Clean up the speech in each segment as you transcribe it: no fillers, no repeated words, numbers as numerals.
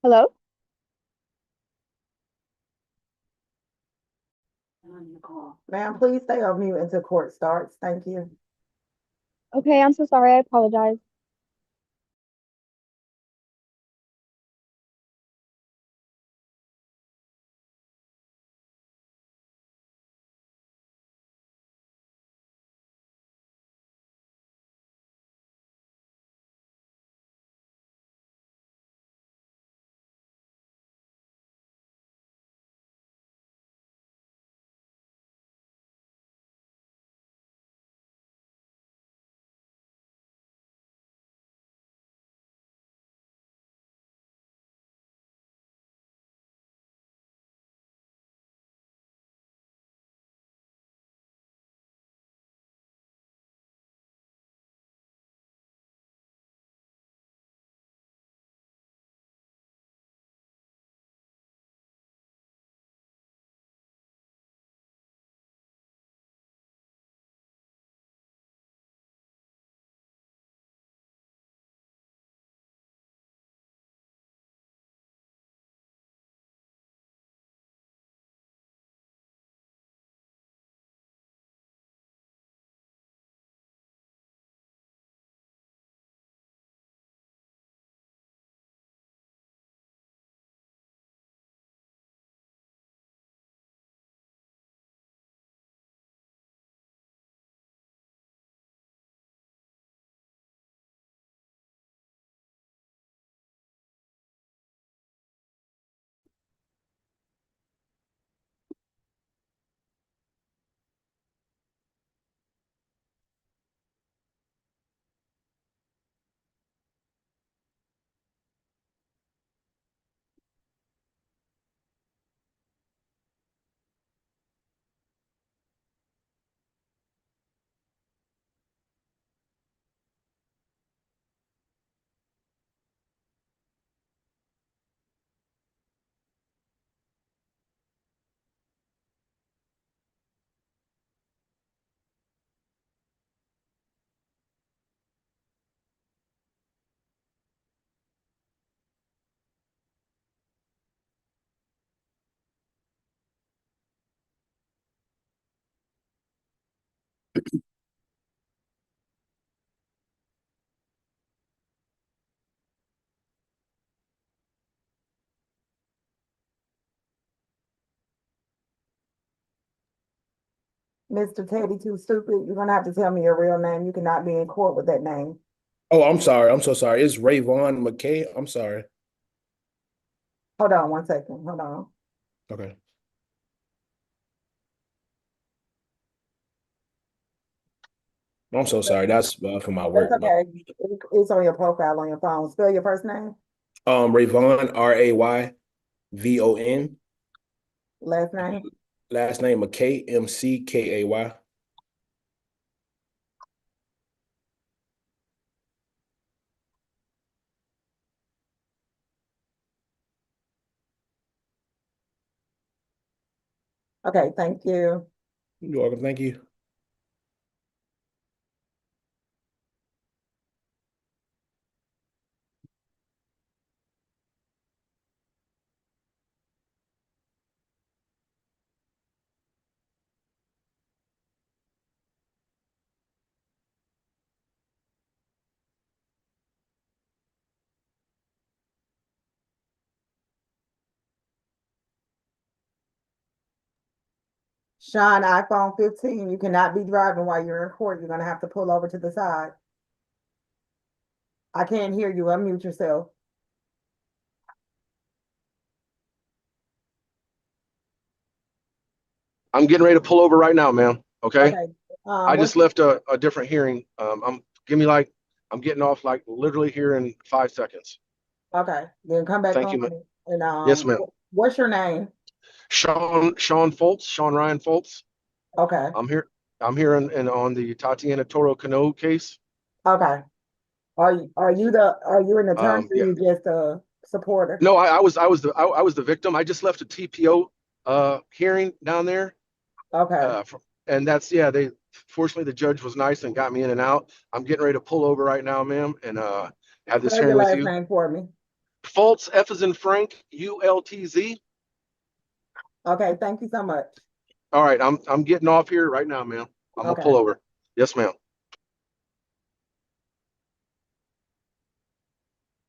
Hello? Ma'am, please stay on mute until court starts. Thank you. Okay, I'm so sorry. I apologize. Mr. Teddy Too Stupid, you're gonna have to tell me your real name. You cannot be in court with that name. Oh, I'm sorry. I'm so sorry. It's Rayvon McKay. I'm sorry. Hold on 1 second. Hold on. Okay. I'm so sorry. That's for my That's work. okay. It's on your profile on your phone. Spell your first name, Rayvon, Rayvon. last name. Last name McKay, McKay. Okay, thank you. You're welcome. Thank you. Sean, iPhone 15, you cannot be driving while you're in court. You're gonna have to pull over to the side. I can't hear you. Unmute yourself. I'm getting ready to pull over right now, ma'am. Okay. Okay. I What's just left a different hearing. I'm getting off like literally here in 5 seconds. okay? Then come back Thank on. you, ma'am. And Yes, ma'am. what's your name? Sean Ryan Foltz. Okay. I'm here. I'm here in on the Tatiana Toro Cano case. Okay. Are you an attorney or Yeah. you just a supporter? No, I was the victim. I just left a TPO hearing down there. Okay. And that's yeah, they fortunately the judge was nice and got me in and out. I'm getting ready to pull over right now, ma'am, and have this Spell your hearing with last you. name for me. Fultz, F as in Frank, ULTZ. Okay, thank you so much. All right, I'm getting off here right now, ma'am. I'm gonna Okay. pull over. Yes, ma'am.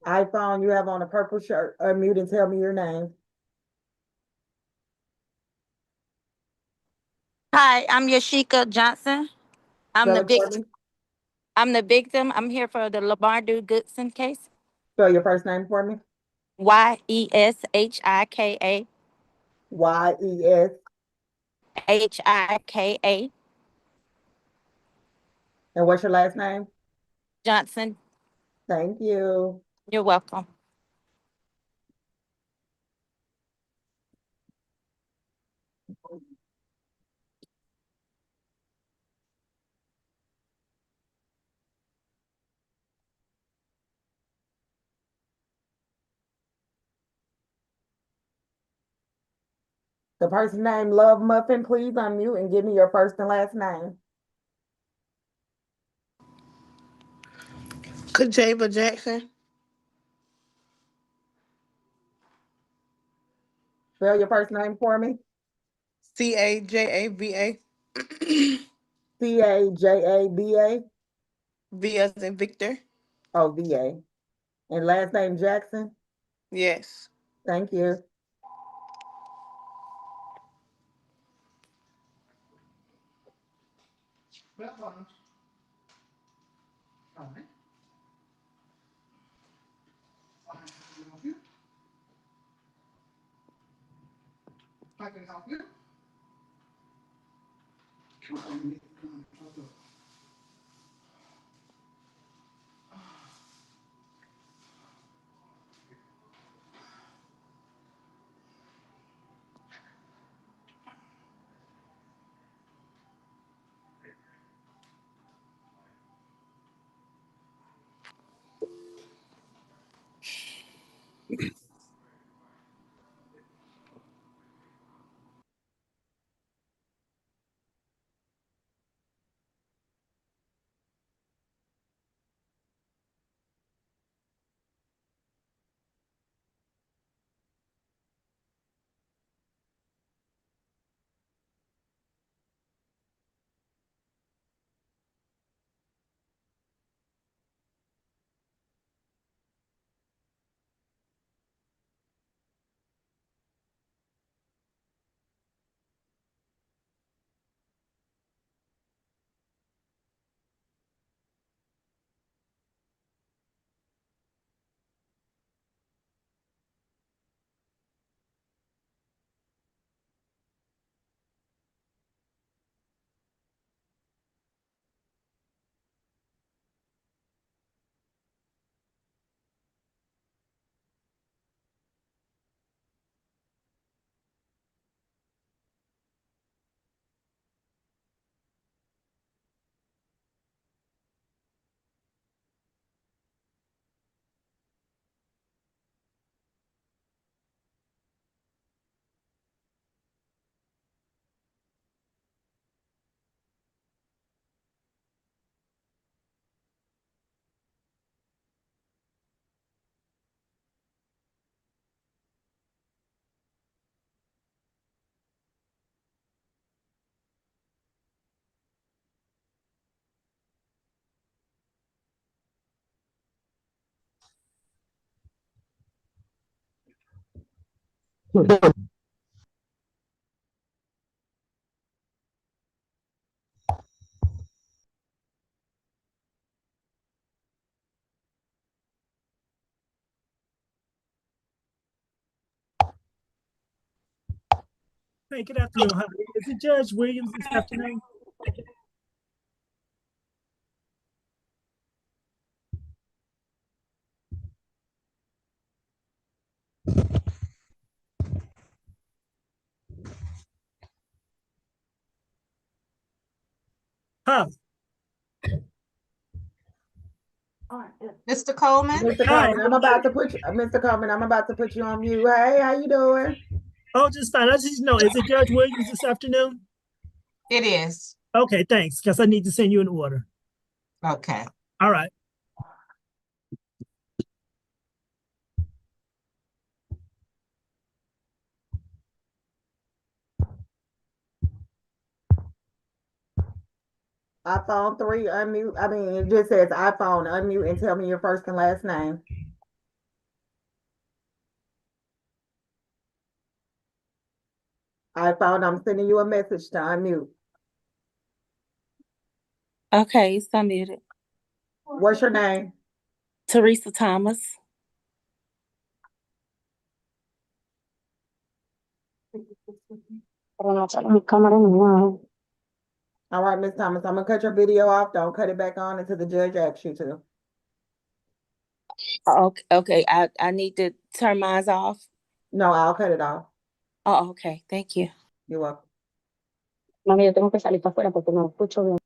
iPhone, you have on a purple shirt. Unmute and tell me your name. Hi, I'm Yashika Johnson. I'm Spell the it for victim. me. I'm the victim. I'm here for the Lamardu Goodson case. Spell your first name for me. Yeshika. Y-E-S. Hika And what's your last name? Johnson. Thank you. You're welcome. The person named Love Muffin, please unmute and give me your first and last name. Kajava Jackson. Spell your first name for me. Cajava. C-A-J-A-B-A. V as in Victor. Oh, V-A. And last name Jackson. Yes. Thank you. I can help you. Hey, good afternoon. Hi. Is it Judge Williams this afternoon? Huh. Mr. Coleman? Mr. Hi. Coleman, I'm about to put you, Mr. Coleman, I'm about to put you on mute. Hey, how you doing? Oh, just fine. I just need to know, is it Judge Williams this afternoon? It is. Okay, thanks, because I need to send you an order. Okay. All right. iPhone 3, unmute. I mean, it just says iPhone, unmute and tell me your first and last name. iPhone, I'm sending you a message to unmute. Okay, it's unmuted. What's your name? Teresa Thomas. All right, Miss Thomas, I'm gonna cut your video off. Don't cut it back on until the judge asks you to. Okay, I need to turn mine off. No, I'll cut it off. Oh, okay, thank you. You're welcome. Mami, yo tengo que salir para afuera porque no escucho bien.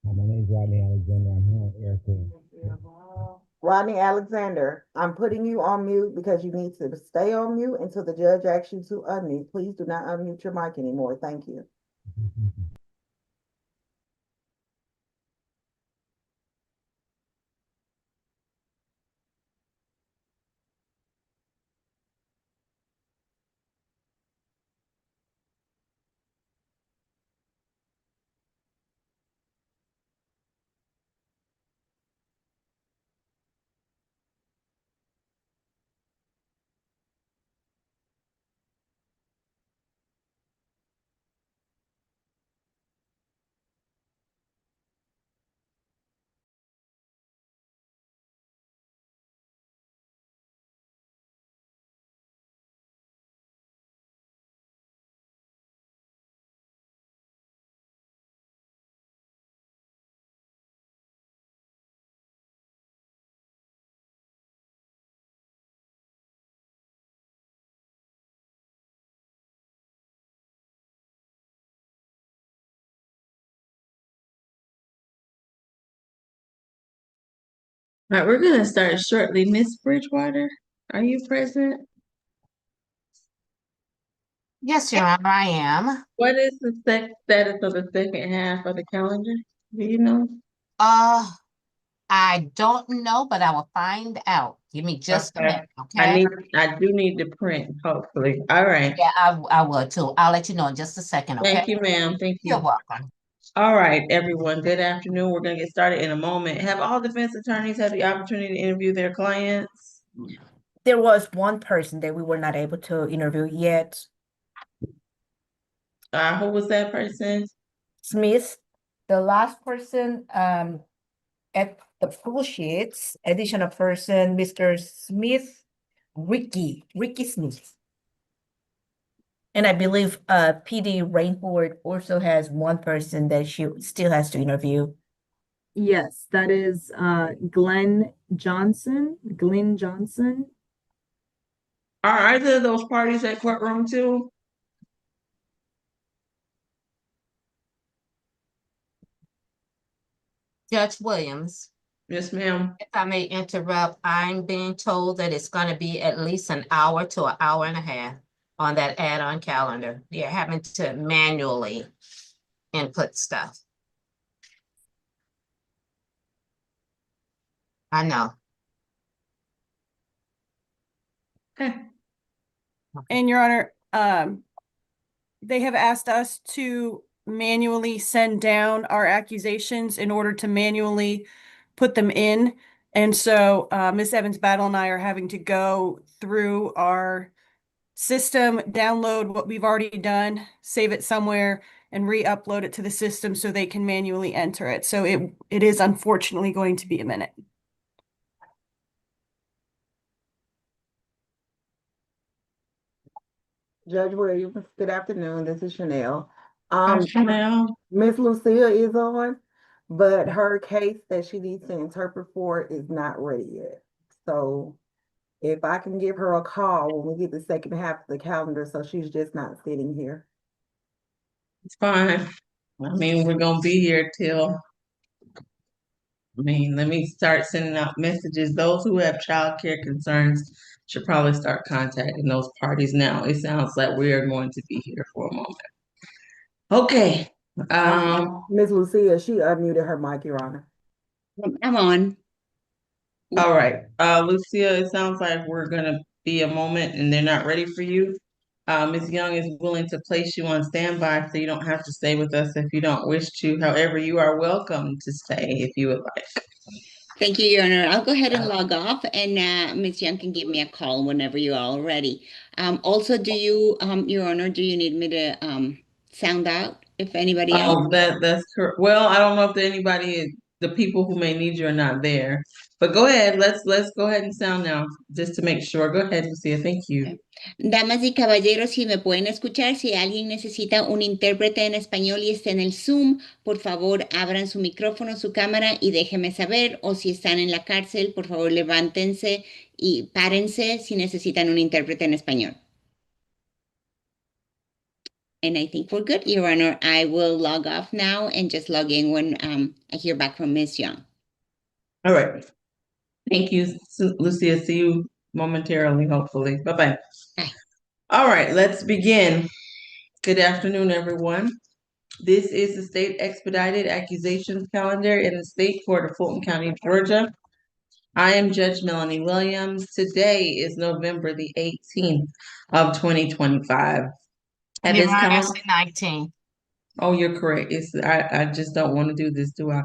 My name is Rodney Alexander. I'm here on airfield. Rodney Alexander, I'm putting you on mute because you need to stay on mute until the judge asks you to unmute. Please do not unmute your mic anymore. Thank you. All right, we're gonna start shortly. Miss Bridgewater, are you present? Yes, Your Honor, I am. What is the status of the second half of the calendar? Do you know? Uh, I don't know, but I will find out. Give me just a Okay. minute, okay? I do need to print, hopefully. All right. Yeah, I will too. I'll let you know in just a second, okay? Thank you, ma'am. Thank You're you. welcome. All right, everyone. Good afternoon. We're gonna get started in a moment. Have all defense attorneys had the opportunity to interview their clients? There was one person that we were not able to interview yet. Who was that person? Smith, the last person at the full sheets, additional person, Mr. Smith, Ricky Smith. And I believe PD Rainford also has one person that she still has to interview. Yes, that is Glenn Johnson. Are either of those parties at courtroom too? Judge Williams, Yes, ma'am. if I may interrupt, I'm being told that it's gonna be at least an hour to an hour and a half on that add-on calendar. You're having to manually input stuff. I know. Okay. And Your Honor, they have asked us to manually send down our accusations in order to manually put them in. And so Ms. Evans Battle and I are having to go through our system, download what we've already done, save it somewhere, and re-upload it to the system so they can manually enter it. So it is unfortunately going to be a minute. Judge Williams, good afternoon. This is Chanel. Chanel. Miss Lucia is on, but her case that she needs to interpret for is not ready yet. So if I can give her a call when we get the second half of the calendar, so she's just not sitting here. It's fine. I mean, we're gonna be here till, let me start sending out messages. Those who have childcare concerns should probably start contacting those parties now. It sounds like we are going to be here for a moment. Okay. Ms. Lucia, she unmuted her mic, Your Honor. I'm on. All right. Lucia, it sounds like we're gonna be a moment and they're not ready for you. Ms. Young is willing to place you on standby, so you don't have to stay with us if you don't wish to. However, you are welcome to stay if you would like. Thank you, Your Honor. I'll go ahead and log off, and Ms. Young can give me a call whenever you're all ready. Also, do you, Your Honor, do you need me to sound out if anybody else? Oh, that's correct. Well, I don't know if the people who may need you are not there. But go ahead, let's go ahead and sound now, just to make sure. Go ahead, Lucia. Thank you. Damas y caballeros, si me pueden escuchar, si alguien necesita un intérprete en español y está en el Zoom, por favor, abran su micrófono, su cámara y déjenme saber. O si están en la cárcel, por favor, levántense y párense si necesitan un intérprete en español. And I think we're good, Your Honor. I will log off now and just log in when I hear back from Ms. Young. All right. Thank you, Lucia. See you momentarily, hopefully. Bye-bye. Bye. All right, let's begin. Good afternoon, everyone. This is the state expedited accusations calendar in the state court of Fulton County, Georgia. I am Judge Melanie Williams. Today is November the 18th of 2025. At Your this Honor, calendar, it's the 19th. oh, you're correct. I just don't want to do this, do I?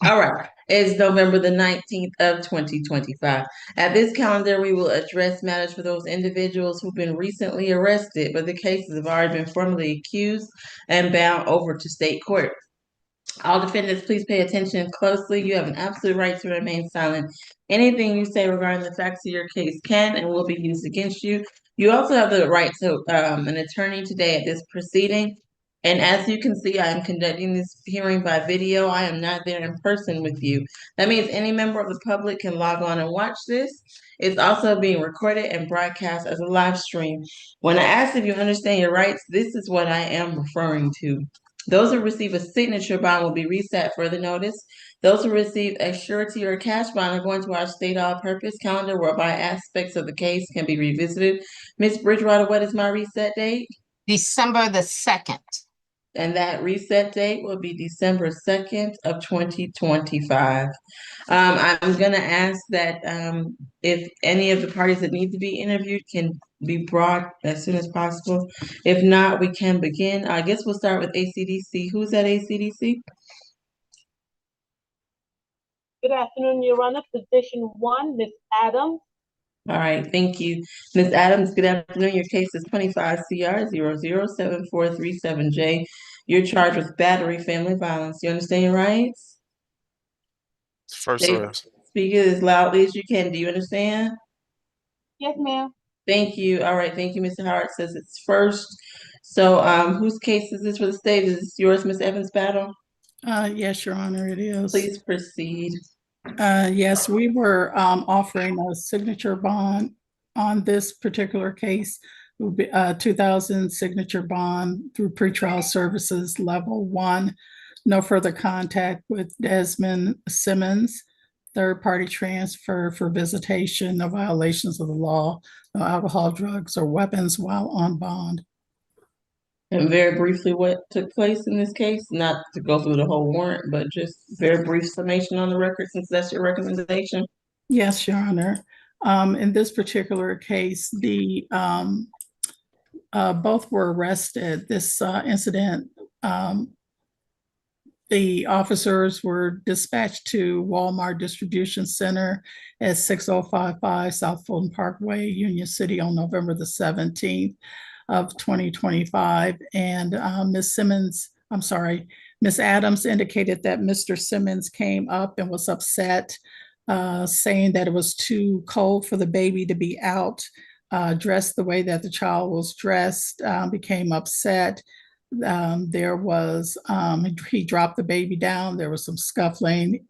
All right. It's November the 19th of 2025. At this calendar, we will address matters for those individuals who've been recently arrested, but the cases have already been formally accused and bound over to state court. All defendants, please pay attention closely. You have an absolute right to remain silent. Anything you say regarding the facts of your case can and will be used against you. You also have the right to an attorney today at this proceeding. And as you can see, I am conducting this hearing by video. I am not there in person with you. That means any member of the public can log on and watch this. It's also being recorded and broadcast as a live stream. When I ask if you understand your rights, this is what I am referring to. Those who receive a signature bond will be reset further notice. Those who receive a surety or a cash bond are going to our state all-purpose calendar whereby aspects of the case can be revisited. Ms. Bridgewater, what is my reset date? December the 2nd. And that reset date will be December 2nd of 2025. I'm going to ask that if any of the parties that need to be interviewed can be brought as soon as possible. If not, we can begin. I guess we'll start with ACDC. Who's at ACDC? Good afternoon, Your Honor. Position 1, Ms. Adams. All right, thank you. Ms. Adams, good afternoon. Your case is 25 CR 007437J. You're charged with battery, family violence. You understand your rights? First arrest. Speak it as loudly as you can. Do you understand? Yes, ma'am. Thank you. All right, thank you. Mr. Howard says it's first. So whose case is this for the state? Is this yours, Ms. Evans Battle? Yes, Your Honor, it is. Please proceed. Yes, we were offering a signature bond on this particular case, 2,000 signature bond through pretrial services level 1. No further contact with Desmond Simmons. Third-party transfer for visitation, no violations of the law, no alcohol, drugs, or weapons while on bond. And very briefly, what took place in this case? Not to go through the whole warrant, but just very brief summation on the record, since that's your recommendation. Yes, Your Honor. In this particular case, the both were arrested. This incident, the officers were dispatched to Walmart Distribution Center at 6055 South Fulton Parkway, Union City on November the 17th of 2025. And Ms. Adams indicated that Mr. Simmons came up and was upset, saying that it was too cold for the baby to be out, dressed the way that the child was dressed, became upset. There was, he dropped the baby down. There was some scuffling.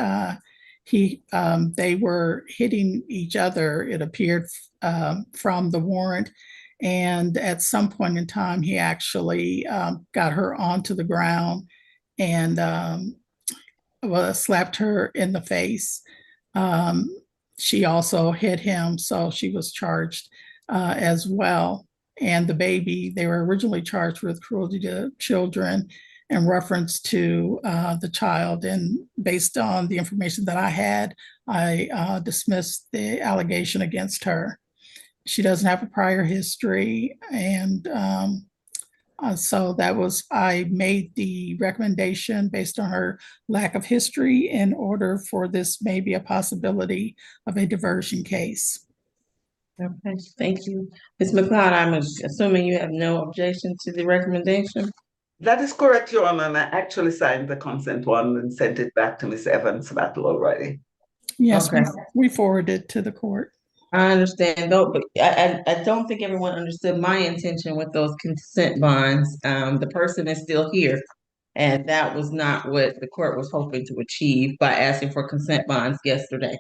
They were hitting each other, it appeared, from the warrant. And at some point in time, he actually got her onto the ground and slapped her in the face. She also hit him, so she was charged as well. And the baby, they were originally charged with cruelty to children in reference to the child. And based on the information that I had, I dismissed the allegation against her. She doesn't have a prior history. And so I made the recommendation based on her lack of history in order for this maybe a possibility of a diversion case. Okay, thank you. Ms. McLeod, I'm assuming you have no objection to the recommendation? That is correct, Your Honor, and I actually signed the consent one and sent it back to Ms. Evans Battle already. Yes, Okay. we forwarded to the court. I understand though, but I don't think everyone understood my intention with those consent bonds. The person is still here. And that was not what the court was hoping to achieve by asking for consent bonds yesterday.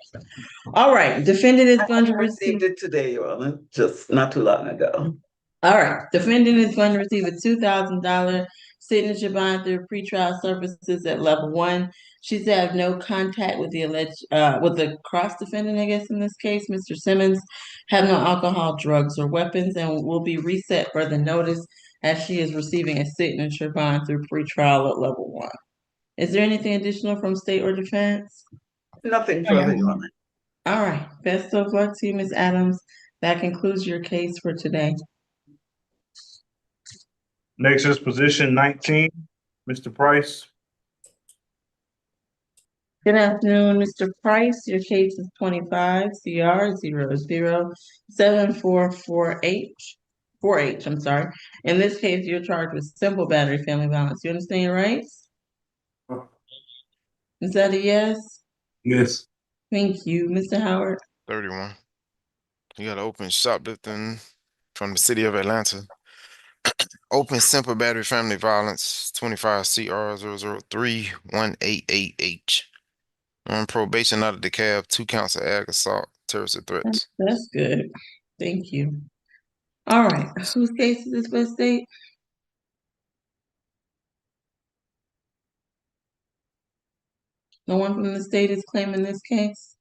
All right, defendant is going to receive it today, Your Honor, just not too long ago. All right, defendant is going to receive a $2,000 signature bond through pretrial services at level 1. She's had no contact with the alleged, with the cross defendant, I guess in this case, Mr. Simmons, have no alcohol, drugs, or weapons, and will be reset for the notice as she is receiving a signature bond through pretrial at level 1. Is there anything additional from state or defense? Nothing further, Your Honor. All right, best of luck to you, Ms. Adams. That concludes your case for today. Next is position 19, Mr. Price. Good afternoon, Mr. Price. Your case is 25 CR 007448. I'm sorry. In this case, you're charged with simple battery family violence. You understand your rights? Is that a yes? Yes. Thank you, Mr. Howard. 31. You got to open shoplifting from the city of Atlanta. Open simple battery family violence 25 CR 003-188H. On probation out of the cab, 2 counts of ag assault, terrorist threats. That's good. Thank you. All right. Whose case is this, West State? No one from the state is claiming this case?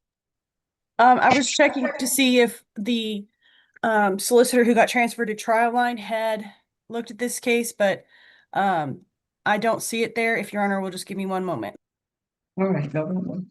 I was checking to see if the solicitor who got transferred to trial line had looked at this case, but I don't see it there. If Your Honor will just give me one moment. All right, no problem.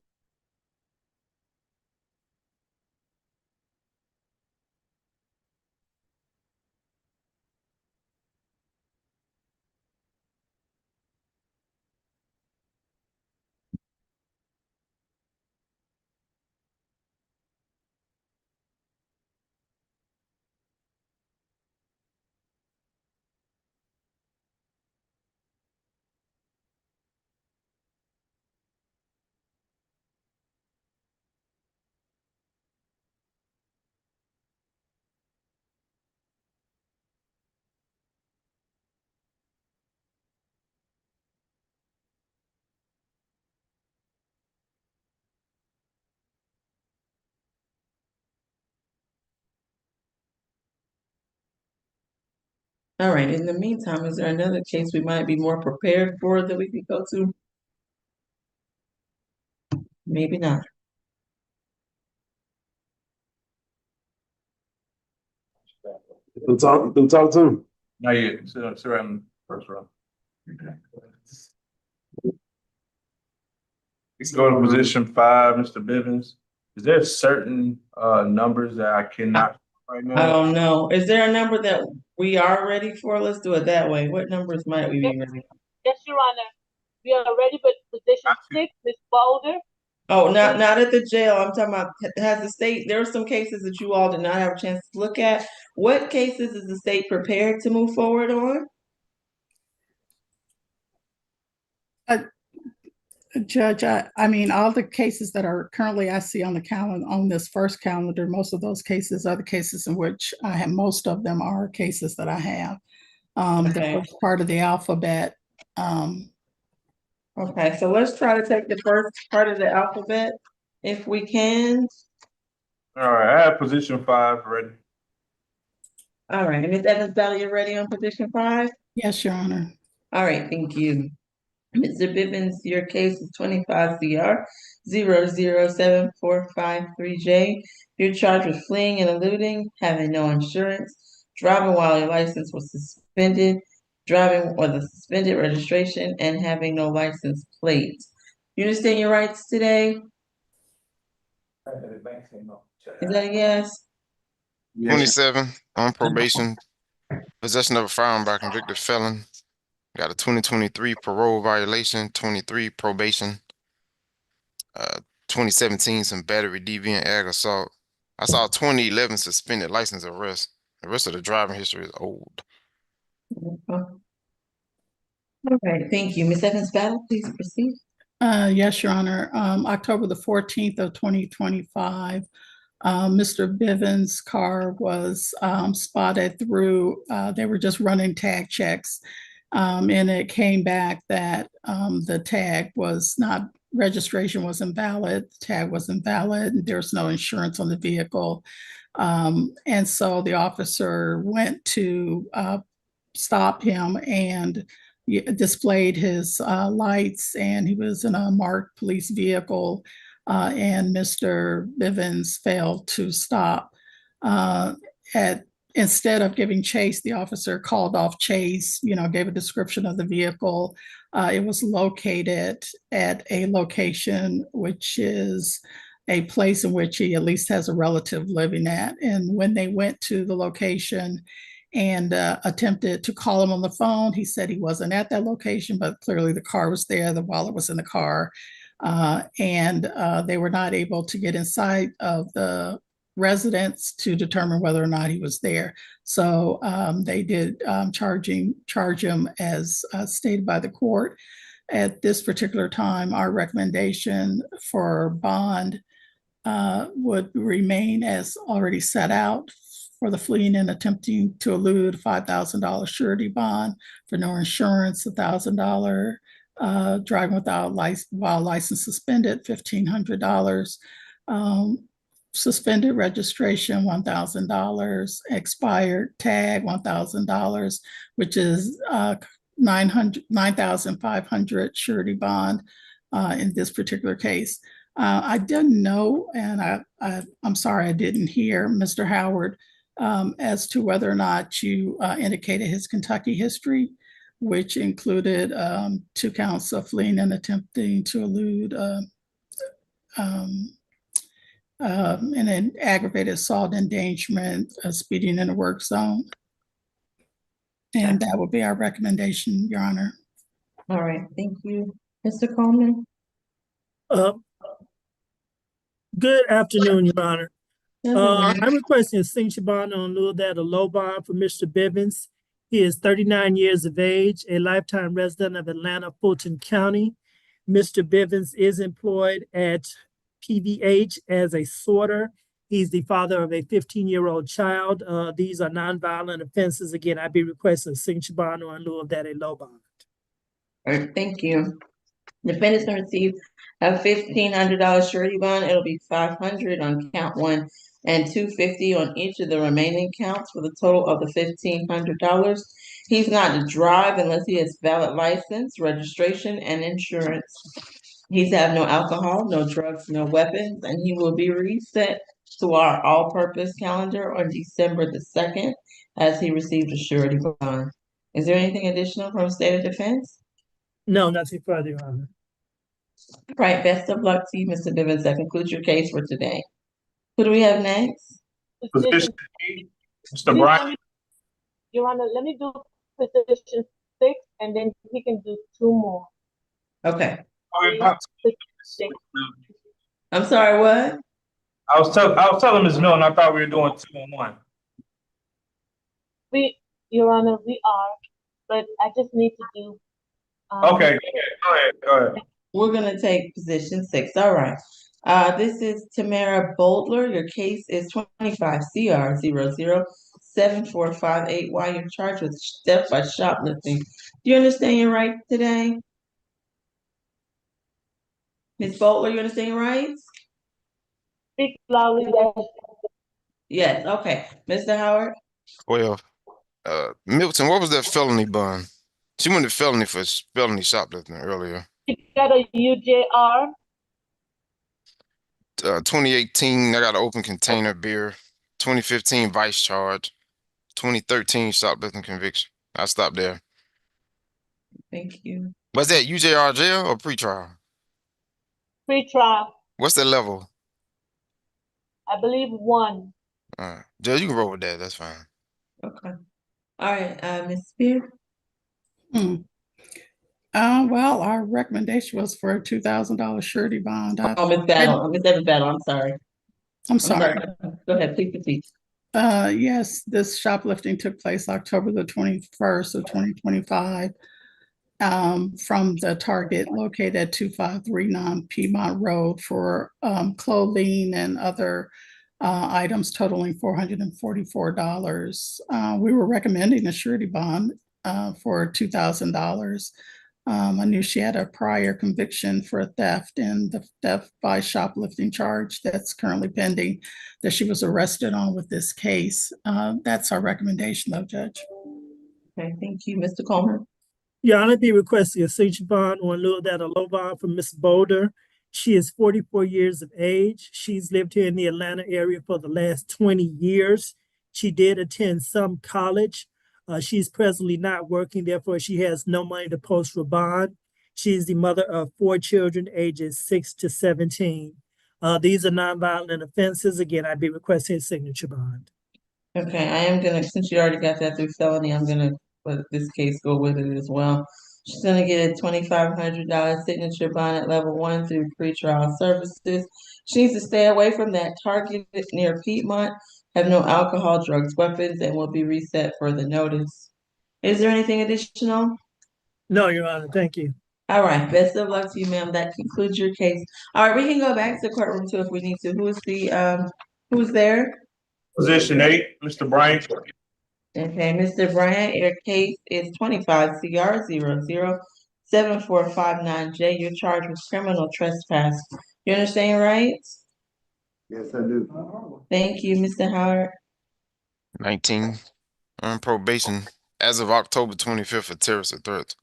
All right, in the meantime, is there another case we might be more prepared for that we could go to? Maybe not. Talk to him. Not yet. Sit around in the first row. Let's go to position 5, Mr. Bivens. Is there certain numbers that I cannot right now? I don't know. Is there a number that we are ready for? Let's do it that way. What numbers might we be ready? Yes, Your Honor. We are ready for position 6, Ms. Boulder. Oh, not at the jail. I'm talking about, has the state, there are some cases that you all did not have a chance to look at. What cases is the state prepared to move forward on? Judge, I mean, all the cases that are currently I see on the calendar, on this first calendar, most of those cases are the cases in which I have, most of them are cases that I have. The Okay. first part of the alphabet. Okay, so let's try to take the first part of the alphabet if we can. All right, I have position 5 ready. All right, Ms. Evans Valley, you ready on position 5? Yes, Your Honor. All right, thank you. Mr. Bivens, your case is 25 CR 007453J. You're charged with fleeing and eluding, having no insurance, driving while your license was suspended, driving with a suspended registration, and having no license plate. You understand your rights today? Is that a yes? 27 on probation, possession of a firearm by a convicted felon. Got a 2023 parole violation, 23 probation, 2017 some battery, deviant, ag assault. I saw 2011 suspended license arrest. The rest of the driving history is old. All right, thank you. Ms. Evans Battle, please proceed. Yes, Your Honor. October the 14th of 2025, Mr. Bivens' car was spotted through, they were just running tag checks. And it came back that the tag was not, registration was invalid, the tag was invalid, and there's no insurance on the vehicle. And so the officer went to stop him and displayed his lights, and he was in a marked police vehicle, and Mr. Bivens failed to stop. Instead of giving chase, the officer called off chase, gave a description of the vehicle. It was located at a location which is a place in which he at least has a relative living at. And when they went to the location and attempted to call him on the phone, he said he wasn't at that location, but clearly the car was there, the wallet was in the car. And they were not able to get inside of the residence to determine whether or not he was there. So they did charge him as stated by the court. At this particular time, our recommendation for bond would remain as already set out for the fleeing and attempting to elude $5,000 surety bond, for no insurance, $1,000, driving without while license suspended, $1,500, suspended registration, $1,000, expired tag, $1,000, which is $9,500 surety bond in this particular case. I didn't know, and I'm sorry I didn't hear, Mr. Howard, as to whether or not you indicated his Kentucky history, which included 2 counts of fleeing and attempting to elude and an aggravated assault, endangerment, speeding in the work zone. And that would be our recommendation, Your Honor. All right, thank you. Mr. Coleman? Good afternoon, Your Honor. Good morning. I'm requesting a signature bond on lieu of that, a low bond for Mr. Bivens. He is 39 years of age, a lifetime resident of Atlanta, Fulton County. Mr. Bivens is employed at PVH as a sorter. He's the father of a 15-year-old child. These are nonviolent offenses. Again, I'd be requesting a signature bond or in lieu of that, a low bond. All right, thank you. Defendant's gonna receive a $1,500 surety bond. It'll be $500 on count 1 and $250 on each of the remaining counts for the total of the $1,500. He's not to drive unless he has valid license, registration, and insurance. He's to have no alcohol, no drugs, no weapons, and he will be reset to our all-purpose calendar on December the 2nd as he received a surety bond. Is there anything additional from State of Defense? No, nothing further, Your Honor. All right, best of luck to you, Mr. Bivens. That concludes your case for today. Who do we have next? Position 8, Mr. Brian. Your Honor, let me do position 6, and then he can do 2 more. Okay. I'm sorry, what? I was telling Ms. Milton, I thought we were doing 2 and 1. Your Honor, we are, but I just need to do. Okay, go ahead. We're gonna take position 6. All right. This is Tamara Boldler. Your case is 25 CR 7458Y. You're charged with theft by shoplifting. Do you understand your rights today? Ms. Butler, you understand your rights? Speak loudly. Yes, okay. Mr. Howard? Well, Milton, what was that felony bond? She went to felony for felony shoplifting earlier. She got a UJR. 2018, I got an open container beer. 2015 vice charge. 2013 shoplifting conviction. I stopped there. Thank you. Was that UJR jail or pretrial? Pre-trial. What's the level? I believe 1. Judge, you can roll with that. That's fine. Okay. All right, Ms. Spear? Well, our recommendation was for a $2,000 surety bond. Ms. Battle, Ms. Evans Battle, I'm sorry. I'm sorry. Go ahead, please proceed. Yes, this shoplifting took place October the 21st of 2025 from the target located at 2539 Piedmont Road for clothing and other items totaling $444. We were recommending a surety bond for $2,000. I knew she had a prior conviction for theft and the theft by shoplifting charge that's currently pending that she was arrested on with this case. That's our recommendation though, Judge. Okay, thank you. Mr. Coleman? Your Honor, be requesting a signature bond on lieu of that, a low bond from Ms. Boulder. She is 44 years of age. She's lived here in the Atlanta area for the last 20 years. She did attend some college. She's presently not working, therefore she has no money to post for bond. She is the mother of 4 children, ages 6 to 17. These are nonviolent offenses. Again, I'd be requesting a signature bond. Okay, I am gonna, since you already got that through felony, I'm gonna let this case go with it as well. She's gonna get a $2,500 signature bond at level 1 through pretrial services. She needs to stay away from that target near Piedmont, have no alcohol, drugs, weapons, and will be reset for the notice. Is there anything additional? No, Your Honor, thank you. All right, best of luck to you, ma'am. That concludes your case. All right, we can go back to the courtroom too if we need to. Who's there? Position 8, Mr. Bryant. Okay, Mr. Bryant, your case is 25 CR 007459J. You're charged with criminal trespass. You understand your rights? Yes, I do. Thank you, Mr. Howard. 19 on probation as of October 25th for terrorist threats.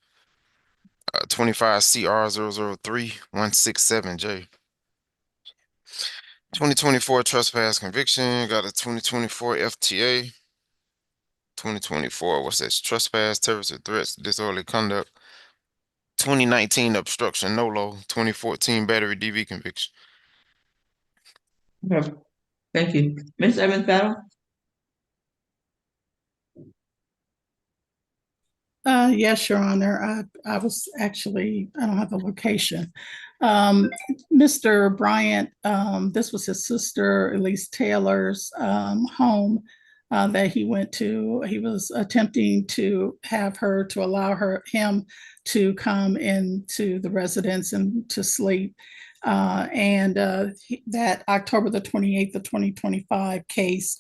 25 CR 003167J. 2024 trespass conviction. Got a 2024 FTA. 2024, what's that? Trespass, terrorist threats, disorderly conduct. 2019 obstruction, NOLO. 2014 battery DV conviction. Okay. Thank you. Ms. Evans Battle? Yes, Your Honor. I was actually, I don't have the location. Mr. Bryant, this was his sister, Elise Taylor's home that he went to. He was attempting to have her, to allow him to come into the residence and to sleep. That October the 28th of 2025 case,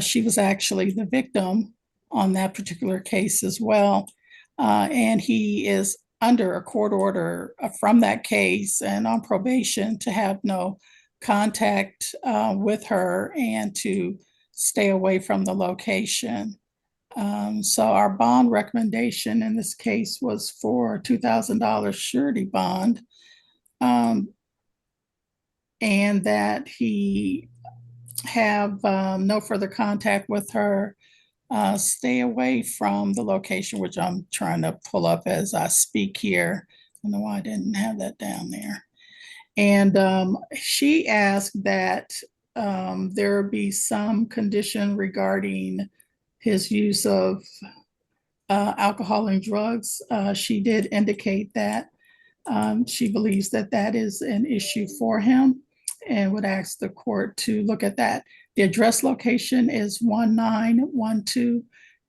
she was actually the victim on that particular case as well. And he is under a court order from that case and on probation to have no contact with her and to stay away from the location. So our bond recommendation in this case was for a $2,000 surety bond, and that he have no further contact with her, stay away from the location, which I'm trying to pull up as I speak here. I don't know why I didn't have that down there. And she asked that there be some condition regarding his use of alcohol and drugs. She did indicate that she believes that that is an issue for him and would ask the court to look at that. The address location is 1912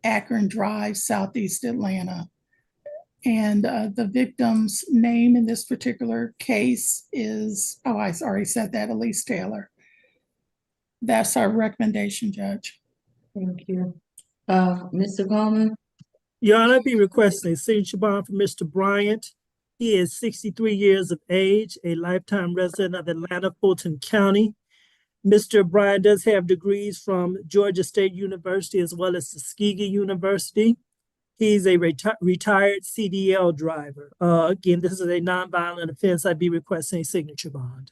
Akron Drive, Southeast Atlanta. And the victim's name in this particular case is, oh, I already said that, Elise Taylor. That's our recommendation, Judge. Thank you. Mr. Coleman? Your Honor, I'd be requesting a signature bond for Mr. Bryant. He is 63 years of age, a lifetime resident of Atlanta, Fulton County. Mr. Bryant does have degrees from Georgia State University as well as Tuskegee University. He's a retired CDL driver. Again, this is a nonviolent offense. I'd be requesting a signature bond.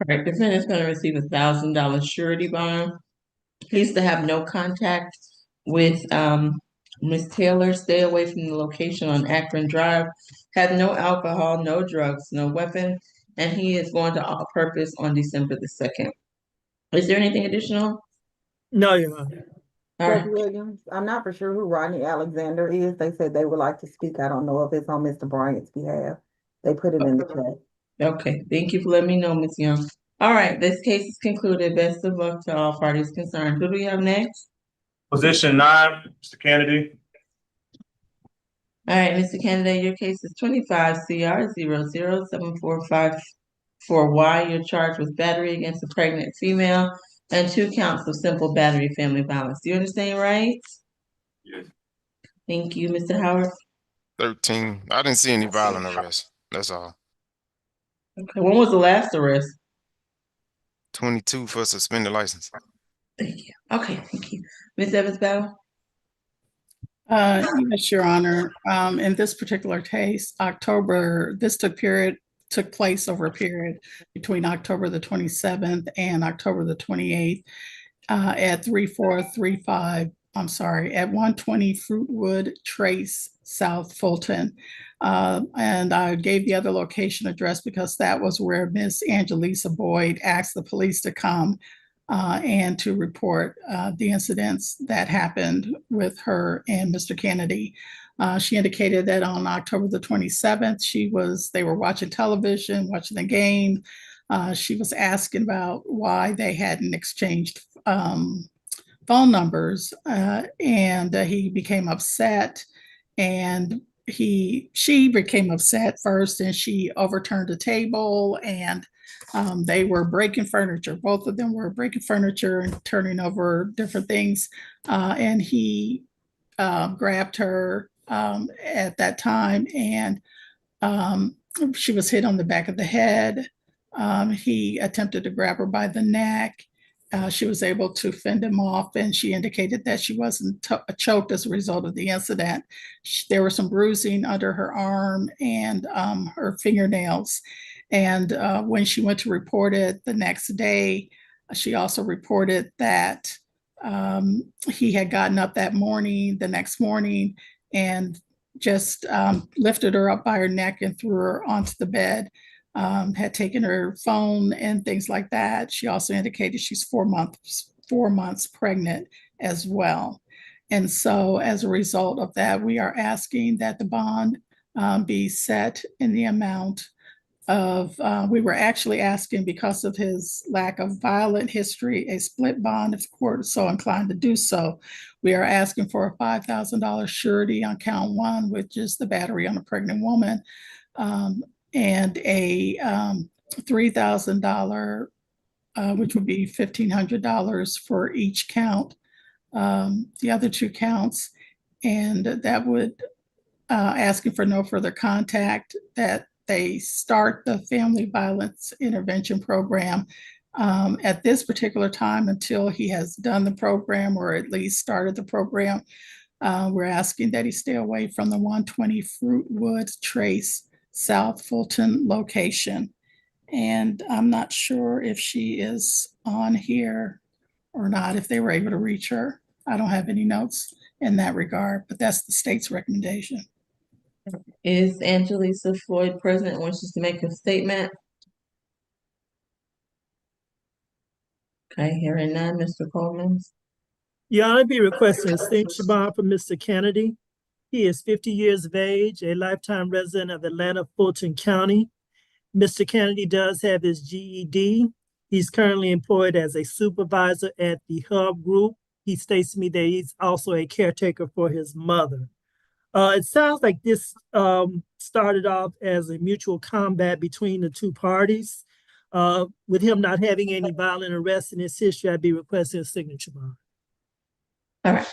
All right, defendant's going to receive $1,000 surety bond. Please to have no contact with Ms. Taylor. Stay away from the location on Akron Drive. Have no alcohol, no drugs, no weapon, and he is going to all purpose on December the 2nd. Is there anything additional? No, Your Honor. All Judge right. Williams, I'm not for sure who Rodney Alexander is. They said they would like to speak. I don't know if it's on Mr. Bryant's behalf. They put it in the chat. Okay, thank you for letting me know, Ms. Young. All right, this case is concluded. Best of luck to all parties concerned. Who do we have next? Position 9, Mr. Kennedy. All right, Mr. Kennedy, your case is 25 CR 00745 You're charged with battery against a pregnant female and 2 counts of simple battery family violence. Do you understand your rights? Yes. Thank you, Mr. Howard. 13. I didn't see any violent arrests. That's all. Okay, when was the last arrest? 22 for suspended license. Thank you. Okay, thank you. Ms. Evans-Battle? Yes, Your Honor. In this particular case, this took place over a period between October the 27th and October the 28th at 120 Fruitwood Trace, South Fulton. And I gave the other location address because that was where Miss Angelisa Boyd asked the police to come and to report the incidents that happened with her and Mr. Kennedy. She indicated that on October the 27th, they were watching television, watching the game. She was asking about why they hadn't exchanged phone numbers, and he became upset, and she became upset first, and she overturned a table, and they were breaking furniture. Both of them were breaking furniture and turning over different things, and he grabbed her at that time, and she was hit on the back of the head. He attempted to grab her by the neck. She was able to fend him off, and she indicated that she wasn't choked as a result of the incident. There was some bruising under her arm and her fingernails. And when she went to report it the next day, she also reported that he had gotten up the next morning, and just lifted her up by her neck and threw her onto the bed. Had taken her phone and things like that. She also indicated she's 4 months pregnant as well. And so as a result of that, we are asking that the bond be set in the amount of, we were actually asking, because of his lack of violent history, a split bond if the court is so inclined to do so. We are asking for a $5,000 surety on count 1, which is the battery on a pregnant woman, and a $3,000, which would be $1,500 for each count, the other 2 counts, and that would asking for no further contact, that they start the family violence intervention program at this particular time until he has done the program, or at least started the program. We're asking that he stay away from the 120 Fruitwood Trace, South Fulton location. And I'm not sure if she is on here or not, if they were able to reach her. I don't have any notes in that regard, but that's the state's recommendation. Is Angelisa Floyd present and wishes to make a statement? Okay, hearing none, Mr. Coleman. Yeah, I'd be requesting a signature bond for Mr. Kennedy. He is 50 years of age, a lifetime resident of Atlanta, Fulton County. Mr. Kennedy does have his GED. He's currently employed as a supervisor at the Hub Group. He states to me that he's also a caretaker for his mother. It sounds like this started off as a mutual combat between the 2 parties. With him not having any violent arrests in his history, I'd be requesting a signature bond. All right.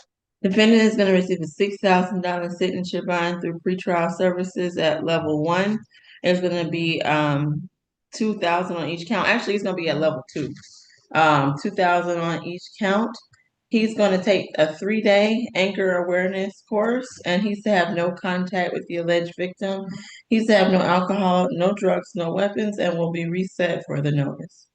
Defendant is going to receive a $6,000 signature bond through pretrial services at level 1. There's going to be 2,000 on each count. Actually, it's going to be at level 2. 2,000 on each count. He's going to take a 3-day anchor awareness course, and he's to have no contact with the alleged victim. He's to have no alcohol, no drugs, no weapons, and will be reset for the notice.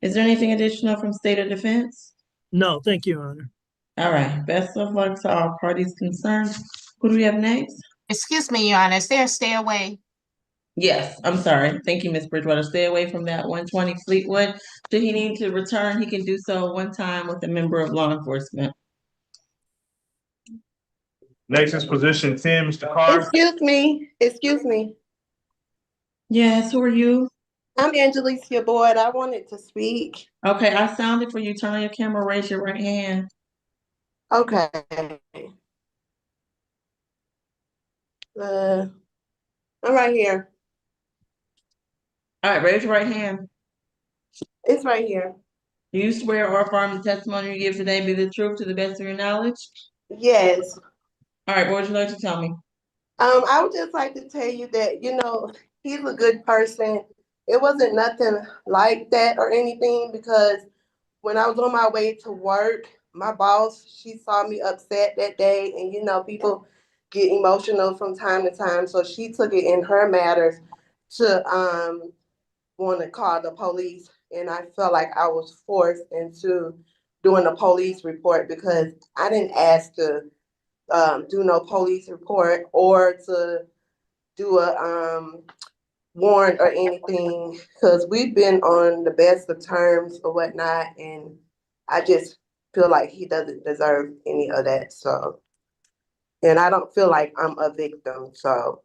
Is there anything additional from State or Defense? No, thank you, Your Honor. All right, best of luck to all parties concerned. Who do we have next? Excuse me, Your Honor, is there a stay away? Yes, I'm sorry. Thank you, Ms. Bridgewater. Stay away from that 120 Fleetwood. Should he need to return, he can do so one time with a member of law enforcement. Next is position 10, Mr. Carr. Excuse me. Yes, who are you? I'm Angelicia Boyd. I wanted to speak. Okay, I sounded for you. Turn on your camera, raise your right hand. Okay. I'm right here. All right, raise your right hand. It's right here. Do you swear or affirm the testimony you give today be the truth to the best of your knowledge? Yes. All right, what would you like to tell me? I would just like to tell you that, he's a good person. It wasn't nothing like that or anything, because when I was on my way to work, my boss, she saw me upset that day, and people get emotional from time to time. So she took it in her matters to want to call the police. And I felt like I was forced into doing a police report because I didn't ask to do no police report or to do a warrant or anything, because we've been on the best of terms or whatnot, and I just feel like he doesn't deserve any of that. So, and I don't feel like I'm a victim. So,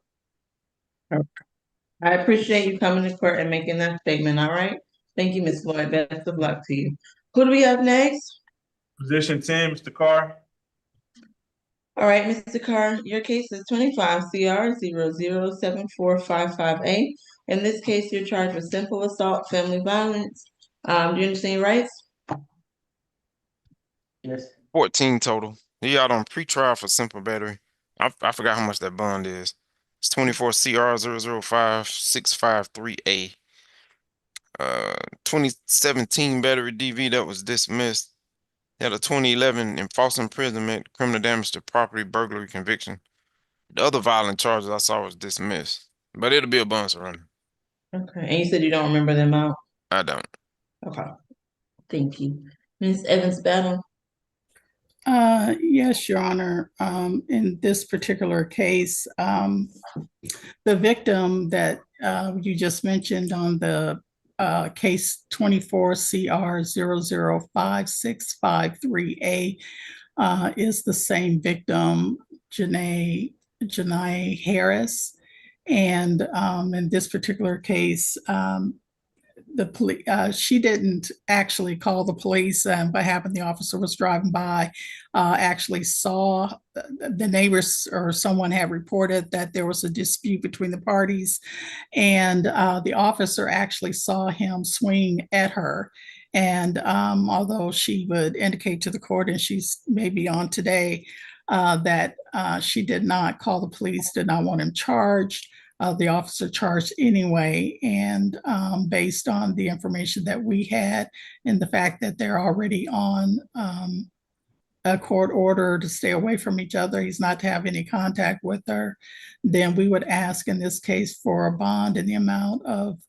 Okay. I appreciate you coming to court and making that statement, all right? Thank you, Ms. Floyd. Best of luck to you. Who do we have next? Position 10, Mr. Carr. All right, Mr. Carr, your case is 25 CR 007455A. In this case, you're charged with simple assault, family violence. Do you understand your rights? Yes. 14 total. He out on pretrial for simple battery. I forgot how much that bond is. It's 24 CR 005653A. 2017 battery DV that was dismissed. He had a 2011 in false imprisonment, criminal damage to property, burglary conviction. The other violent charges I saw was dismissed, but it'll be a bond surrender. Okay, and you said you don't remember the amount? I don't. Okay, thank you. Ms. Evans-Battle? Yes, Your Honor. In this particular case, the victim that you just mentioned on the case 24 CR 005653A is the same victim, Janae Harris. And in this particular case, the police, she didn't actually call the police, but happened the officer was driving by, actually saw the neighbors or someone had reported that there was a dispute between the parties, and the officer actually saw him swing at her. And although she would indicate to the court, and she's maybe on today, that she did not call the police, did not want him charged. The officer charged anyway, and based on the information that we had and the fact that they're already on a court order to stay away from each other, he's not to have any contact with her, then we would ask in this case for a bond in the amount of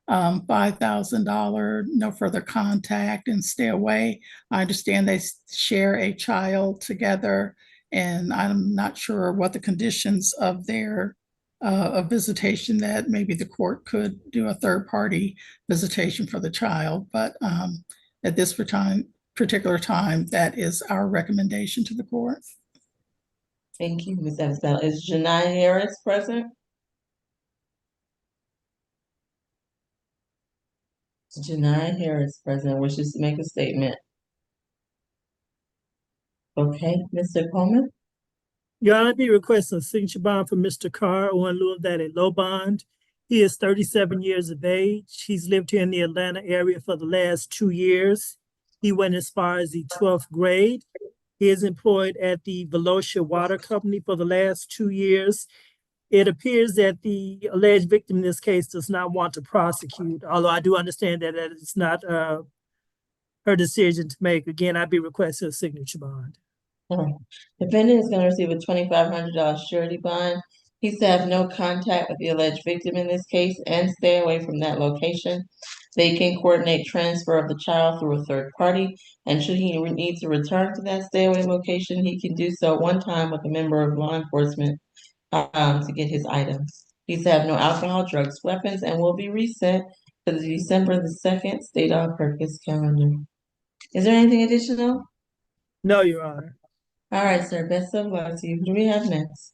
$5,000, no further contact, and stay away. I understand they share a child together, and I'm not sure what the conditions of their a visitation, that maybe the court could do a third-party visitation for the child. But at this particular time, that is our recommendation to the court. Thank you, Ms. Evans-Battle. Is Janae Harris present? Janae Harris present, wishes to make a statement. Okay, Mr. Coleman? Your Honor, I be requesting a signature bond for Mr. Carr, or in lieu of that, a low bond. He is 37 years of age. He's lived here in the Atlanta area for the last 2 years. He went as far as the 12th grade. He is employed at the Velocia Water Company for the last 2 years. It appears that the alleged victim in this case does not want to prosecute, although I do understand that it's not her decision to make. Again, I'd be requesting a signature bond. All right. Defendant is going to receive a $2,500 surety bond. He's to have no contact with the alleged victim in this case and stay away from that location. They can coordinate transfer of the child through a third party, and should he need to return to that stay away location, he can do so one time with a member of law enforcement to get his items. He's to have no alcohol, drugs, weapons, and will be reset to the December the 2nd state all-purpose calendar. Is there anything additional? No, Your Honor. All right, sir. Best of luck to you. Who do we have next?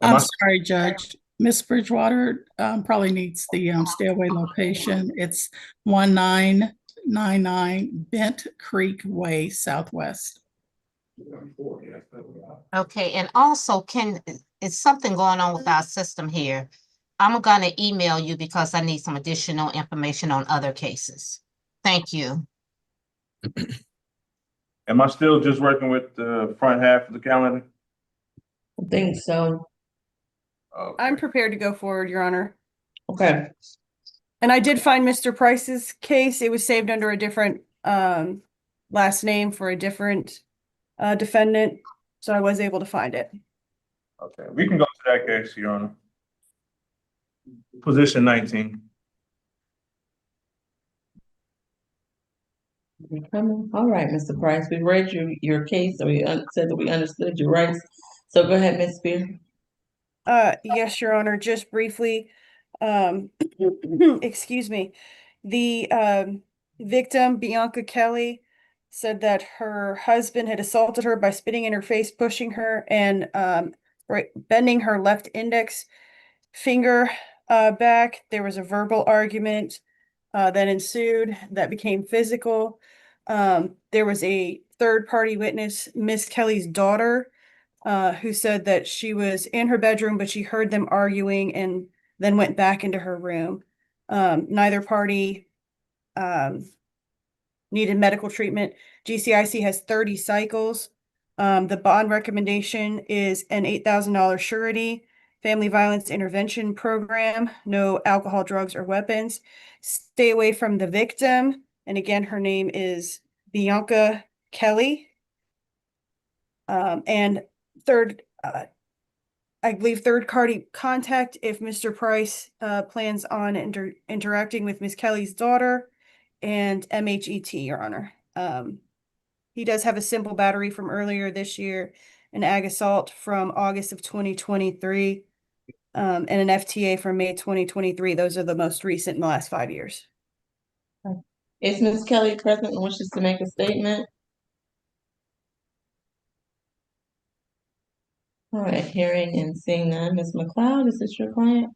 I'm sorry, Judge. Miss Bridgewater probably needs the stay away location. It's 1999 Bent Creek Way Southwest. Okay, and also is something going on with our system here? I'm gonna email you because I need some additional information on other cases. Thank you. Am I still just working with the front half of the calendar? I think so. Okay. I'm prepared to go forward, Your Honor. Okay. And I did find Mr. Price's case. It was saved under a different last name for a different defendant, so I was able to find it. Okay, we can go to that case, Your Honor. Position 19. All right, Mr. Price, we read your case, and we said that we understood your rights. So go ahead, Ms. Spear. Yes, Your Honor, just briefly, excuse me. The victim, Bianca Kelly, said that her husband had assaulted her by spitting in her face, pushing her, and bending her left index finger back. There was a verbal argument that ensued that became physical. There was a third-party witness, Miss Kelly's daughter, who said that she was in her bedroom, but she heard them arguing and then went back into her room. Neither party needed medical treatment. GCIC has 30 cycles. The bond recommendation is an $8,000 surety, family violence intervention program, no alcohol, drugs, or weapons. Stay away from the victim. And again, her name is Bianca Kelly. And third, I believe third-party contact if Mr. Price plans on interacting with Ms. Kelly's daughter, and MHET, Your Honor. He does have a simple battery from earlier this year, an ag assault from August of 2023, and an FTA from May 2023. Those are the most recent in the last 5 years. Is Ms. Kelly present and wishes to make a statement? All right, hearing and seeing none. Ms. McLeod, is this your client?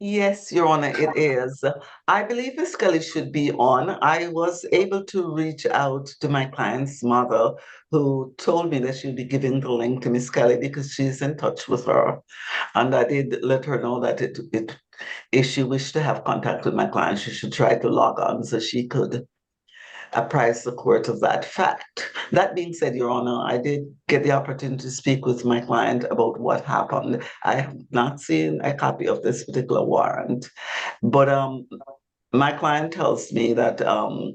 Yes, Your Honor, it is. I believe Miss Kelly should be on. I was able to reach out to my client's mother, who told me that she'll be giving the link to Miss Kelly because she's in touch with her. And I did let her know that if she wished to have contact with my client, she should try to log on so she could apprise the court of that fact. That being said, Your Honor, I did get the opportunity to speak with my client about what happened. I have not seen a copy of this particular warrant, but my client tells me that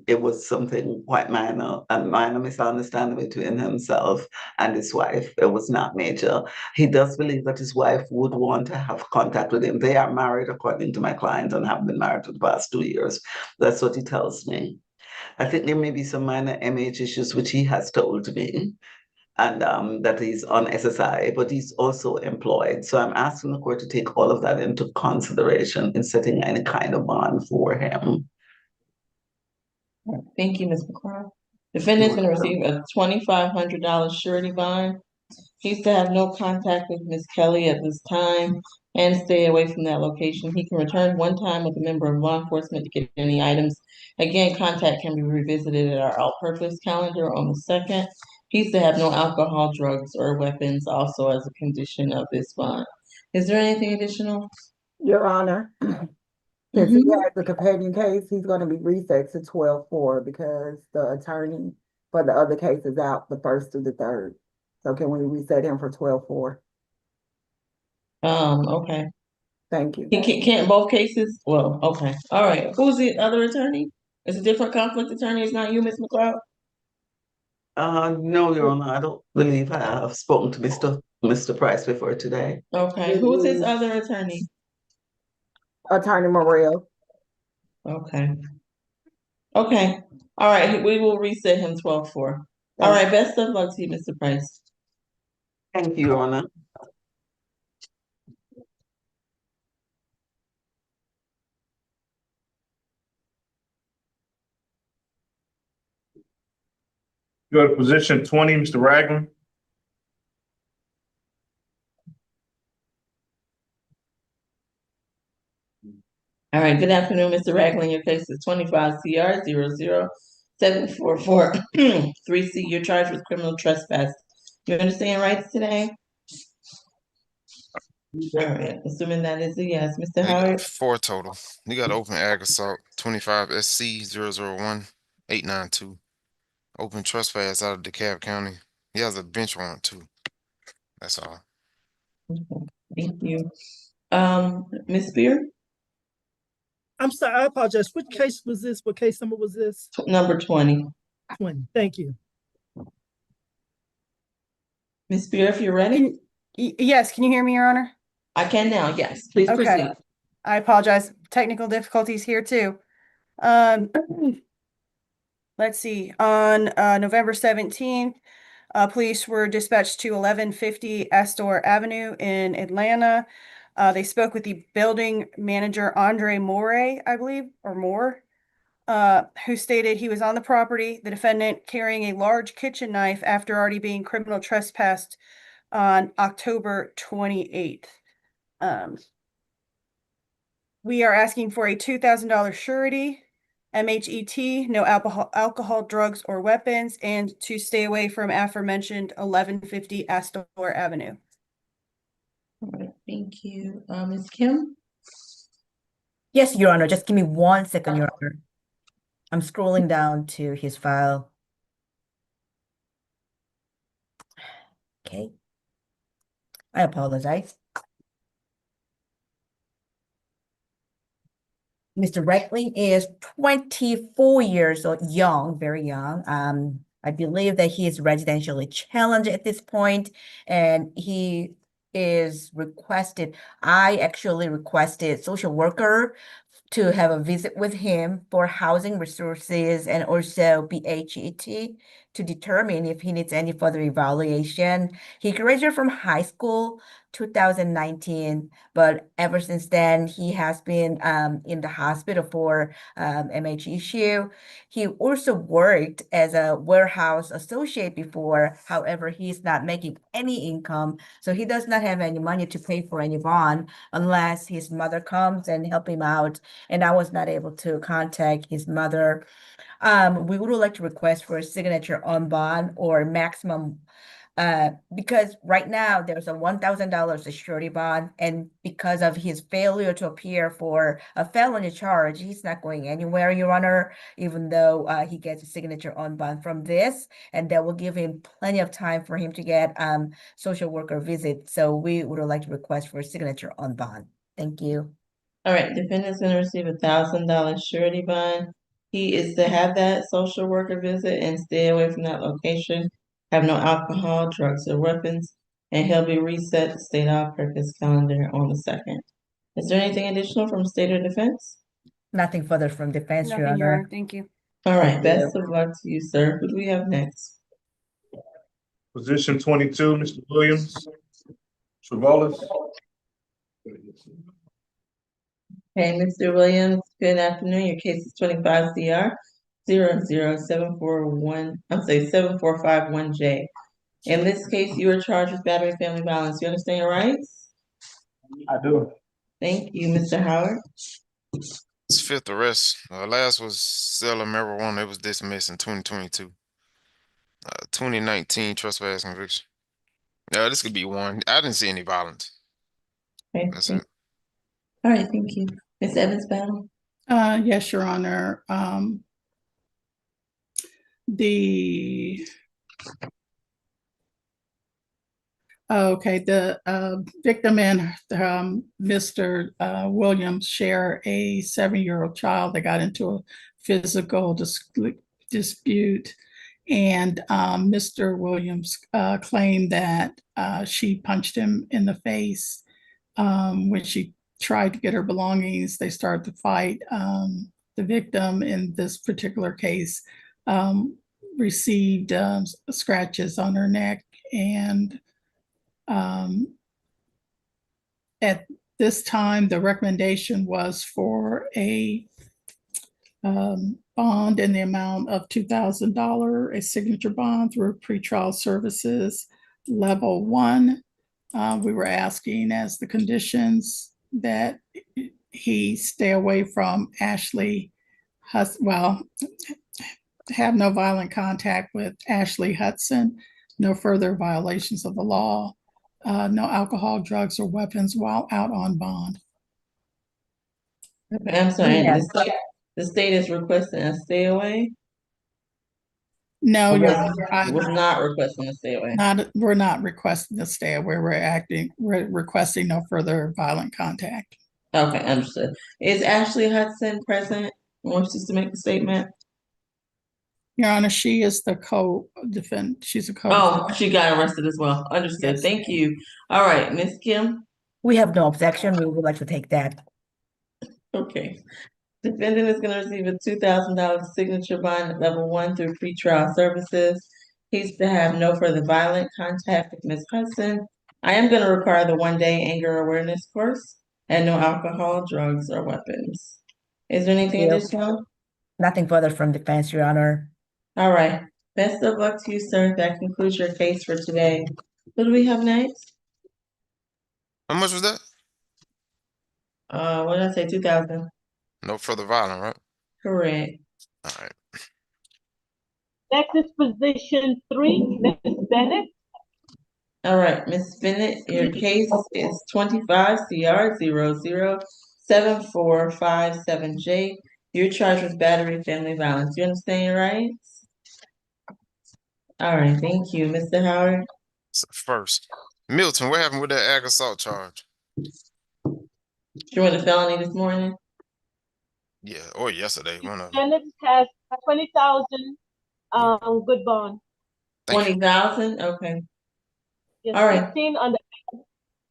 it was something quite minor, a minor misunderstanding between himself and his wife. It was not major. He does believe that his wife would want to have contact with him. They are married, according to my client, and have been married for the past 2 years. That's what he tells me. I think there may be some minor MH issues, which he has told me, and that he's on SSI, but he's also employed. So I'm asking the court to take all of that into consideration in setting any kind of bond for him. Thank you, Ms. McLeod. Defendant's going to receive a $2,500 surety bond. He's to have no contact with Ms. Kelly at this time and stay away from that location. He can return one time with a member of law enforcement to get any items. Again, contact can be revisited at our all-purpose calendar on the 2nd. He's to have no alcohol, drugs, or weapons also as a condition of this bond. Is there anything additional? Your Honor, since he has the companion case, he's going to be reset to 12-4 because the attorney for the other cases out the 1st through the 3rd. So can we reset him for 12/4? Okay. Thank you. Can't both cases? Well, okay. All right. Who's the other attorney? It's a different conflict attorney. It's not you, Ms. McLeod? No, Your Honor, I don't believe I have spoken to Mr. Price before today. Okay. Who's his other attorney? Attorney Morrell. Okay. Okay. All right. We will reset him 12/4. All right. Best of luck to you, Mr. Price. Thank you, Your Honor. Go to position 20, Mr. Ragland. All right. Good afternoon, Mr. Ragland. Your case is 25 CR 00744 3C. You're charged with criminal trespass. You understand rights today? All right. Assuming that is a yes. Mr. You got Howard? 4 total. You got open ag assault 25 SC 001892. Open trespass out of DeKalb County. He has a bench warrant too. That's all. Thank you. Ms. Spear? I'm sorry, I apologize. Which case was this? What case number was this? Number 20. 20. Thank you. Ms. Spear, if you're ready. Yes, can you hear me, Your Honor? I can now, yes. Please proceed. I apologize. Technical difficulties here too. Let's see. On November 17th, police were dispatched to 1150 Astor Avenue in Atlanta. They spoke with the building manager, Andre Moore, I believe, or Moore, who stated he was on the property, the defendant carrying a large kitchen knife after already being criminal trespassed on October 28th. We are asking for a $2,000 surety, MHET, no alcohol, drugs, or weapons, and to stay away from aforementioned 1150 Astor Avenue. All right, thank you. Ms. Kim? Yes, Your Honor. Just give me 1 second, Your Honor. I'm scrolling down to his file. Okay. I apologize. Mr. Reckling is 24 years old, young, very young. I believe that he is residentially challenged at this point, and he is requested. I actually requested social worker to have a visit with him for housing resources and also BHET to determine if he needs any further evaluation. He graduated from high school 2019, but ever since then, he has been in the hospital for MH issue. He also worked as a warehouse associate before. However, he's not making any income, so he does not have any money to pay for any bond unless his mother comes and help him out. And I was not able to contact his mother. We would like to request for a signature on bond or maximum, because right now there's a $1,000 security bond, and because of his failure to appear for a felony charge, he's not going anywhere, Your Honor, even though he gets a signature on bond from this, and that will give him plenty of time for him to get social worker visit. So we would like to request for a signature on bond. Thank you. All right, defendant's gonna receive $1,000 surety bond. He is to have that social worker visit and stay away from that location, have no alcohol, drugs, or weapons, and he'll be reset to state all-purpose calendar on the 2nd. Is there anything additional from state or defense? Nothing further from defense, Your Nothing, Your Honor. Honor. Thank you. All right, Thank best you. of luck to you, sir. Who do we have next? Position 22, Mr. Williams. Travalis. Hey, Mr. Williams, good afternoon. Your case is 25 CR 74551J. In this case, you are charged with battery and family violence. You understand your rights? I do. Thank you, Mr. Howard. It's 5th arrest. Last was selling marijuana. It was dismissed in 2022. 2019 trespass conviction. This could be one. I didn't see any violence. Okay, That's it. all right, thank you. Ms. Evans-Battle? Yes, Your Honor. the okay, the victim and Mr. Williams share a 7-year-old child that got into a physical dispute, and Mr. Williams claimed that she punched him in the face when she tried to get her belongings. They started to fight. The victim in this particular case received scratches on her neck, and at this time, the recommendation was for a bond in the amount of $2,000, a signature bond through pretrial services level 1. We were asking as the conditions that he stay away from Ashley have no violent contact with Ashley Hudson, no further violations of the law, no alcohol, drugs, or weapons while out on bond. Okay, I'm sorry, and the state is requesting a stay away? No, Or Your was- Honor, was not requesting a stay away. we're not requesting a stay away. We're requesting no further violent contact. Okay, understood. Is Ashley Hudson present? Wants us to make a statement? Your Honor, she is the co-defendant. She's a Oh, she got arrested as well. Understood. Yes. Thank you. All right, Ms. Kim. We have no objection. We would like to take that. Okay. Defendant is gonna receive a $2,000 signature bond at level 1 through pretrial services. He's to have no further violent contact with Ms. Hudson. I am gonna require the 1-day anger awareness course and no alcohol, drugs, or weapons. Is there anything Yep. additional? Nothing further from defense, Your Honor. All right. Best of luck to you, sir. That concludes your case for today. What do we have next? How much was that? What did I say? 2,000. No further violence, right? Correct. All right. Next is position 3, Ms. Bennett. All right, Ms. Bennett, your case is 25 CR 007457J. You're charged with battery family violence. You understand your rights? All right, thank you. Mr. Howard? So first, Milton, what happened with that ag assault charge? You went to felony this morning? Yeah, or yesterday, one of them. Bennett has 20,000 good bond. 20,000? Okay. Yes, All right. 15 on the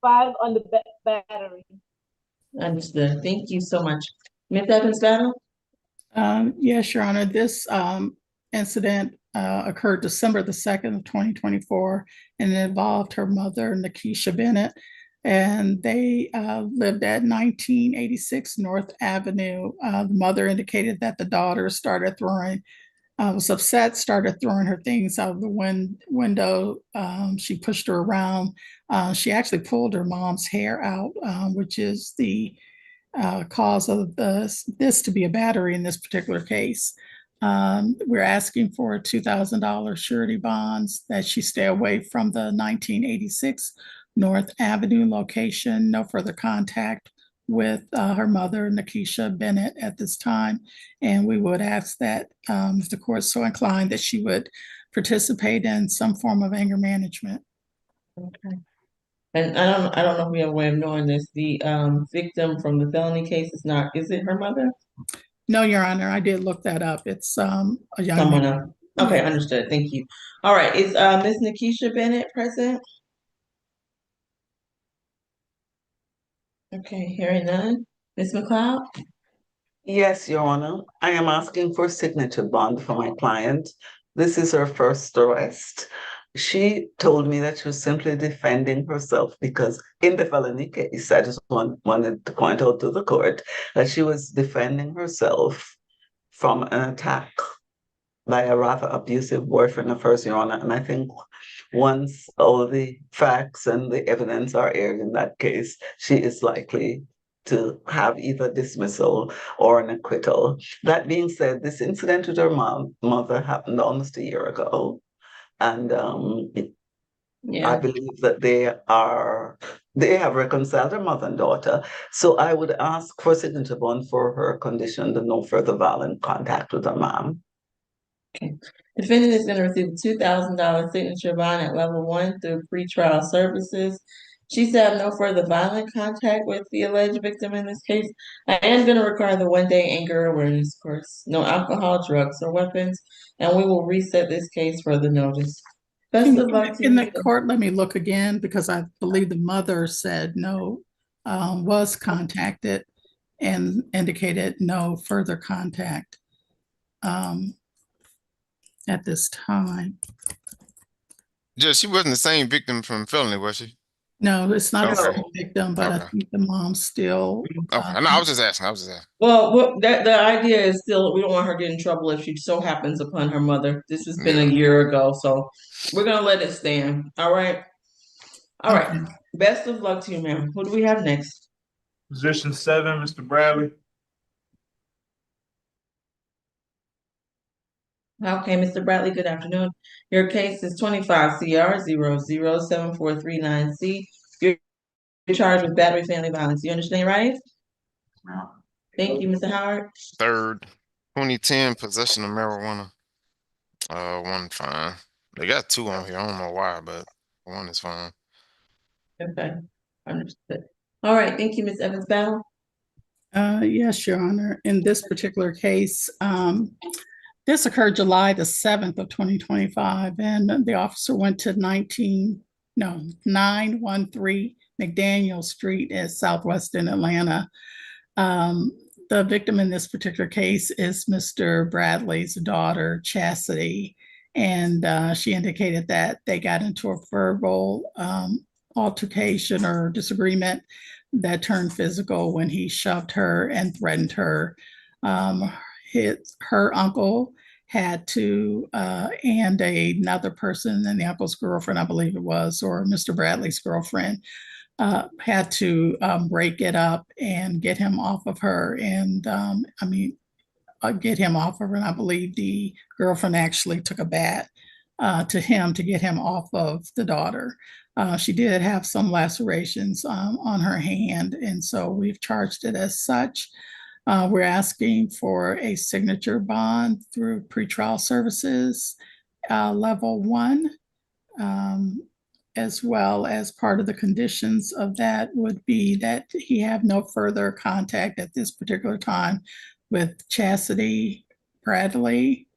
5 on the battery. Understood. Thank you so much. Ms. Evans Battle? Yes, Your Honor, this incident occurred December the 2nd of 2024, and it involved her mother, Nakisha Bennett, and they lived at 1986 North Avenue. The mother indicated that the daughter was upset, started throwing her things out of the window. She pushed her around. She actually pulled her mom's hair out, which is the cause of this to be a battery in this particular case. We're asking for $2,000 surety bonds that she stay away from the 1986 North Avenue location, no further contact with her mother, Nakisha Bennett, at this time. And we would ask that if the court so inclined that she would participate in some form of anger management. Okay. And I don't know if we have a way of knowing this. The victim from the felony case is it her mother? No, Your Honor, I did look that up. It's a young Someone man. else. Okay, understood. Thank you. All right, is Ms. Nakisha Bennett present? Okay, hearing none. Ms. McLeod? Yes, Your Honor. I am asking for a signature bond for my client. This is her first arrest. She told me that she was simply defending herself because in the felony case, I just wanted to point out to the court that she was defending herself from an attack by a rather abusive boyfriend of hers, Your Honor. And I think once all the facts and the evidence are aired in that case, she is likely to have either dismissal or an acquittal. That being said, this incident with her mother happened almost a year ago. And I believe that they have reconciled, her mother and daughter. So I would ask for a signature bond for her condition to no further violent contact with her mom. Okay. Defendant is going to receive a $2,000 signature bond at level 1 through pretrial services. She said have no further violent contact with the alleged victim in this case. I am going to require the 1-day anger awareness course, no alcohol, drugs, or weapons, and we will reset this case for the notice. Best of luck to In you. the court, let me look again because I believe the mother said no, was contacted and indicated no further contact at this time. Judge, she wasn't the same victim from felony, was she? No, it's not the Okay. same victim, but I Okay. think the mom still. Okay. No, I was just asking. I was just asking. Well, the idea is still we don't want her to get in trouble if she so happens upon her mother. This has been a year ago, so we're gonna let it stand. All right. All right. Best of luck to you, ma'am. Who do we have next? Position 7, Mr. Bradley. Okay, Mr. Bradley, good afternoon. Your case is 25 CR 007439C. You're charged with battery family violence. You understand, right? Thank you, Mr. Howard. Third, 2010, possession of marijuana. One fine. They got 2 on here. I don't know why, but 1 is fine. Okay, understood. All right, thank you, Ms. Evans-Bell. Yes, Your Honor. In this particular case, this occurred July the 7th of 2025, and the officer went to 913 McDaniel Street at Southwest in Atlanta. The victim in this particular case is Mr. Bradley's daughter, Chastity, and she indicated that they got into a verbal altercation or disagreement that turned physical when he shoved her and threatened her. Her uncle had to, and another person, and the uncle's girlfriend, I believe it was, or Mr. Bradley's girlfriend, had to break it up and get him off of her. And get him off of her. And I believe the girlfriend actually took a bat to him to get him off of the daughter. She did have some lacerations on her hand, and so we've charged it as such. We're asking for a signature bond through pretrial services, level 1, as well as part of the conditions of that would be that he have no further contact at this particular time with Chastity Bradley,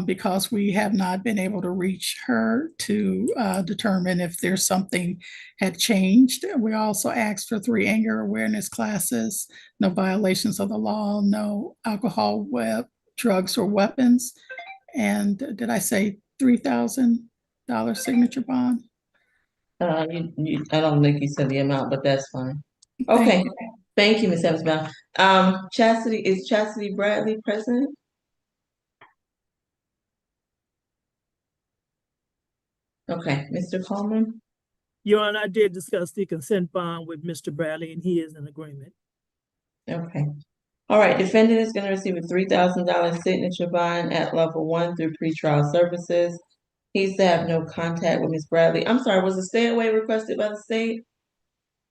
because we have not been able to reach her to determine if there's something had changed. We also asked for 3 anger awareness classes, no violations of the law, no alcohol, drugs, or weapons. And did I say $3,000 signature bond? I don't think you said the amount, but that's fine. Okay, thank you, Ms. Evans-Bell. Chastity, is Chastity Bradley present? Okay, Mr. Coleman. Your Honor, I did discuss the consent bond with Mr. Bradley, and he is in agreement. Okay. All right, defendant is going to receive a $3,000 signature bond at level 1 through pretrial services. He's to have no contact with Ms. Bradley. I'm sorry, was a stay away requested by the state?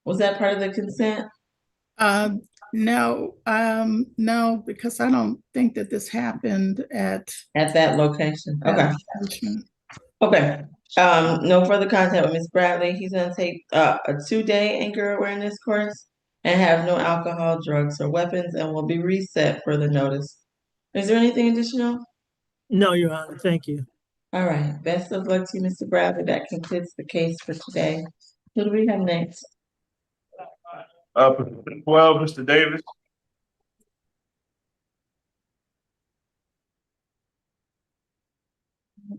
Was that part of the consent? No, no, because I don't think that this happened at that location. Okay. Location. Okay. No further contact with Ms. Bradley. He's gonna take a 2-day anger awareness course and have no alcohol, drugs, or weapons, and will be reset for the notice. Is there anything additional? No, Your Honor, thank you. All right. Best of luck to you, Mr. Bradley. That concludes the case for today. Who do we have next? 12, Mr. Davis.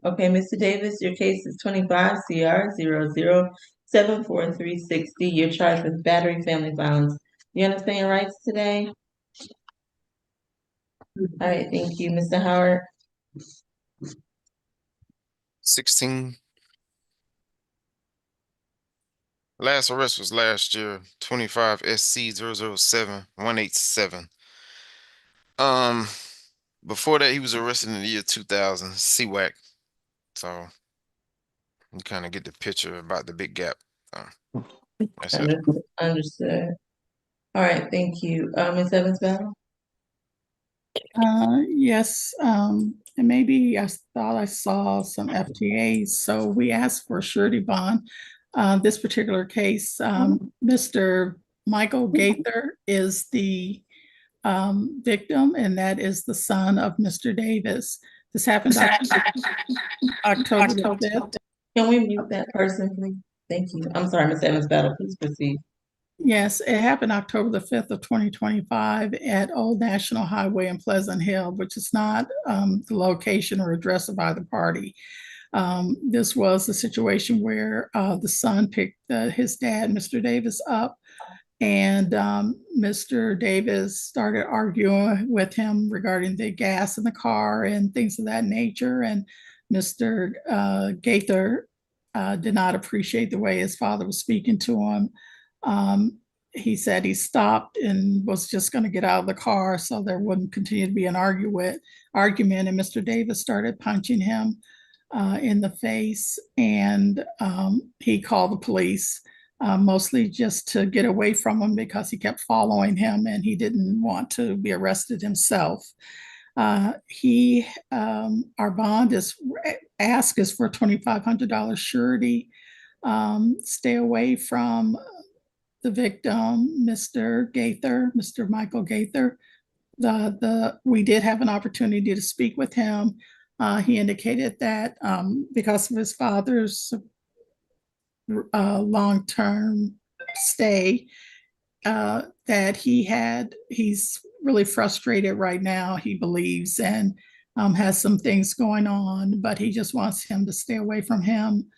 Okay, Mr. Davis, your case is 25 CR 0074360. You're charged with battery family violence. You understand your rights today? All right, thank you. Mr. Howard? 16. Last arrest was last year, 25 SC 007187. Before that, he was arrested in the year 2000, CWAC. So you kind of get the picture about the big gap. That's it. Understood. All right, thank you. Ms. Evans-Bell? Yes, and maybe I thought I saw some FTAs, so we asked for a surety bond. This particular case, Mr. Michael Gaither is the victim, and that is the son of Mr. Davis. This happened October the 5th. Can we mute that person, please? Thank you. I'm sorry, Ms. Evans Battle, please proceed. Yes, it happened October the 5th of 2025 at Old National Highway in Pleasant Hill, which is not the location or address of either party. This was a situation where the son picked his dad, Mr. Davis, up, and Mr. Davis started arguing with him regarding the gas in the car and things of that nature. And Mr. Gaither did not appreciate the way his father was speaking to him. He said he stopped and was just going to get out of the car so there wouldn't continue to be an argument. And Mr. Davis started punching him in the face, and he called the police, mostly just to get away from him because he kept following him and he didn't want to be arrested himself. Our bond is for $2,500 surety. Stay away from the victim, Mr. Gaither, Mr. Michael Gaither. We did have an opportunity to speak with him. He indicated that because of his father's long-term stay, that he's really frustrated right now, he believes, and has some things going on, but he just wants him to stay away from him.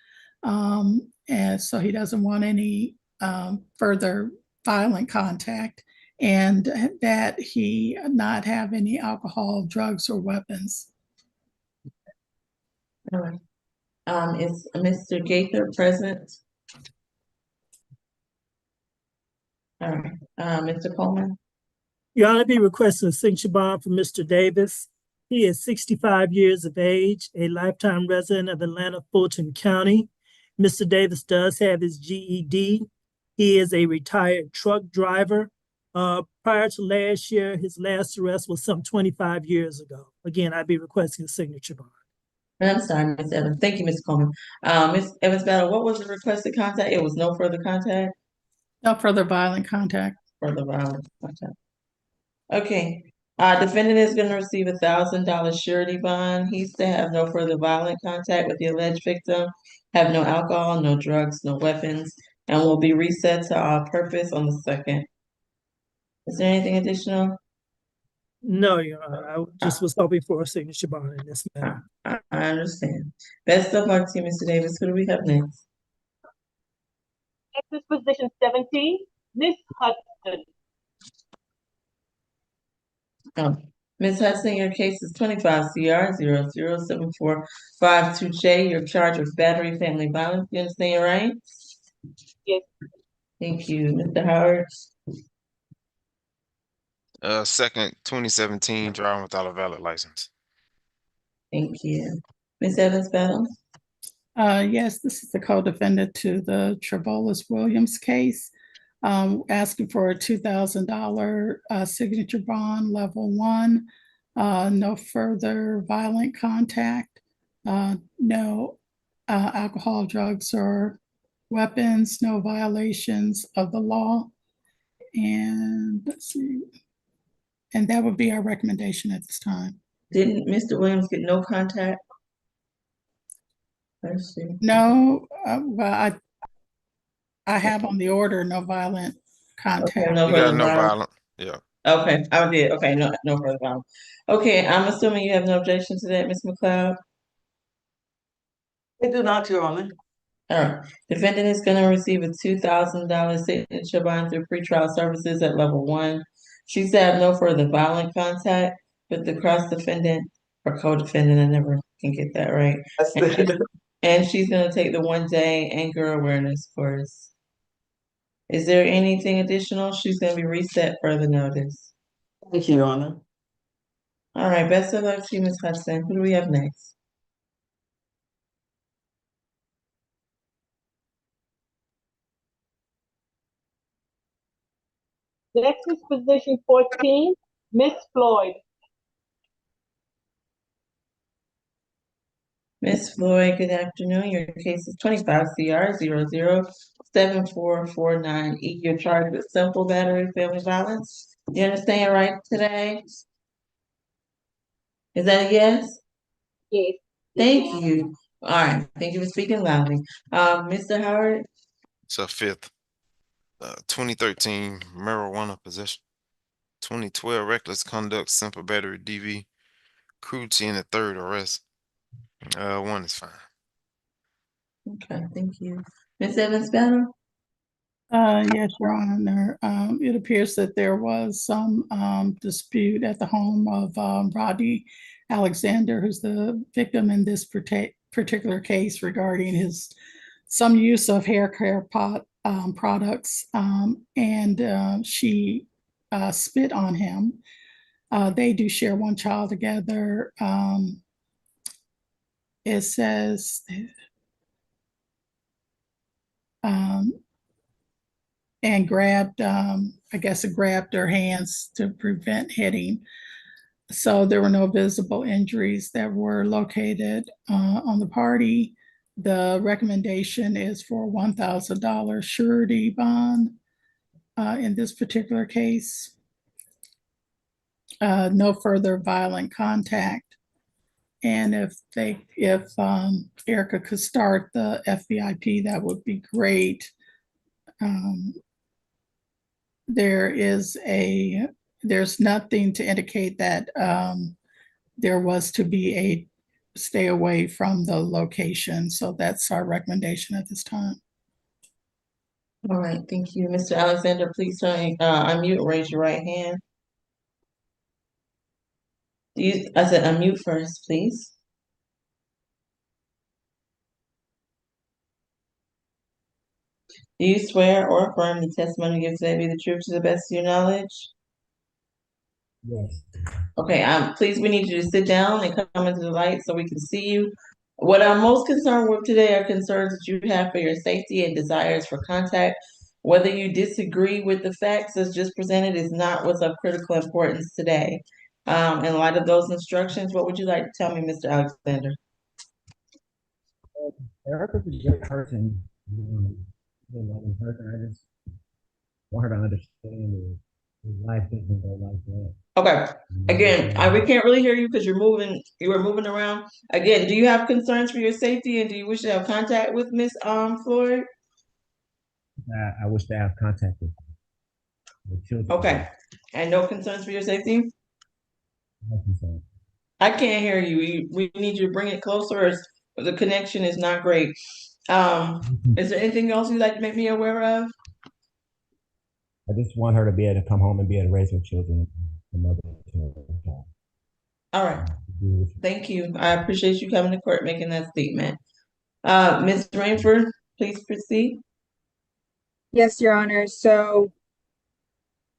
And so he doesn't want any further violent contact, and that he not have any alcohol, drugs, or weapons. All right. Is Mr. Gaither present? All right. Mr. Coleman? Your Honor, I be requesting a signature bond for Mr. Davis. He is 65 years of age, a lifetime resident of Atlanta, Fulton County. Mr. Davis does have his GED. He is a retired truck driver. Prior to last year, his last arrest was some 25 years ago. Again, I'd be requesting a signature bond. I'm sorry, Ms. Evans. Thank you, Ms. Coleman. Ms. Evans Battle, what was the requested contact? It was no further contact? No further violent contact. Further violent contact. Okay. Defendant is going to receive $1,000 surety bond. He's to have no further violent contact with the alleged victim, have no alcohol, no drugs, no weapons, and will be reset to all purpose on the 2nd. Is there anything additional? No, Your Honor. I just was hoping for a signature bond in this matter. I understand. Best of luck to you, Mr. Davis. Who do we have next? Next is position 17, Miss Hudson. Ms. Hudson, your case is 25 CR 007452J. You're charged with battery family violence. You understand your rights? Yes. Thank you. Mr. Howard? Second, 2017, driving without a valid license. Thank you. Ms. Evans Battle? Yes, this is the co-defendant to the Travolis Williams case. Asking for a $2,000 signature bond, level 1. No further violent contact. No alcohol, drugs, or weapons. No violations of the law. And let's see. And that would be our recommendation at this time. Didn't Mr. Williams get no contact? Let's see. No, well, I have on the order no violent contact. Okay, no You got further no violence. violent. Yeah. Okay, I did. Okay, no further violence. Okay, I'm assuming you have no objection to that, Ms. McLeod? I do not, Your Honor. All right. Defendant is going to receive a $2,000 signature bond through pretrial services at level 1. She's to have no further violent contact with the cross defendant or co-defendant. I never can get that right. And she's going to take the 1-day anger awareness course. Is there anything additional? She's going to be reset further notice. Thank you, Your Honor. All right. Best of luck to you, Ms. Hudson. Who do we have next? Next is position 14, Miss Floyd. Ms. Floyd, good afternoon. Your case is 25 CR 007449E. You're charged with simple battery family violence. You understand your rights today? Is that a yes? Yes. Thank you. All right. Thank you for speaking loudly. Mr. Howard? It's a fifth. 2013 marijuana possession. 2012 reckless conduct, simple battery DV, cruelty in the third arrest. One is fine. Okay, thank you. Ms. Evans Battle? Yes, Your Honor. It appears that there was some dispute at the home of Rodney Alexander, who's the victim in this particular case regarding some use of hair care products, and she spit on him. They do share one child together. It says and grabbed, I guess it grabbed her hands to prevent hitting. So there were no visible injuries that were located on the party. The recommendation is for $1,000 surety bond in this particular case. No further violent contact. And if Erica could start the FVIP, that would be great. There's nothing to indicate that there was to be a stay away from the location. So that's our recommendation at this time. All right, thank you. Mr. Alexander, please unmute and raise your right hand. I said unmute first, please. Do you swear or affirm the testimony you give today be the truth to the best of your knowledge? Yes. Okay, please, we need you to sit down and come into the light so we can see you. What I'm most concerned with today are concerns that you have for your safety and desires for contact. Whether you disagree with the facts as just presented is not what's of critical importance today. In light of those instructions, what would you like to tell me, Mr. Alexander? Erica's a good person. Good loving person. I just want her to understand that life doesn't go like that. Okay. Again, we can't really hear you because you were moving around. Again, do you have concerns for your safety and do you wish to have contact with Miss Floyd? I wish to have contact with children. Okay. And no concerns for your safety? No concern. I can't hear you. We need you to bring it closer as the connection is not great. Is there anything else you'd like to make me aware of? I just want her to be able to come home and be able to raise her children. All right. Thank you. I appreciate you coming to court making that statement. Ms. Rainford, please proceed. Yes, Your Honor. So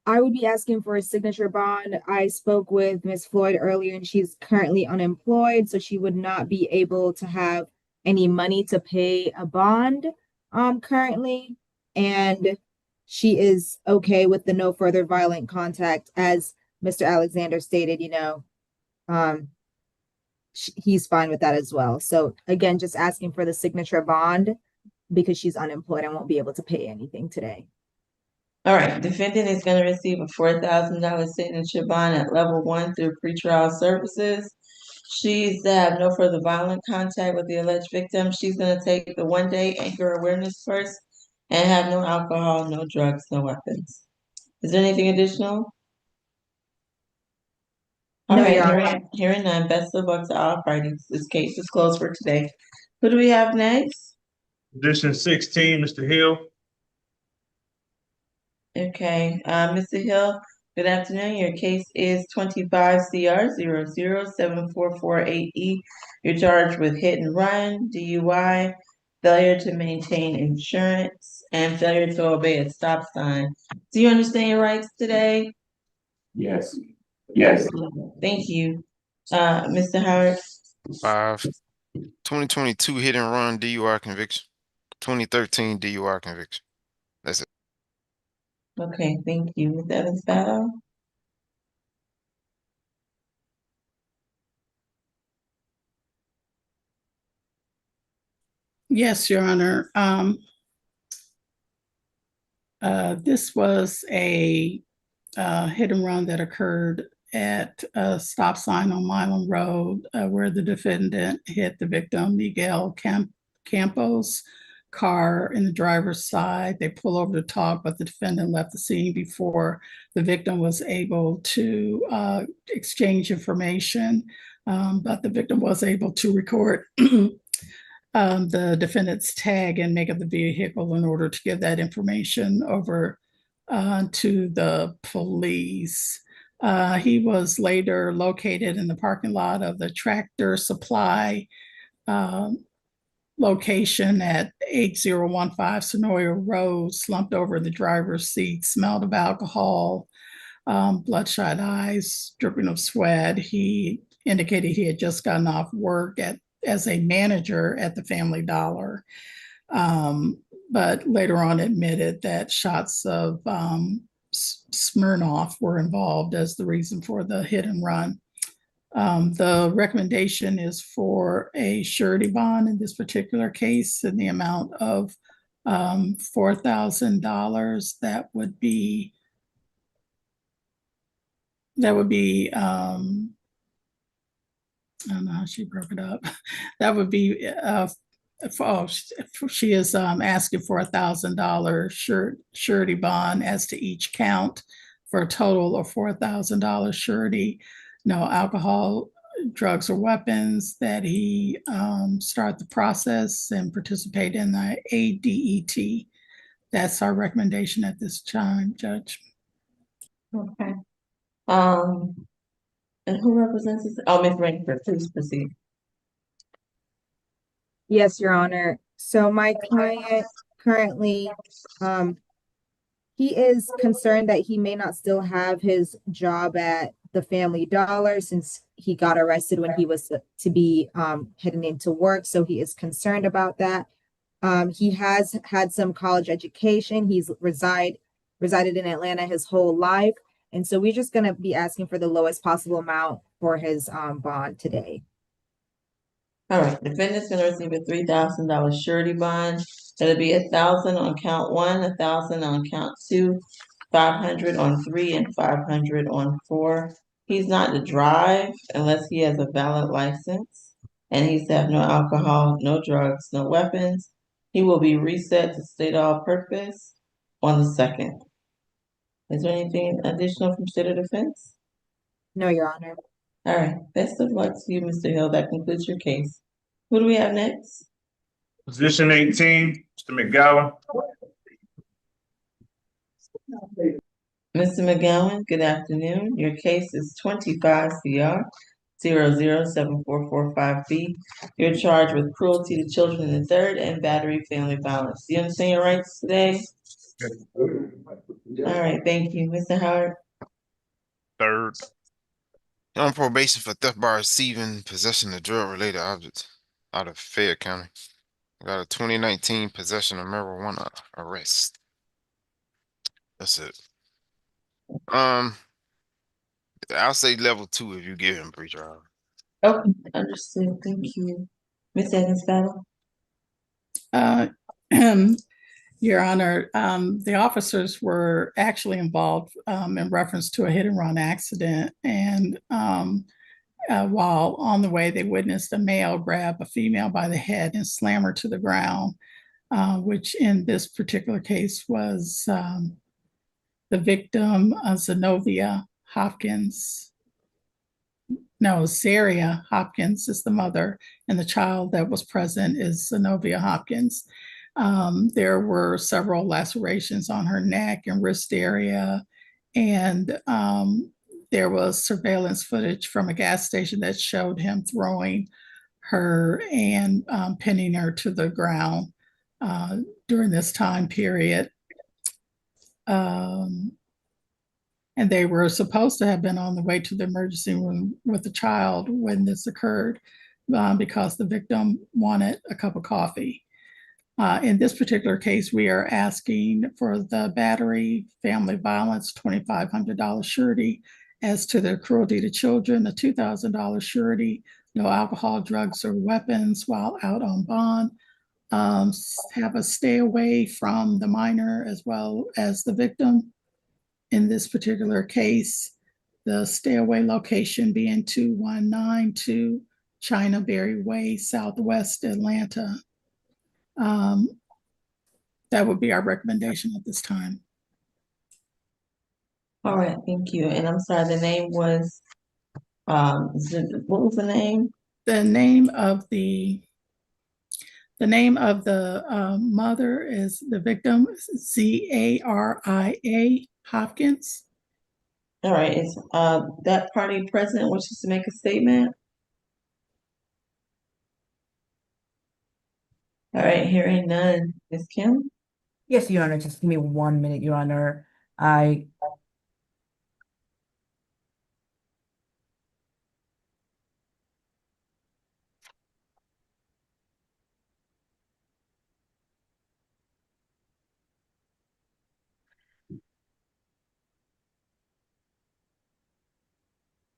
I would be asking for a signature bond. I spoke with Ms. Floyd earlier and she's currently unemployed, so she would not be able to have any money to pay a bond currently. And she is okay with the no further violent contact, as Mr. Alexander stated, he's fine with that as well. So again, just asking for the signature bond because she's unemployed and won't be able to pay anything today. All right, defendant is going to receive a $4,000 signature bond at level 1 through pretrial services. She's to have no further violent contact with the alleged victim. She's going to take the 1-day anchor awareness course and have no alcohol, no drugs, no weapons. Is there anything additional? All No, right, Your Honor. hearing none, best of luck to all parties. This case is closed for today. Who do we have next? Position 16, Mr. Hill. Okay, Mr. Hill, good afternoon. Your case is 25 CR 007448E. You're charged with hit and run, DUI, failure to maintain insurance, and failure to obey a stop sign. Do you understand your rights today? Yes. Yes. Thank you. Mr. Howard? 5. 2022 hit and run DUI conviction. 2013 DUI conviction. That's it. Okay, thank you. Ms. Evans Battle? Yes, Your Honor. This was a hit and run that occurred at a stop sign on Milam Road where the defendant hit the victim, Miguel Campos' car in the driver's side. They pull over to talk, but the defendant left the scene before the victim was able to exchange information. But the victim was able to record the defendant's tag and make up the vehicle in order to give that information over to the police. He was later located in the parking lot of the Tractor Supply location at 8015 Sonoya Road, slumped over in the driver's seat, smelled of alcohol, bloodshot eyes, dripping of sweat. He indicated he had just gotten off work as a manager at the Family Dollar, but later on admitted that shots of Smirnoff were involved as the reason for the hit and run. The recommendation is for a surety bond in this particular case in the amount of $4,000. That would be I don't know how she broke it up. That would be she is asking for $1,000 surety bond as to each count for a total of $4,000 surety. No alcohol, drugs, or weapons. That he start the process and participate in the ADET. That's our recommendation at this time, Judge. Okay. And who represents us? Oh, Ms. Rainford, please proceed. Yes, Your Honor. So my client currently, he is concerned that he may not still have his job at the Family Dollar since he got arrested when he was to be heading into work. So he is concerned about that. He has had some college education. He's resided in Atlanta his whole life. And so we're just going to be asking for the lowest possible amount for his bond today. All right, defendant's gonna receive a $3,000 surety bond. That'll be 1,000 on count 1, 1,000 on count 2, 500 on 3, and 500 on 4. He's not to drive unless he has a valid license, and he's to have no alcohol, no drugs, no weapons. He will be reset to state all purpose on the 2nd. Is there anything additional from state or defense? No, Your Honor. All right, best of luck to you, Mr. Hill. That concludes your case. Who do we have next? Position 18, Mr. McGowan. Mr. McGowan, good afternoon. Your case is 25 CR 007445B. You're charged with cruelty to children in the third and battery family violence. Do you understand your rights today? All right, thank you. Mr. Howard? Third. On probation for theft by receiving possession of drug-related objects out of Fayette County. Got a 2019 possession of marijuana arrest. That's it. I'll say level 2 if you give him pre-trial. Okay, understood. Thank you. Ms. Evans-Battle? Your Honor, the officers were actually involved in reference to a hit and run accident. And while on the way, they witnessed a male grab a female by the head and slam her to the ground, which in this particular case was the victim, Zenobia Hopkins. No, Zaria Hopkins is the mother, and the child that was present is Zenobia Hopkins. There were several lacerations on her neck and wrist area, and there was surveillance footage from a gas station that showed him throwing her and pinning her to the ground during this time period. And they were supposed to have been on the way to the emergency room with the child when this occurred because the victim wanted a cup of coffee. In this particular case, we are asking for the battery, family violence, $2,500 surety. As to the cruelty to children, a $2,000 surety, no alcohol, drugs, or weapons while out on bond, have a stay away from the minor as well as the victim. In this particular case, the stay away location being 2192 China Berry Way, Southwest Atlanta. That would be our recommendation at this time. All right, thank you. And I'm sorry, the name was, what was the name? The name of the mother is the victim, Zaria Hopkins. All right, is that party present wishes to make a statement? All right, hearing none. Ms. Kim? Yes, Your Honor, just give me 1 minute, Your Honor. I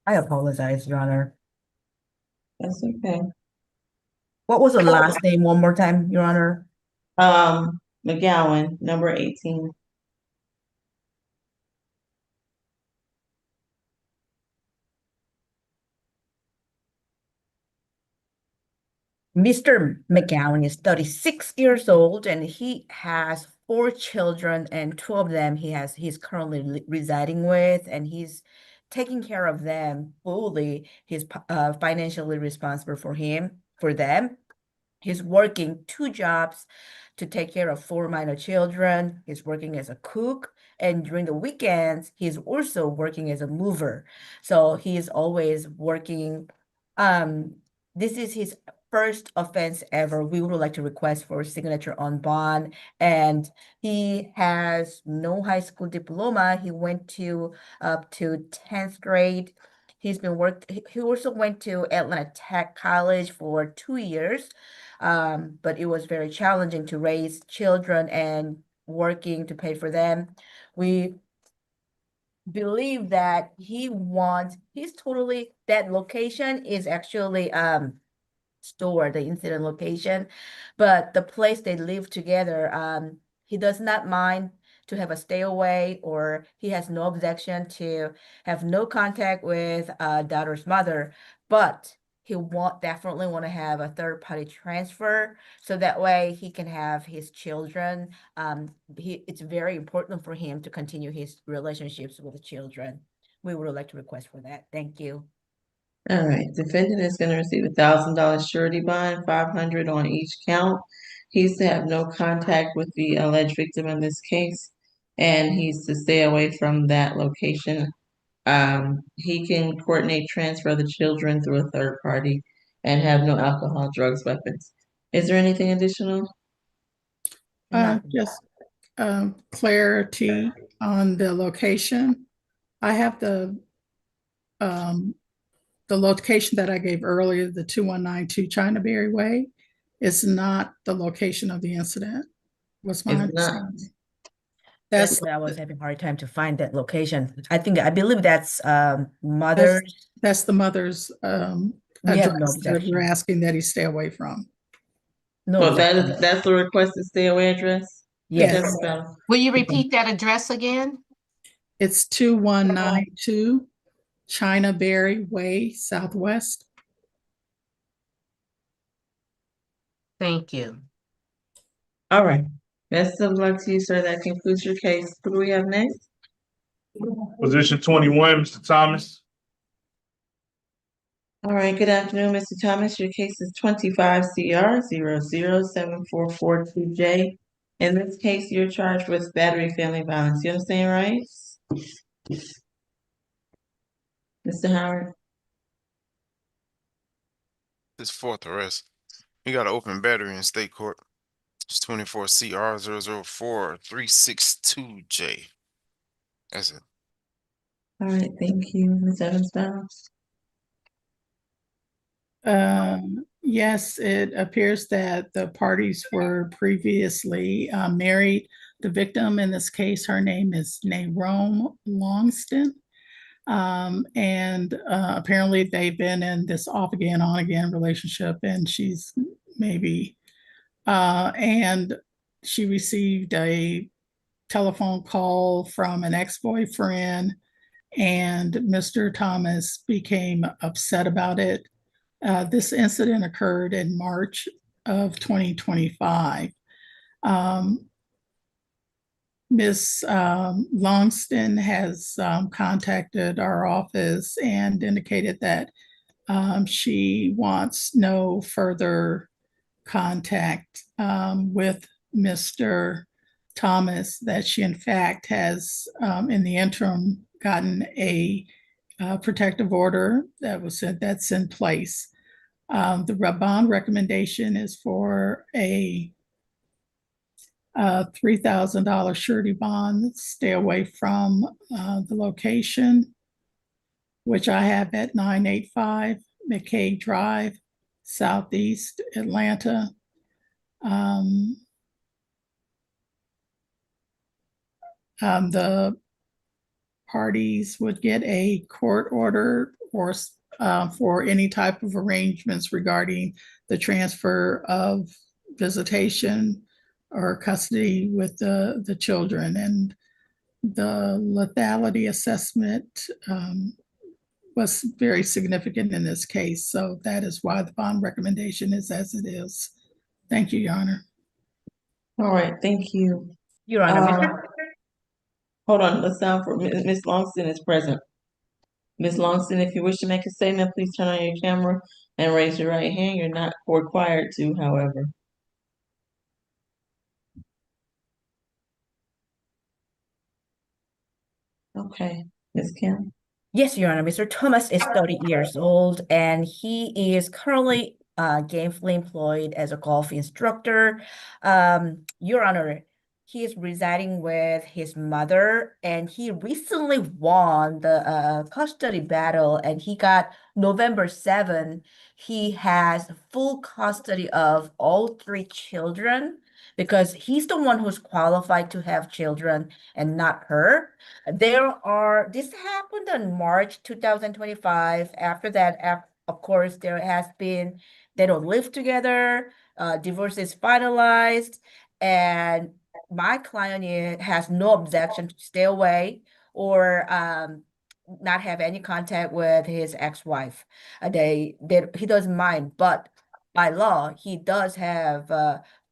apologize, Your Honor. That's okay. What was the last name one more time, Your Honor? McGowan, number 18. Mr. McGowan is 36 years old and he has 4 children, and 2 of them he's currently residing with, and he's taking care of them fully. He's financially responsible for them. He's working 2 jobs to take care of 4 minor children. He's working as a cook, and during the weekends, he's also working as a mover. So he is always working. This is his first offense ever. We would like to request for signature on bond, and he has no high school diploma. He went to up to 10th grade. He also went to Atlanta Tech College for 2 years. But it was very challenging to raise children and working to pay for them. We believe that that location is actually store, the incident location, but the place they live together, he does not mind to have a stay away, or he has no objection to have no contact with daughter's mother, but he definitely want to have a third party transfer so that way he can have his children. It's very important for him to continue his relationships with the children. We would like to request for that. Thank you. All right, defendant is going to receive $1,000 surety bond, 500 on each count. He's to have no contact with the alleged victim in this case, and he's to stay away from that location. He can coordinate transfer of the children through a third party and have no alcohol, drugs, weapons. Is there anything additional? Just clarity on the location. I have the location that I gave earlier, the 2192 China Berry Way, is not the location of the incident. Was my understanding. That's what I was having a hard time to find that location. I believe that's mother's. That's the mother's We have no address that objection. we're asking that he stay away from. No So objection. that's the requested stay away address? Yes. Will you repeat that address again? It's 2192 China Berry Way, Southwest. Thank you. All right. Best of luck to you, sir. That concludes your case. Who do we have next? Position 21, Mr. Thomas. All right, good afternoon, Mr. Thomas. Your case is 25 CR 0074442J. In this case, you're charged with battery family violence. You understand, right? Mr. Howard? This fourth arrest. You got an open battery in state court. It's 24 CR 004-362J. That's it. All right, thank you. Ms. Evans-Bowles? Yes, it appears that the parties were previously married. The victim in this case, her name is Nairome Longston. And apparently they've been in this off again, on again relationship, and she's maybe and she received a telephone call from an ex-boyfriend, and Mr. Thomas became upset about it. This incident occurred in March of 2025. Ms. Longston has contacted our office and indicated that she wants no further contact with Mr. Thomas, that she in fact has in the interim gotten a protective order that's in place. The bond recommendation is for a $3,000 surety bond, stay away from the location, which I have at 985 McKay Drive, Southeast Atlanta. The parties would get a court order or for any type of arrangements regarding the transfer of visitation or custody with the children. And the lethality assessment was very significant in this case. So that is why the bond recommendation is as it is. Thank you, Your Honor. All right, thank you. Your Honor, Hold on, let's sound for Ms. Longston is present. Ms. Longston, if you wish to make a statement, please turn on your camera and raise your right hand. You're not required to, however. Okay, Ms. Kim. Yes, Your Honor. Mr. Thomas is 30 years old and he is currently gainfully employed as a golf instructor. Your Honor, he is residing with his mother and he recently won the custody battle and he got November 7. He has full custody of all 3 children because he's the one who's qualified to have children and not her. This happened in March 2025. After that, of course, they don't live together, divorce is finalized, and my client has no objection to stay away or not have any contact with his ex-wife. He doesn't mind, but by law, he does have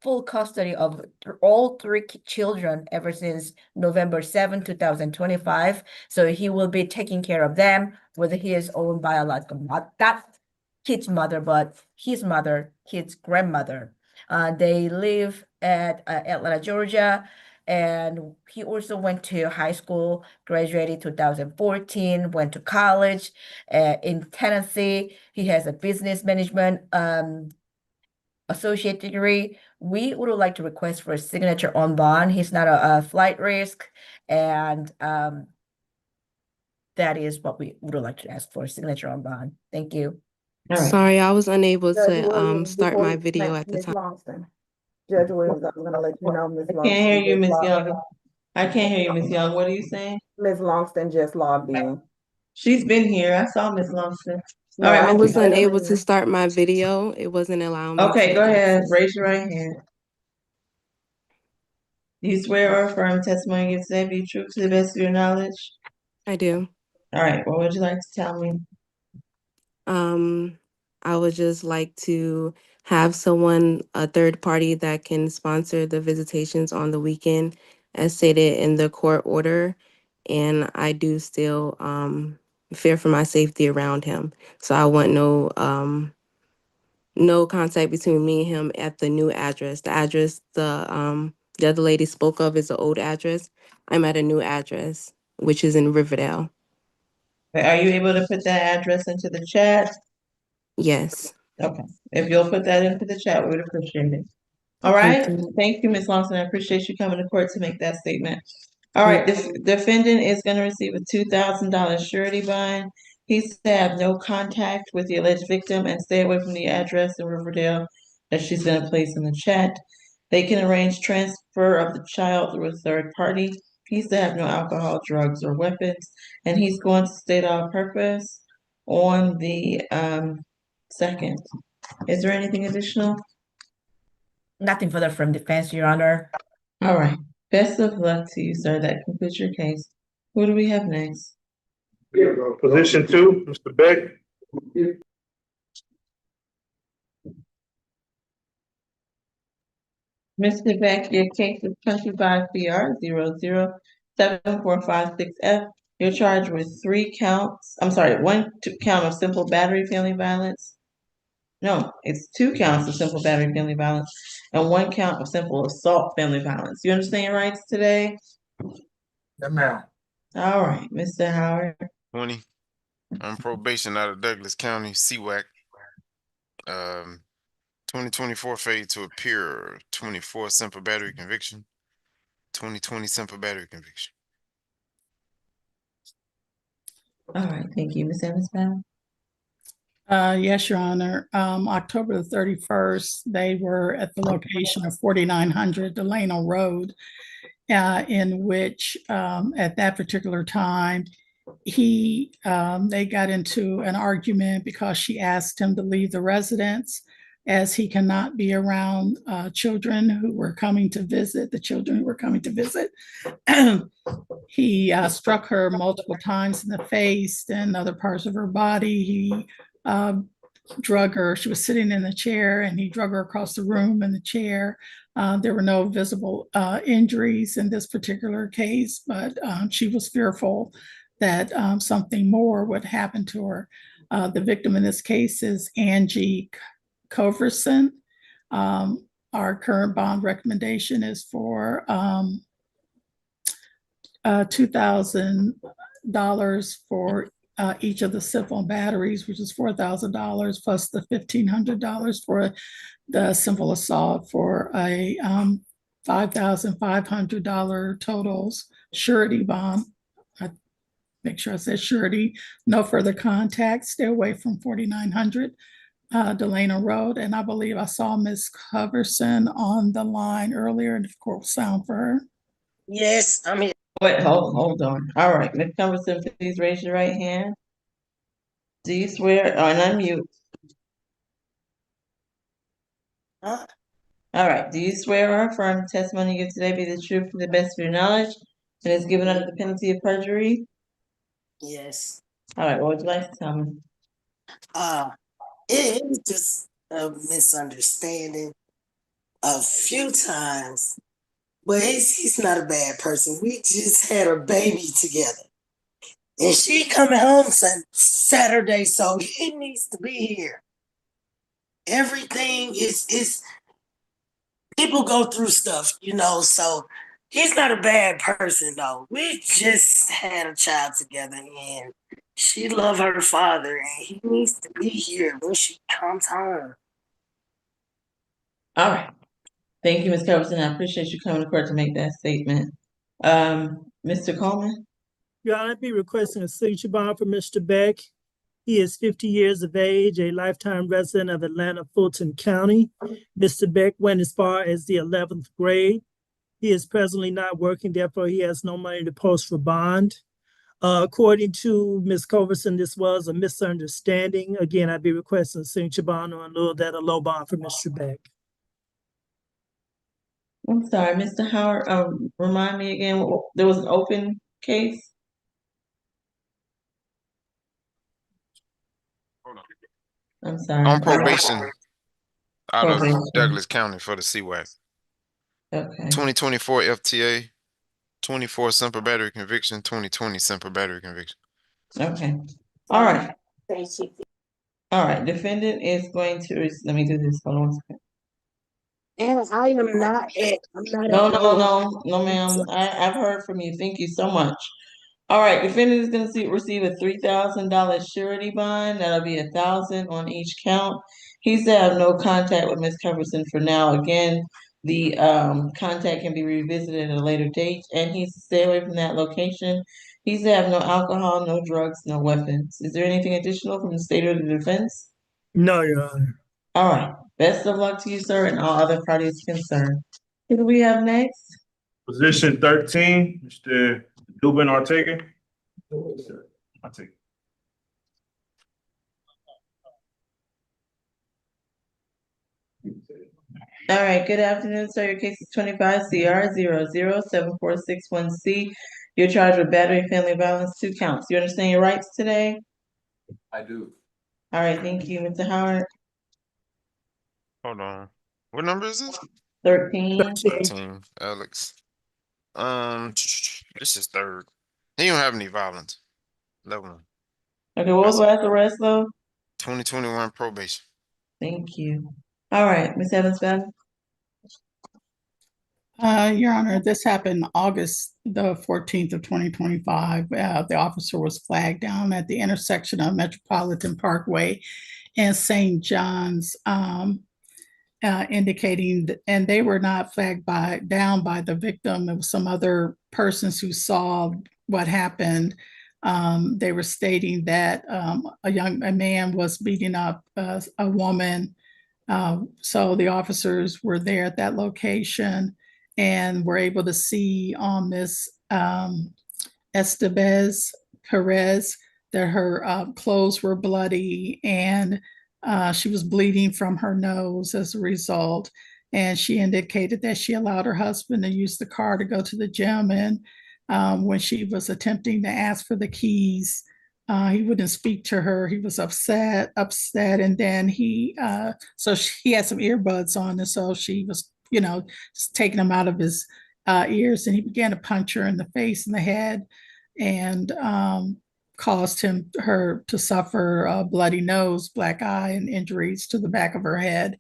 full custody of all 3 children ever since November 7, 2025. So he will be taking care of them with his own biological mother, not kid's mother, but his mother, kid's grandmother. They live at Atlanta, Georgia, and he also went to high school, graduated 2014, went to college in Tennessee. He has a business management associate degree. We would like to request for a signature on bond. He's not a flight risk, and that is what we would like to ask for, a signature on bond. Thank you. Sorry, I was unable Judge to Williams, start before my you video connect at the Ms. time. Longston. Judge Williams, I'm gonna let you know Ms. I can't hear Longston you, just Ms. logged Young. I can't hear you, Ms. Young. What are you saying? Ms. Longston just logged in. She's been here. I saw Ms. Longston. No, All right, I was Ms. unable to start my video. It wasn't allowing me Okay, to go ahead. access. Raise your right hand. Do you swear or affirm testimony you give today be true to the best of your knowledge? I do. All right, what would you like to tell me? I would just like to have someone, a third party that can sponsor the visitations on the weekend as stated in the court order. And I do still fear for my safety around him. So I want no contact between me and him at the new address. The address the other lady spoke of is the old address. I'm at a new address, which is in Riverdale. Are you able to put that address into the chat? Yes. Okay, if you'll put that into the chat, we would appreciate it. All Thank right, you. thank you, Ms. Lawson. I appreciate you coming to court to make that statement. All right, the defendant is gonna receive a $2,000 surety bond. He's to have no contact with the alleged victim and stay away from the address in Riverdale that she's gonna place in the chat. They can arrange transfer of the child through a third party. He's to have no alcohol, drugs, or weapons, and he's going to state all purpose on the second. Is there anything additional? Nothing further from defense, Your Honor. All right. Best of luck to you, sir. That concludes your case. Who do we have next? Position 2, Mr. Beck. Mr. Beck, your case is 25 CR 007456F. You're charged with 3 counts. I'm sorry, 1 count of simple battery family violence. No, it's 2 counts of simple battery family violence and 1 count of simple assault family violence. You understand your rights today? Yes, ma'am. All right, Mr. Howard. 20. On probation out of Douglas County, CWAC. 2024 fade to appear. 24 simple battery conviction. 2020 simple battery conviction. All right, thank you. Ms. Emmons-Brown? Yes, Your Honor. October the 31st, they were at the location of 4900 Delano Road, in which at that particular time, they got into an argument because she asked him to leave the residence as he cannot be around children who were coming to visit, the children who were coming to visit. He struck her multiple times in the face and other parts of her body. He drug her. She was sitting in the chair and he drug her across the room in the chair. There were no visible injuries in this particular case, but she was fearful that something more would happen to her. The victim in this case is Angie Coverson. Our current bond recommendation is for $2,000 for each of the simple batteries, which is $4,000 plus the $1,500 for the simple assault for a $5,500 totals surety bond. Make sure I said surety. No further contact. Stay away from 4900 Delano Road. And I believe I saw Ms. Coverson on the line earlier, and of course, sound for her. Yes, I'm here. Wait, hold on. All right, Ms. Coverson, please raise your right hand. Do you swear, and unmute. Huh? All right, do you swear or affirm the testimony you give today be the truth to the best of your knowledge and is given under the penalty of perjury? Yes. All right, what would you like to tell me? It was just a misunderstanding a few times, but he's not a bad person. We just had a baby together, and she coming home Saturday, so he needs to be here. Everything is people go through stuff, so he's not a bad person though. We just had a child together and she loved her father and he needs to be here when she comes home. All right. Thank you, Ms. Coverson. I appreciate you coming to court to make that statement. Mr. Coleman? Your Honor, I'd be requesting a signature bond for Mr. Beck. He is 50 years of age, a lifetime resident of Atlanta, Fulton County. Mr. Beck went as far as the 11th grade. He is presently not working, therefore he has no money to post for bond. According to Ms. Coverson, this was a misunderstanding. Again, I'd be requesting a signature bond or in lieu of that, a low bond for Mr. Beck. I'm sorry, Mr. Howard, remind me again, there was an open case? I'm sorry. On probation out of Probation. Douglas County for the CWAC. Okay. 2024 FTA, 24 simple battery conviction, 2020 simple battery conviction. Okay. All right. All right. Defendant is going to, let me do this. Hold on a second. And I am not at No, ma'am. I've heard from you. Thank you so much. All right, defendant is going to receive a $3,000 surety bond. That'll be $1,000 on each count. He's to have no contact with Ms. Coverson for now. Again, the contact can be revisited at a later date, and he's to stay away from that location. He's to have no alcohol, no drugs, no weapons. Is there anything additional from the state or the defense? No, Your Honor. All right. Best of luck to you, sir, and all other parties concerned. Who do we have next? Position 13, Mr. Dubin Ortega. All right, good afternoon, sir. Your case is 25 CR 007461C. You're charged with battery and family violence, 2 counts. You understand your rights today? I do. All right, thank you, Mr. Howard. Hold on. What number is this? 13. 13, Alex. This is third. He don't have any violence. That one. Okay, what was the last arrest though? 2021 probation. Thank you. All right, Ms. Evans-Bell. Your Honor, this happened August the 14th of 2025. The officer was flagged down at the intersection of Metropolitan Parkway and St. John's, indicating, and they were not flagged down by the victim. It was some other persons who saw what happened. They were stating that a man was beating up a woman. So the officers were there at that location and were able to see on Miss Estevez Perez that her clothes were bloody and she was bleeding from her nose as a result. And she indicated that she allowed her husband to use the car to go to the gym. And when she was attempting to ask for the keys, he wouldn't speak to her. He was upset. And then he had some earbuds on. And so she was, just taking them out of his ears, and he began to punch her in the face and the head and caused her to suffer a bloody nose, black eye, and injuries to the back of her head.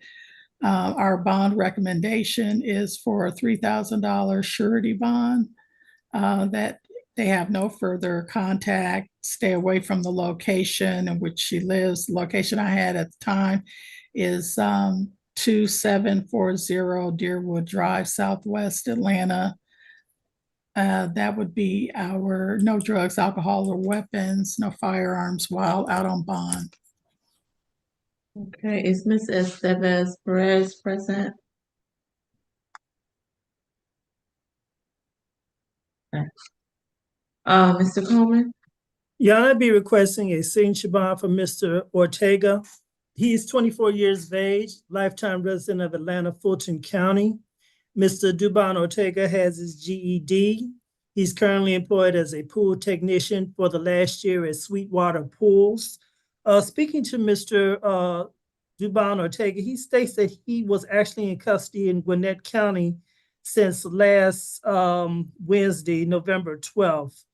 Our bond recommendation is for a $3,000 surety bond, that they have no further contact, stay away from the location in which she lives. The location I had at the time is 2740 Deerwood Drive, Southwest Atlanta. That would be our no drugs, alcohol, or weapons, no firearms while out on bond. Okay, is Ms. Estevez Perez present? Okay. Mr. Coleman? Yeah, I'd be requesting a signature bond for Mr. Ortega. He's 24 years of age, lifetime resident of Atlanta, Fulton County. Mr. Dubon Ortega has his GED. He's currently employed as a pool technician for the last year at Sweetwater Pools. Speaking to Mr. Dubon Ortega, he states that he was actually in custody in Gwinnett County since last Wednesday, November 12th.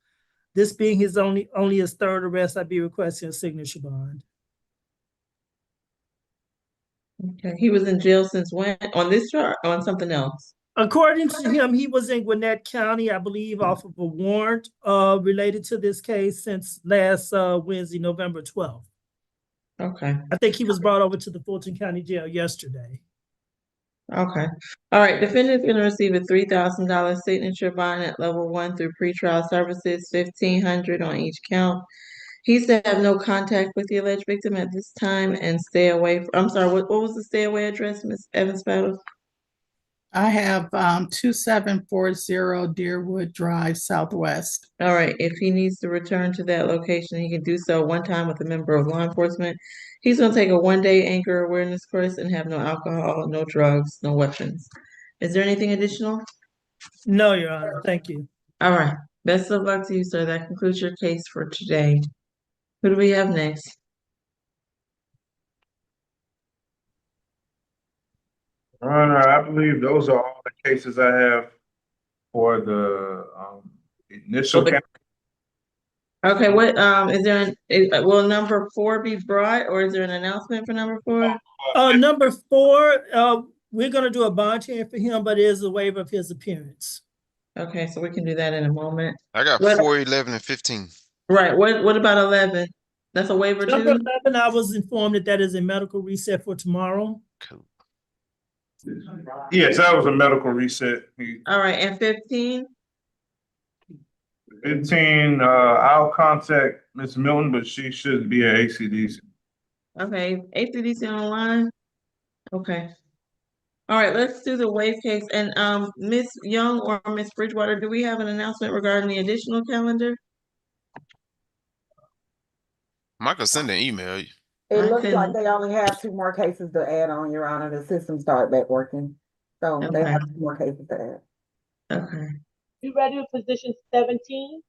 This being his only his third arrest, I'd be requesting a signature bond. Okay, he was in jail since when? On this charge or on something else? According to him, he was in Gwinnett County, I believe, off of a warrant related to this case since last Wednesday, November 12th. Okay. I think he was brought over to the Fulton County Jail yesterday. Okay. All right. Defendant's going to receive a $3,000 signature bond at level 1 through pretrial services, $1,500 on each count. He's to have no contact with the alleged victim at this time and stay away. I'm sorry. What was the stay away address, Ms. Evans-Battle? I have 2740 Deerwood Drive, Southwest. All right. If he needs to return to that location, he can do so one time with a member of law enforcement. He's going to take a 1-day anger awareness course and have no alcohol, no drugs, no weapons. Is there anything additional? No, Your Honor. Thank you. All right. Best of luck to you, sir. That concludes your case for today. Who do we have next? Your Honor, I believe those are all the cases I have for the initial. Okay, what is there will number 4 be brought, or is there an announcement for number 4? Number 4, we're gonna do a bond hearing for him, but it is a waiver of his appearance. Okay, so we can do that in a moment. I got 4, 11, and 15. Right. What about 11? That's a waiver Number too? 11, I was informed that is a medical reset for tomorrow. Cool. Yes, that was a medical reset. All right, and 15? 15, I'll contact Ms. Milton, but she should be at ACDC. Okay, ACDC online. Okay. All right, let's do the waive case. And Ms. Young or Ms. Bridgewater, do we have an announcement regarding the additional calendar? Michael send an email. It I looks like couldn't. they only have 2 more cases to add on, Your Honor. The system started back working. So they Okay, have 2 more cases to add. okay, You ready with position 17?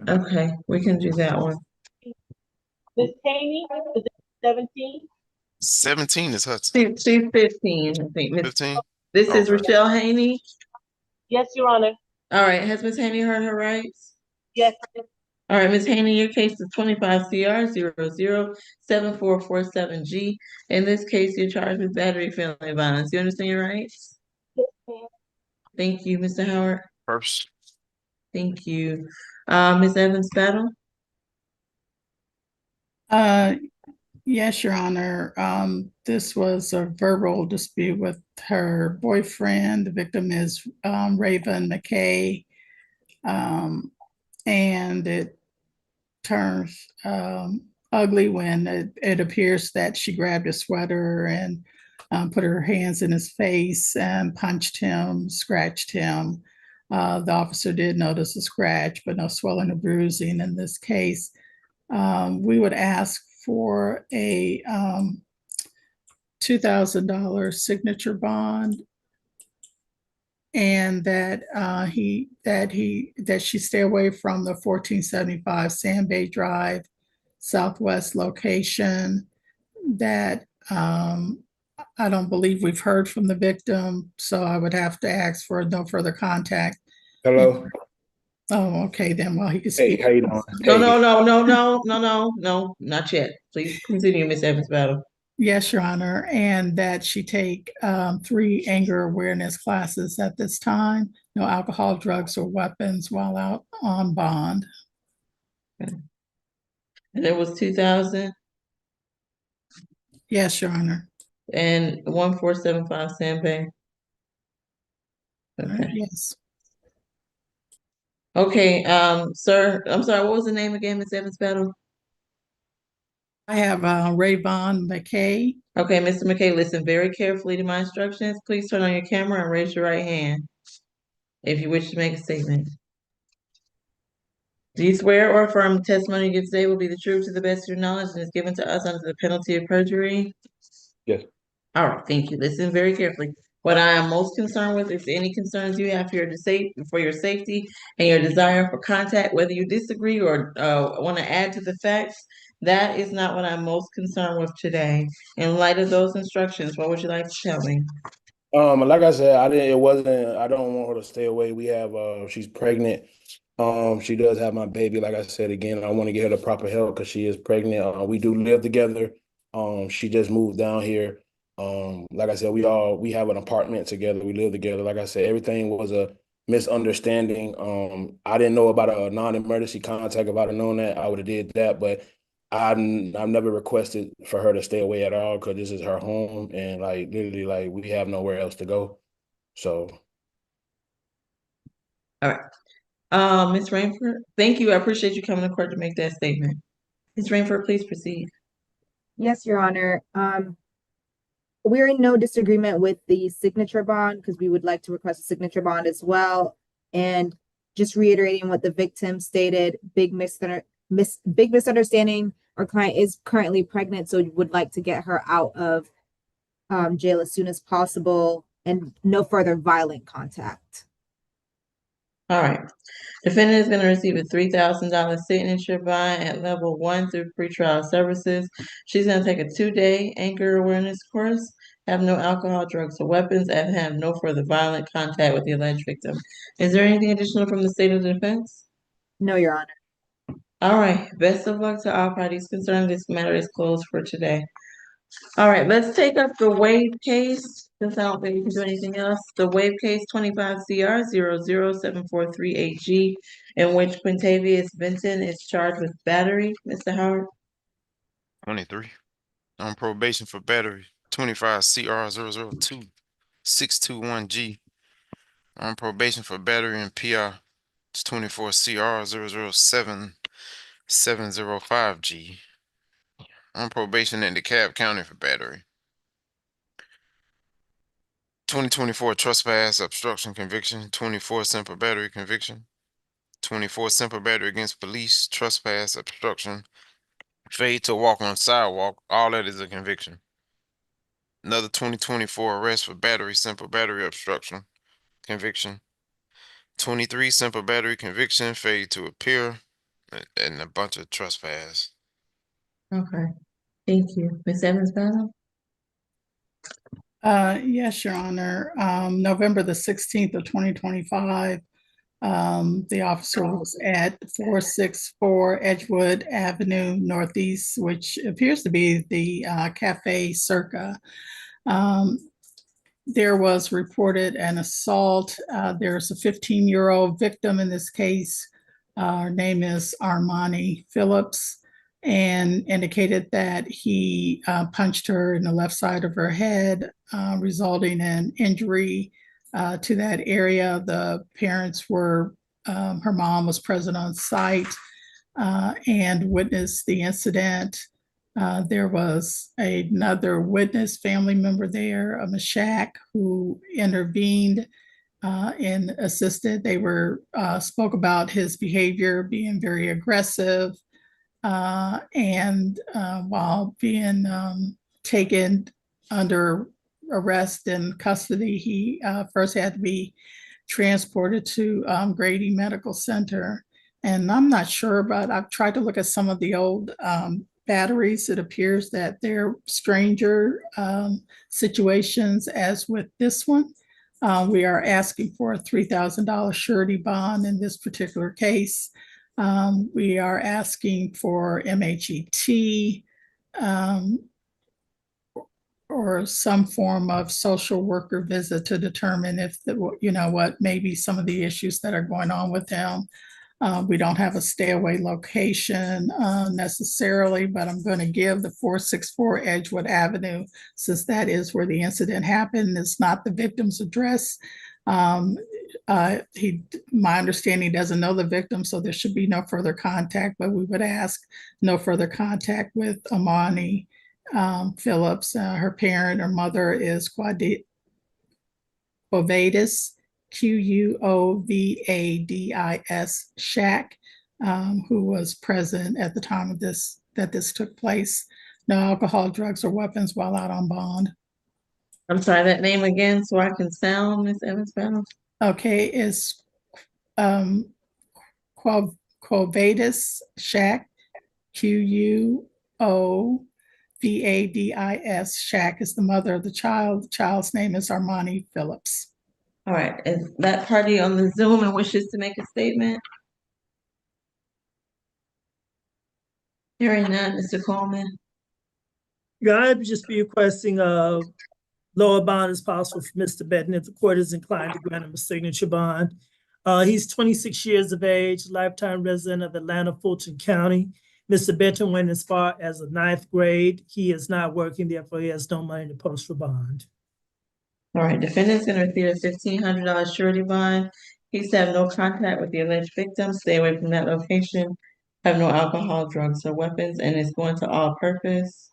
okay. We can do that one. Ms. Haney, position 17? 17 is Hudson. She's 15, I think. 15? This is Okay. Rochelle Haney. Yes, Your Honor. All right, has Ms. Haney heard her rights? Yes. All right, Ms. Haney, your case is 25 CR 007447G. In this case, you're charged with battery felony violence. You understand your rights? Yes, ma'am. Thank you, Mr. Howard. First. Thank you. Ms. Evans Battle? Yes, Your Honor. This was a verbal dispute with her boyfriend. The victim is Raven McKay. And it turns ugly when it appears that she grabbed his sweater and put her hands in his face and punched him, scratched him. The officer did notice a scratch, but no swelling or bruising in this case. We would ask for a $2,000 signature bond, and that she stay away from the 1475 Sand Bay Drive Southwest location. That I don't believe we've heard from the victim, so I would have to ask for no further contact. Hello. Oh, okay, then, well, he can Hey, speak. how you doing? No, not yet. Please continue, Ms. Evans Battle. Yes, Your Honor, and that she take 3 anger awareness classes at this time. No alcohol, drugs, or weapons while out on bond. And it was 2,000 Yes, Your Honor. and 1475 Sand Bay. Okay. Yes. Okay, sir, I'm sorry, what was the name again, Ms. Evans Battle? I have Rayvon McKay. Okay, Mr. McKay, listen very carefully to my instructions. Please turn on your camera and raise your right hand if you wish to make a statement. Do you swear or affirm the testimony you give today will be the truth to the best of your knowledge and is given to us under the penalty of perjury? Yes. All right, thank you. Listen very carefully. What I am most concerned with is any concerns you have for your safety and your desire for contact, whether you disagree or want to add to the facts. That is not what I'm most concerned with today. In light of those instructions, what would you like to tell me? Like I said, I don't want her to stay away. We have she's pregnant. She does have my baby. Like I said again, I want to get her the proper help because she is pregnant. We do live together. She just moved down here. Like I said, we have an apartment together. We live together. Like I said, everything was a misunderstanding. I didn't know about a non-emergency contact. If I'd have known that, I would have did that. But I've never requested for her to stay away at all because this is her home and like literally like we have nowhere else to go. So All right. Ms. Rainford, thank you. I appreciate you coming to court to make that statement. Ms. Rainford, please proceed. Yes, Your Honor. We're in no disagreement with the signature bond because we would like to request a signature bond as well. And just reiterating what the victim stated, big misunderstanding. Our client is currently pregnant, so would like to get her out of jail as soon as possible and no further violent contact. All right. Defendant is going to receive a $3,000 signature bond at level 1 through pretrial services. She's going to take a 2-day anger awareness course, have no alcohol, drugs, or weapons, and have no further violent contact with the alleged victim. Is there anything additional from the state of the defense? No, Your Honor. All right. Best of luck to all parties concerned. This matter is closed for today. All right, let's take up the Wave case, since I don't think we can do anything else. The Wave case 25 CR 007438G, in which Quintavious Benton is charged with battery. Mr. Howard? 23. On probation for battery. 25 CR 002621G. On probation for battery and PR. It's 24 CR 007705G. On probation in DeKalb County for battery. 2024 trespass, obstruction conviction, 24 simple battery conviction, 24 simple battery against police, trespass, obstruction, Failure to walk on sidewalk, all that is a conviction. Another 2024 arrest for battery, simple battery obstruction, conviction. 23 simple battery conviction, failure to appear, and a bunch of trespass. Okay, thank you. Ms. Evans Bennett? Yes, Your Honor. November the 16th of 2025, the officer was at 464 Edgewood Avenue Northeast, which appears to be the Cafe Circa. There was reported an assault. There's a 15-year-old victim in this case. Her name is Armani Phillips, and indicated that he punched her in the left side of her head, resulting in injury to that area. The parents were, her mom was present on site and witnessed the incident. There was another witness, family member there, a Mashak, who intervened and assisted. They were spoke about his behavior being very aggressive, and while being taken under arrest and custody, he first had to be transported to Grady Medical Center. And I'm not sure, but I've tried to look at some of the old batteries. It appears that they're stranger situations as with this one. We are asking for a $3,000 surety bond in this particular case. We are asking for MHET or some form of social worker visit to determine if, what maybe some of the issues that are going on with him. We don't have a stay away location necessarily, but I'm going to give the 464 Edgewood Avenue, since that is where the incident happened. It's not the victim's address. My understanding, doesn't know the victim, so there should be no further contact, but we would ask no further contact with Amani Phillips. Her parent or mother is Quovadis, Quovadis Shack, who was present at the time of this took place. No alcohol, drugs, or weapons while out on bond. I'm sorry, that name again, so I can sound, Ms. Evans Bennett? Okay, it's Quovadis Shack, Quovadis Shack is the mother of the child. The child's name is Armani Phillips. All right, is that party on the Zoom and wishes to make a statement? Hearing none, Mr. Coleman. Yeah, I'd just be requesting a lower bond as possible for Mr. Benton if the court is inclined to grant him a signature bond. He's 26 years of age, lifetime resident of Atlanta, Fulton County. Mr. Benton went as far as the 9th grade. He is not working, therefore he has no money to post for bond. All right, defendant's gonna receive a $1,500 surety bond. He's to have no contact with the alleged victim, stay away from that location, have no alcohol, drugs, or weapons, and is going to all purpose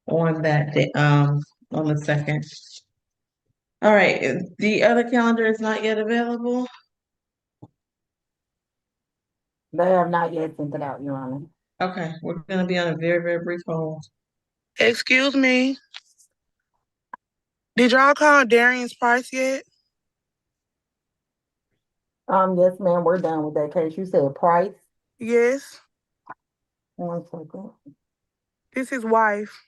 on that day, on the 2nd. All right, the other calendar is not yet available. They have not yet sent it out, Your Honor. Okay, we're gonna be on a very, very brief hold. Excuse me. Did y'all call Darian's Price yet? Yes, ma'am, we're done with that case. You said Price? Yes. 1 second. This is his wife.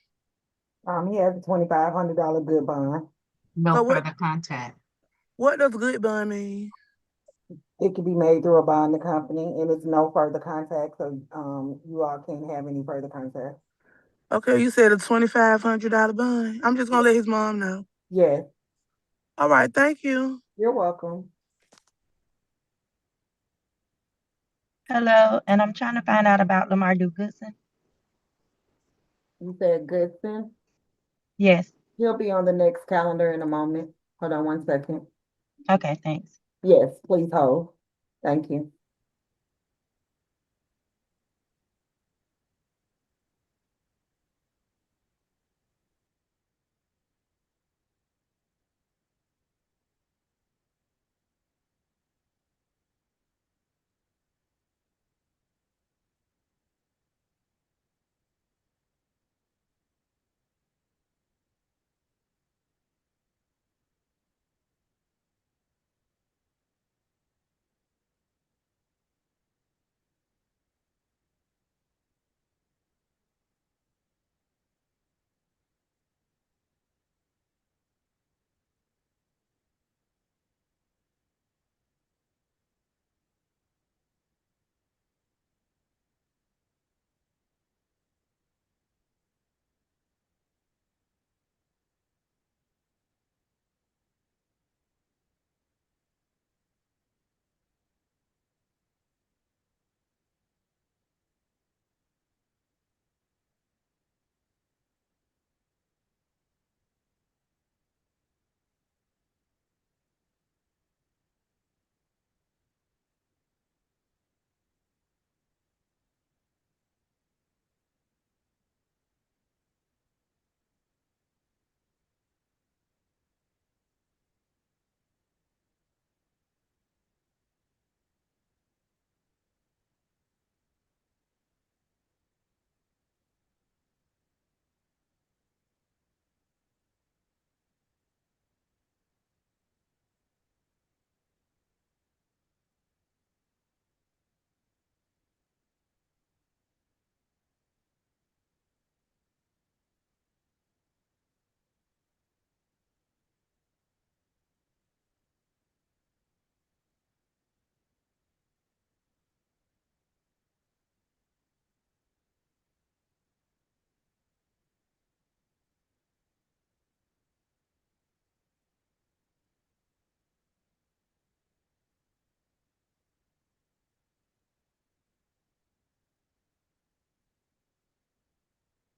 He has a $2,500 good bond. No further contact. What does good bond mean? It can be made through a bonding company, and it's no further contact, so you all can't have any further contact. Okay, you said a $2,500 bond. I'm just gonna let his mom know. Yes. All right, thank you. You're welcome. Hello, and I'm trying to find out about Lamar Goodson. You said Goodson? Yes. He'll be on the next calendar in a moment. Hold on 1 second. Okay, thanks. Yes, please hold. Thank you.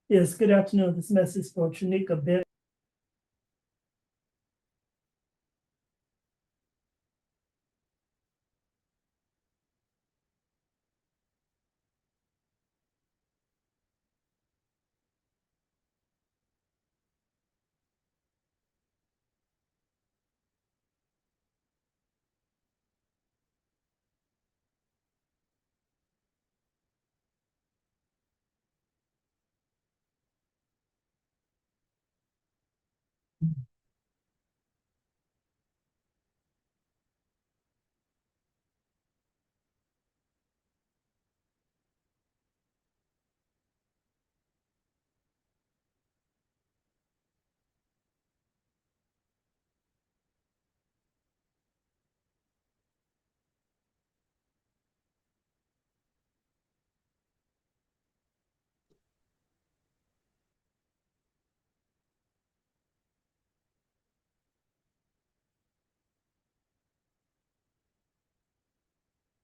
Yes, good afternoon. This message is for Tranika Bennett.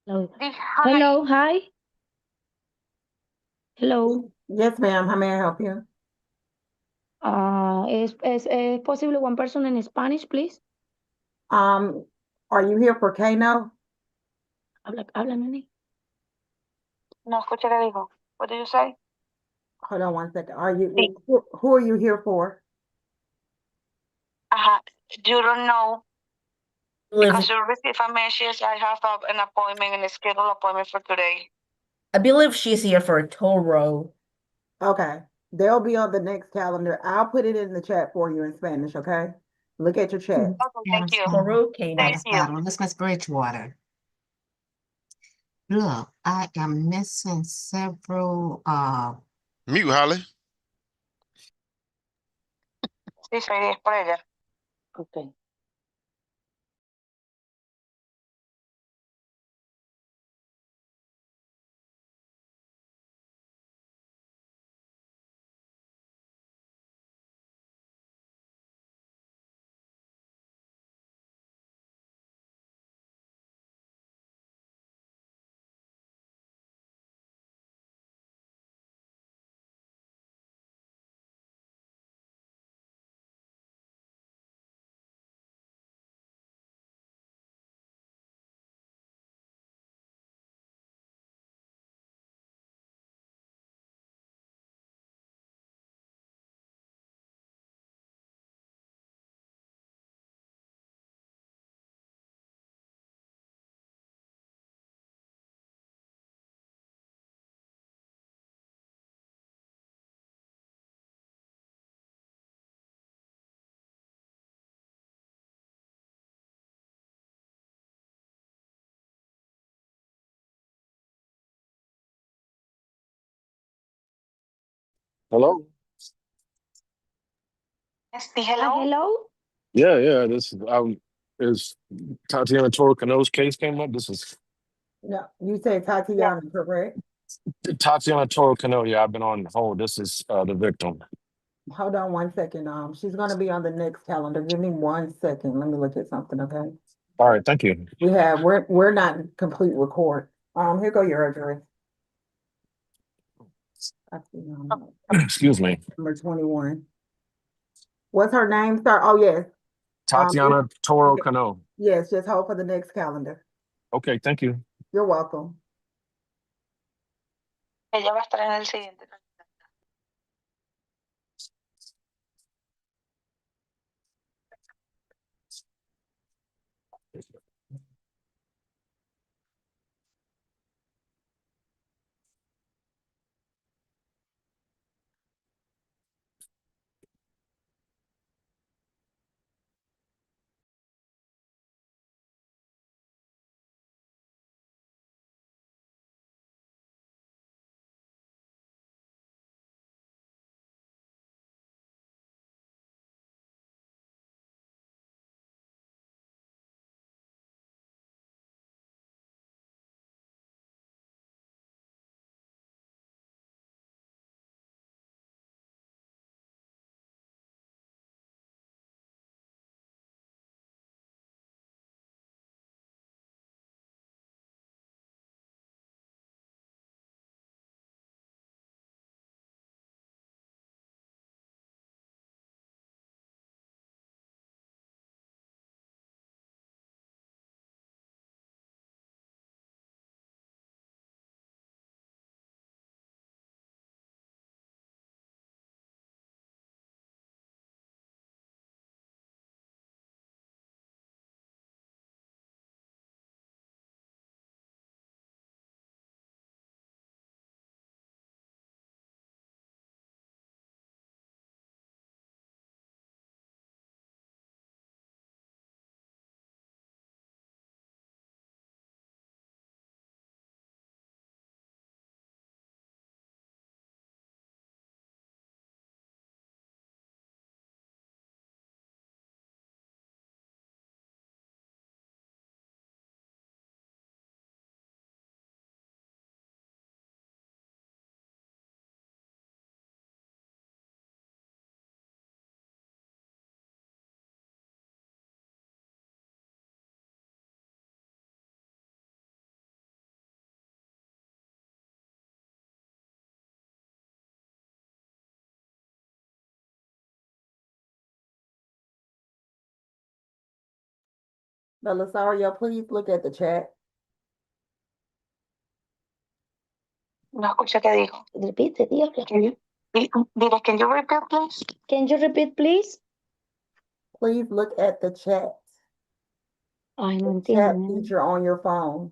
Hello. Hello, hi. Hello. Yes, ma'am. How may I help you? Es posible one person in Spanish, please? Um, are you here for Kano? Habla, nene. No escuché qué dijo. What did you say? Hold on one second. Who are you here for? You don't know Live- because you received a message. I have an appointment and a scheduled appointment for today. I believe she's here for a Toro. Okay. They'll be on the next calendar. I'll put it in the chat for you in Spanish, okay? Look at your chat. Okay, thank you. Toro Kano. Thank you. This Miss Bridgewater. Look, I am missing several, Mute, Holly. Sí, soy es por ella. Okay. Hello? Yes, hello. Hello. Yeah. This is Tatiana Toro Cano's case came up. This is No, you said Tatiana, correct? Tatiana Toro Cano. Yeah, I've been on hold. This is the victim. Hold on one second. She's gonna be on the next calendar. Give me 1 second. Let me look at something, okay? All right, thank you. We're not in complete record. Here go your address. Tatiana, Excuse me. number 21. What's her name, sir? Oh, yes. Tatiana Toro Cano. Yes, just hold for the next calendar. Okay, thank you. You're welcome. Ella va a estar en el siguiente. Belisario, please look at the chat. No escuché qué dijo. Repite, diablo. Dile, can you repeat, please? Can you repeat, please? Please look at the chat. Ay, no Chat entiendo. feature on your phone.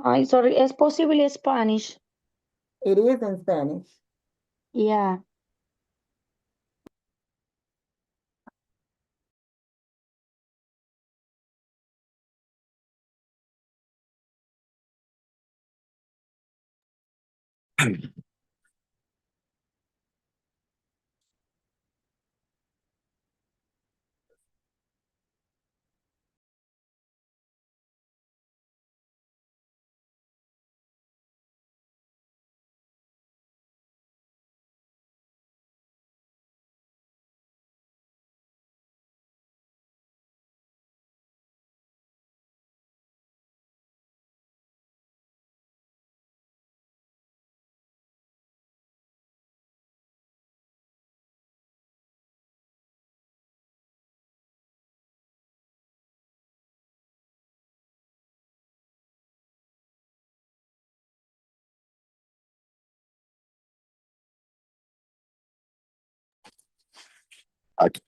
Ay, sorry. ¿Es posible Spanish? It is in Spanish. Yeah.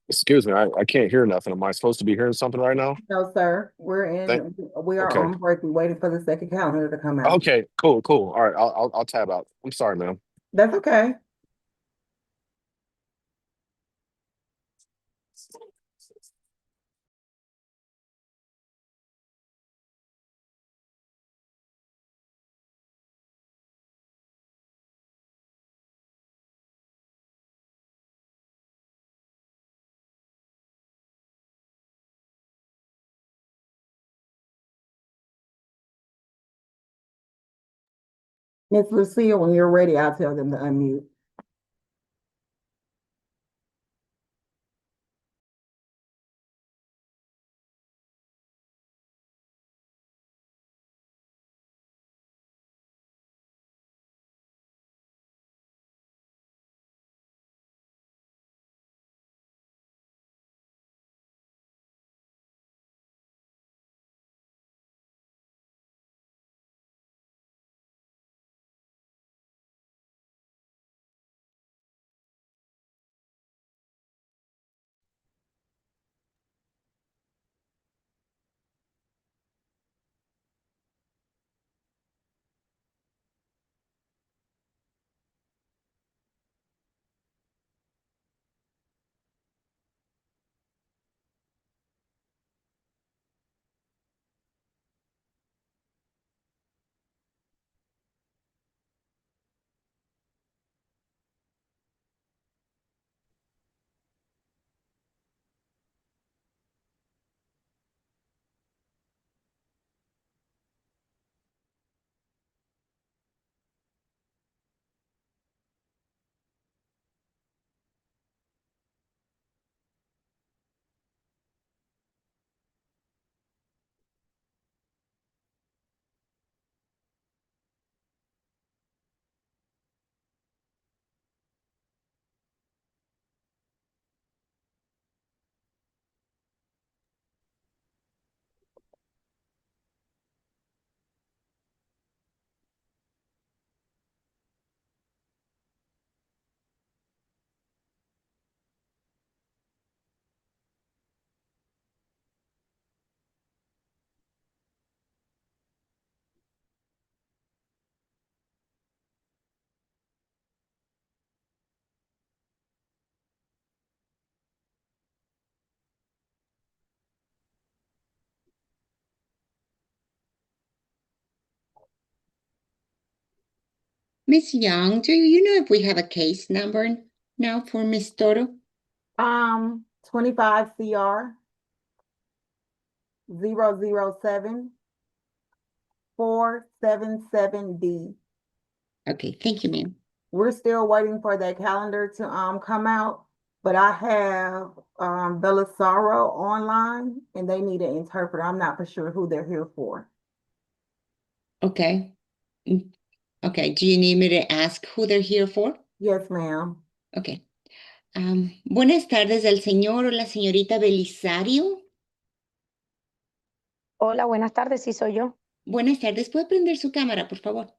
Excuse me, I can't hear nothing. Am I supposed to be hearing something right now? No, sir. Thank. We are Okay. on break. We're waiting for the second calendar to come out. Okay. Cool. Cool. All right. I'll tab out. I'm sorry, ma'am. That's okay. Miss Lucia, when you're ready, I'll tell them to unmute. Miss Young, do you know if we have a case number now for Miss Toro? 25 CR 007 477D. Okay, thank you, ma'am. We're still waiting for that calendar to come out, but I have Belisaro online and they need an interpreter. I'm not for sure who they're here for. Okay. Okay, do you need me to ask who they're here for? Yes, ma'am. Okay. Buenas tardes, el señor o la señorita Belisario. Hola, buenas tardes, sí soy yo. Buenas tardes, ¿puede prender su cámara, por favor?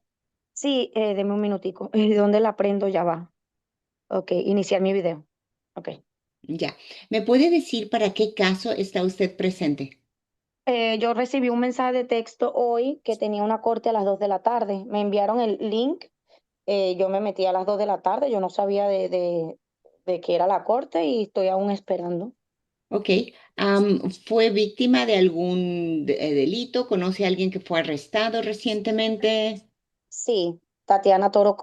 Sí, deme un minutico. ¿Dónde la prendo? Ya va. Ok, iniciar mi video. Ok. Ya. ¿Me puede decir para qué caso está usted presente? Yo recibí un mensaje de texto hoy que tenía una corte a las 2 de la tarde. Me enviaron el link. Yo me metí a las 2 de la tarde. Yo no sabía de qué era la corte y estoy aún esperando. Ok. ¿Fue víctima de algún delito? ¿Conoce a alguien que fue arrestado recientemente? Sí, Tatiana Toro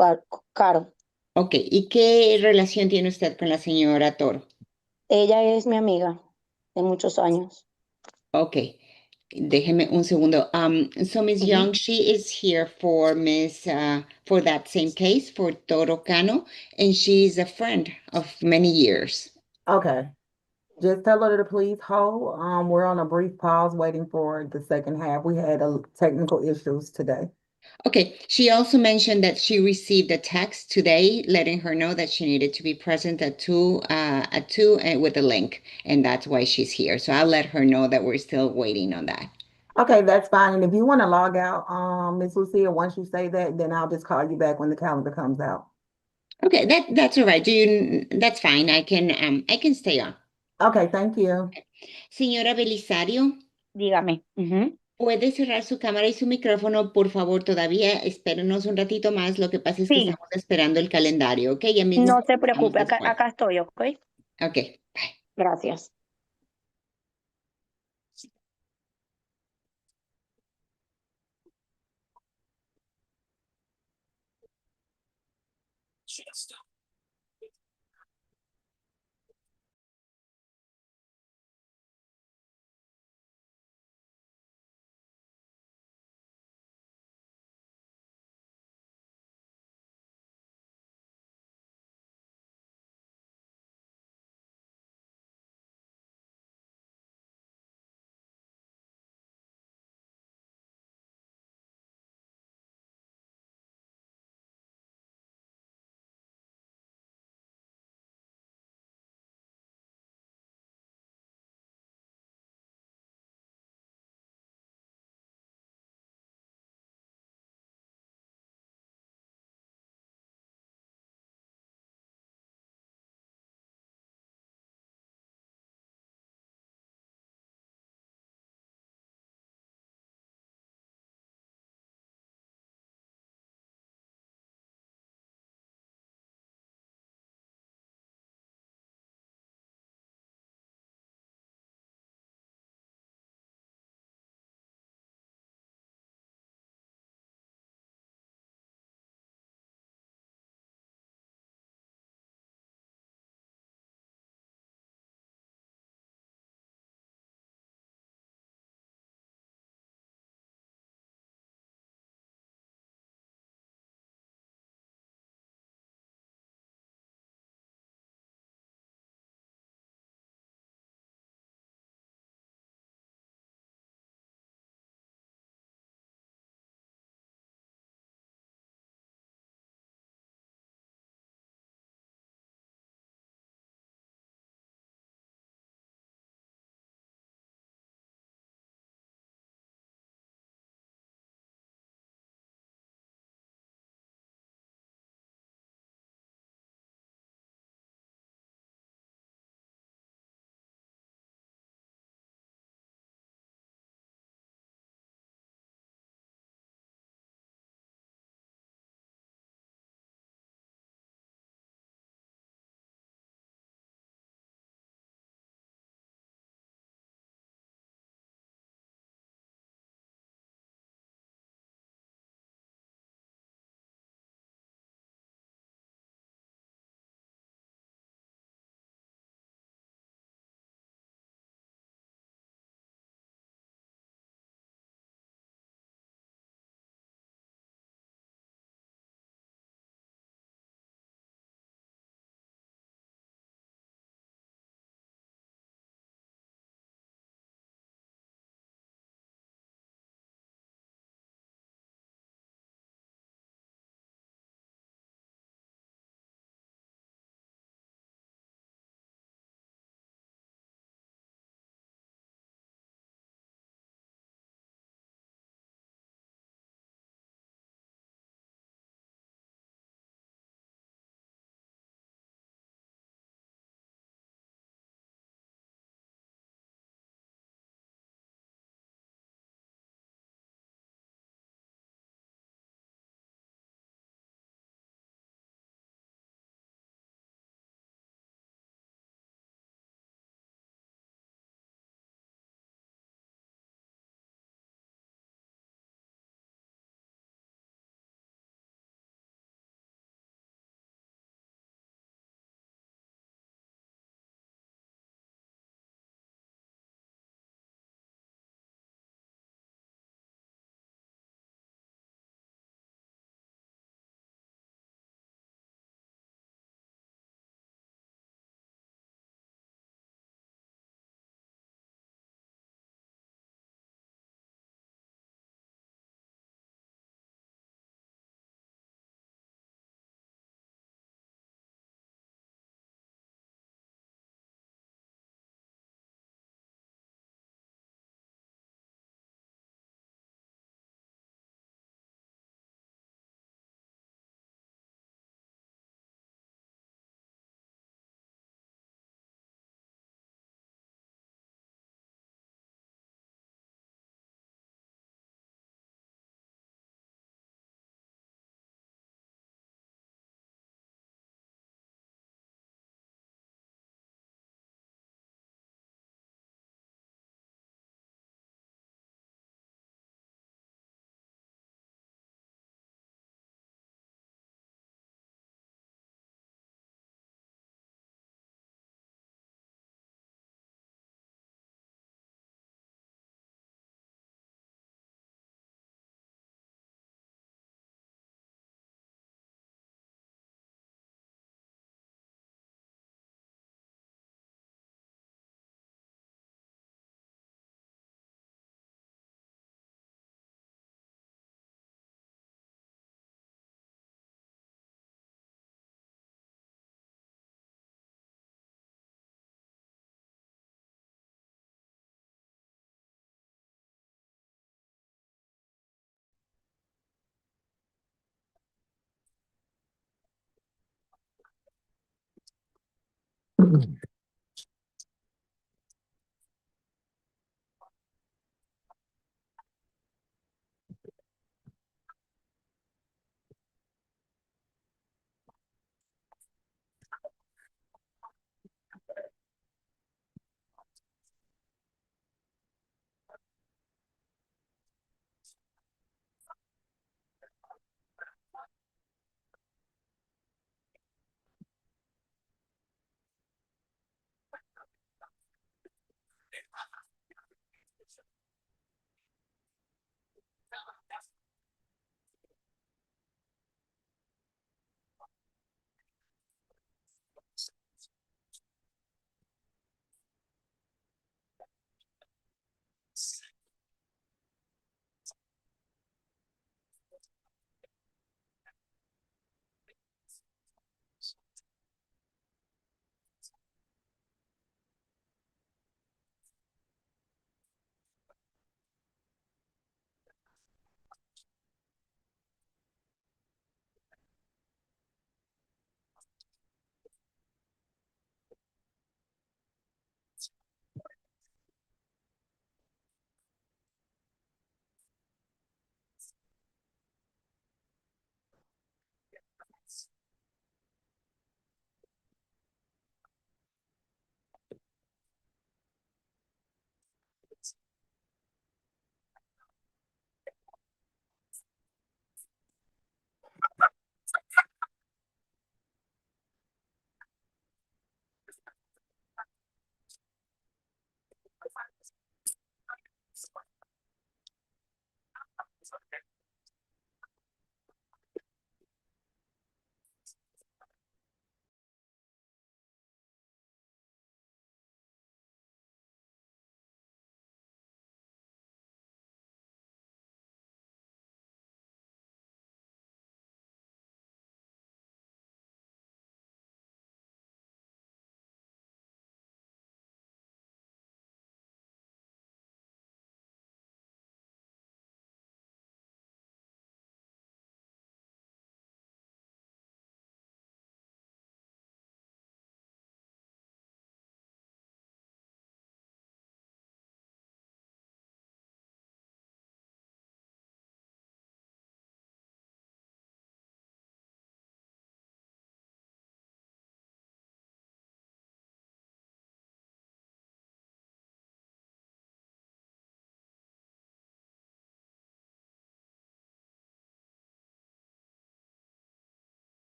Caro. Ok. ¿Y qué relación tiene usted con la señora Toro? Ella es mi amiga de muchos años. Ok. Déjeme un segundo. So Miss Ujú. Young, she is here for for that same case for Toro Cano, and she's a friend of many years. Okay, just tell her to please hold. We're on a brief pause waiting for the second half. We had technical issues today. Okay. She also mentioned that she received a text today letting her know that she needed to be present at two and with a link, and that's why she's here. So I'll let her know that we're still waiting on that. Okay, that's fine. And if you want to log out, Miss Lucia, once you say that, then I'll just call you back when the calendar comes out. Okay, that's all right. That's fine. I can stay on. Okay, thank you. Señora Belisario, Dígame. Ujú. ¿puede cerrar su cámara y su micrófono, por favor? Todavía espérenos un ratito más. Lo que pasa es que Sí, estamos esperando el calendario, ¿ok? Ya mismo no se estamos preocupe, acá, después. acá estoy, ¿ok? Ok. Gracias.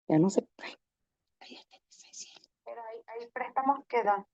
Ya no sé. Pero hay préstamos que dan.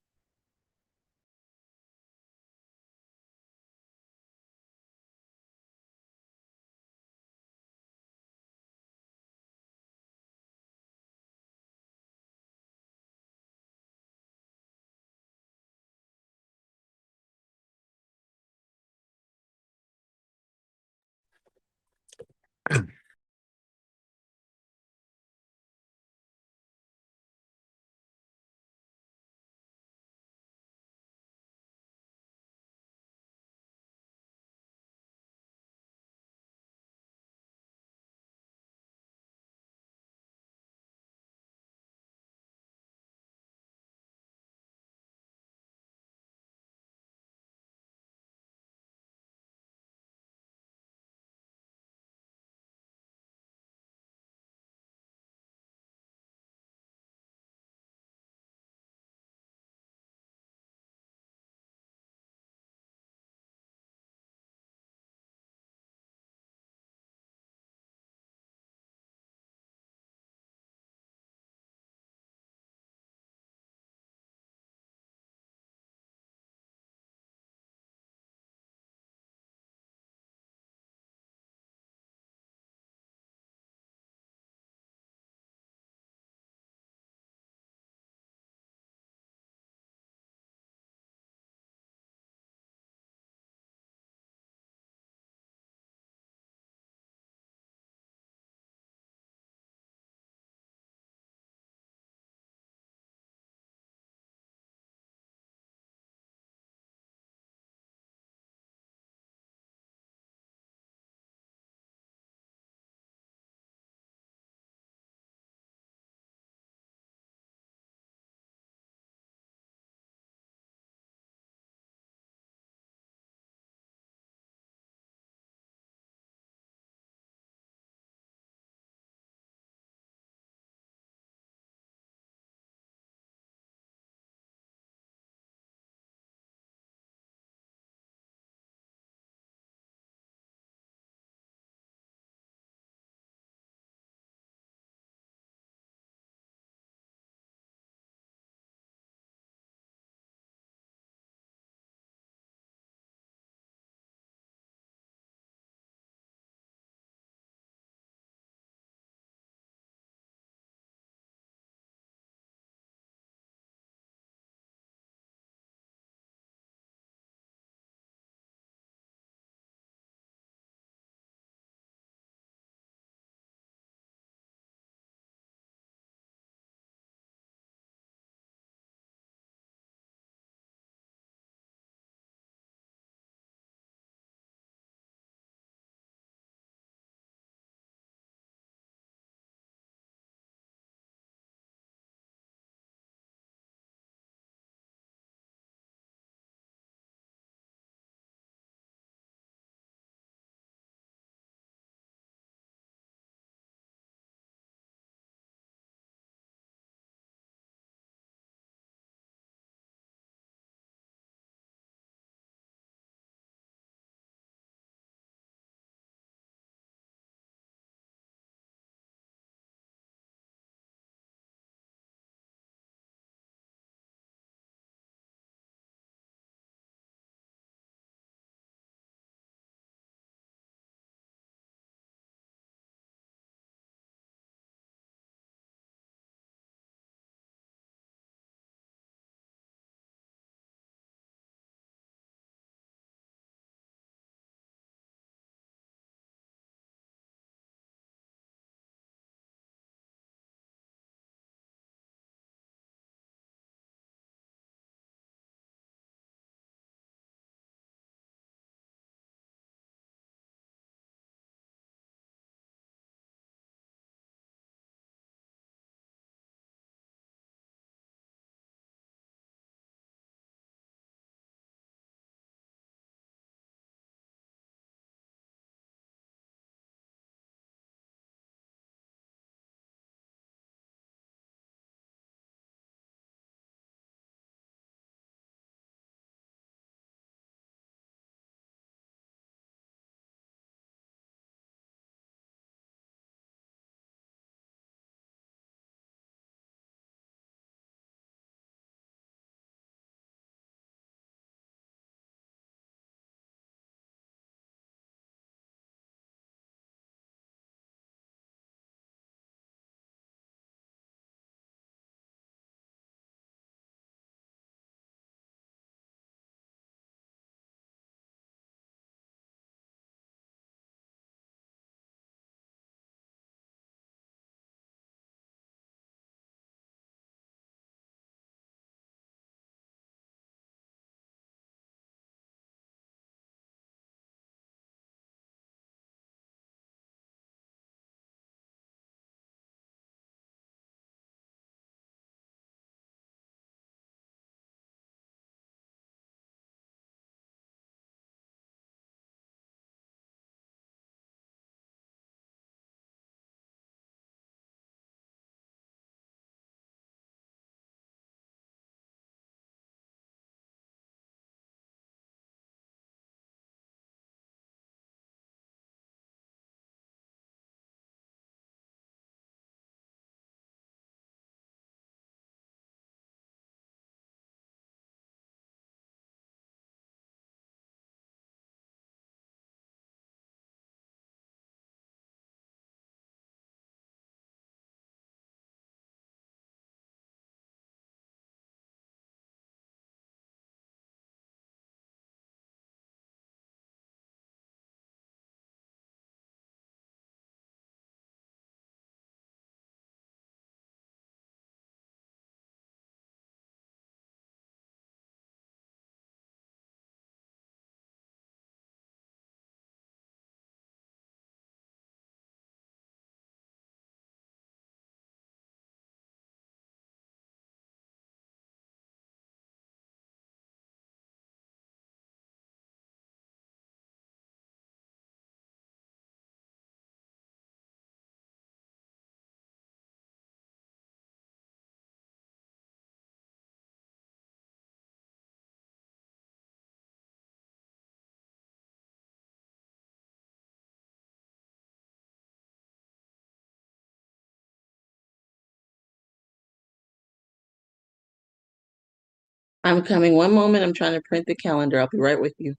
I'm coming. One moment. I'm trying to print the calendar. I'll be right with you.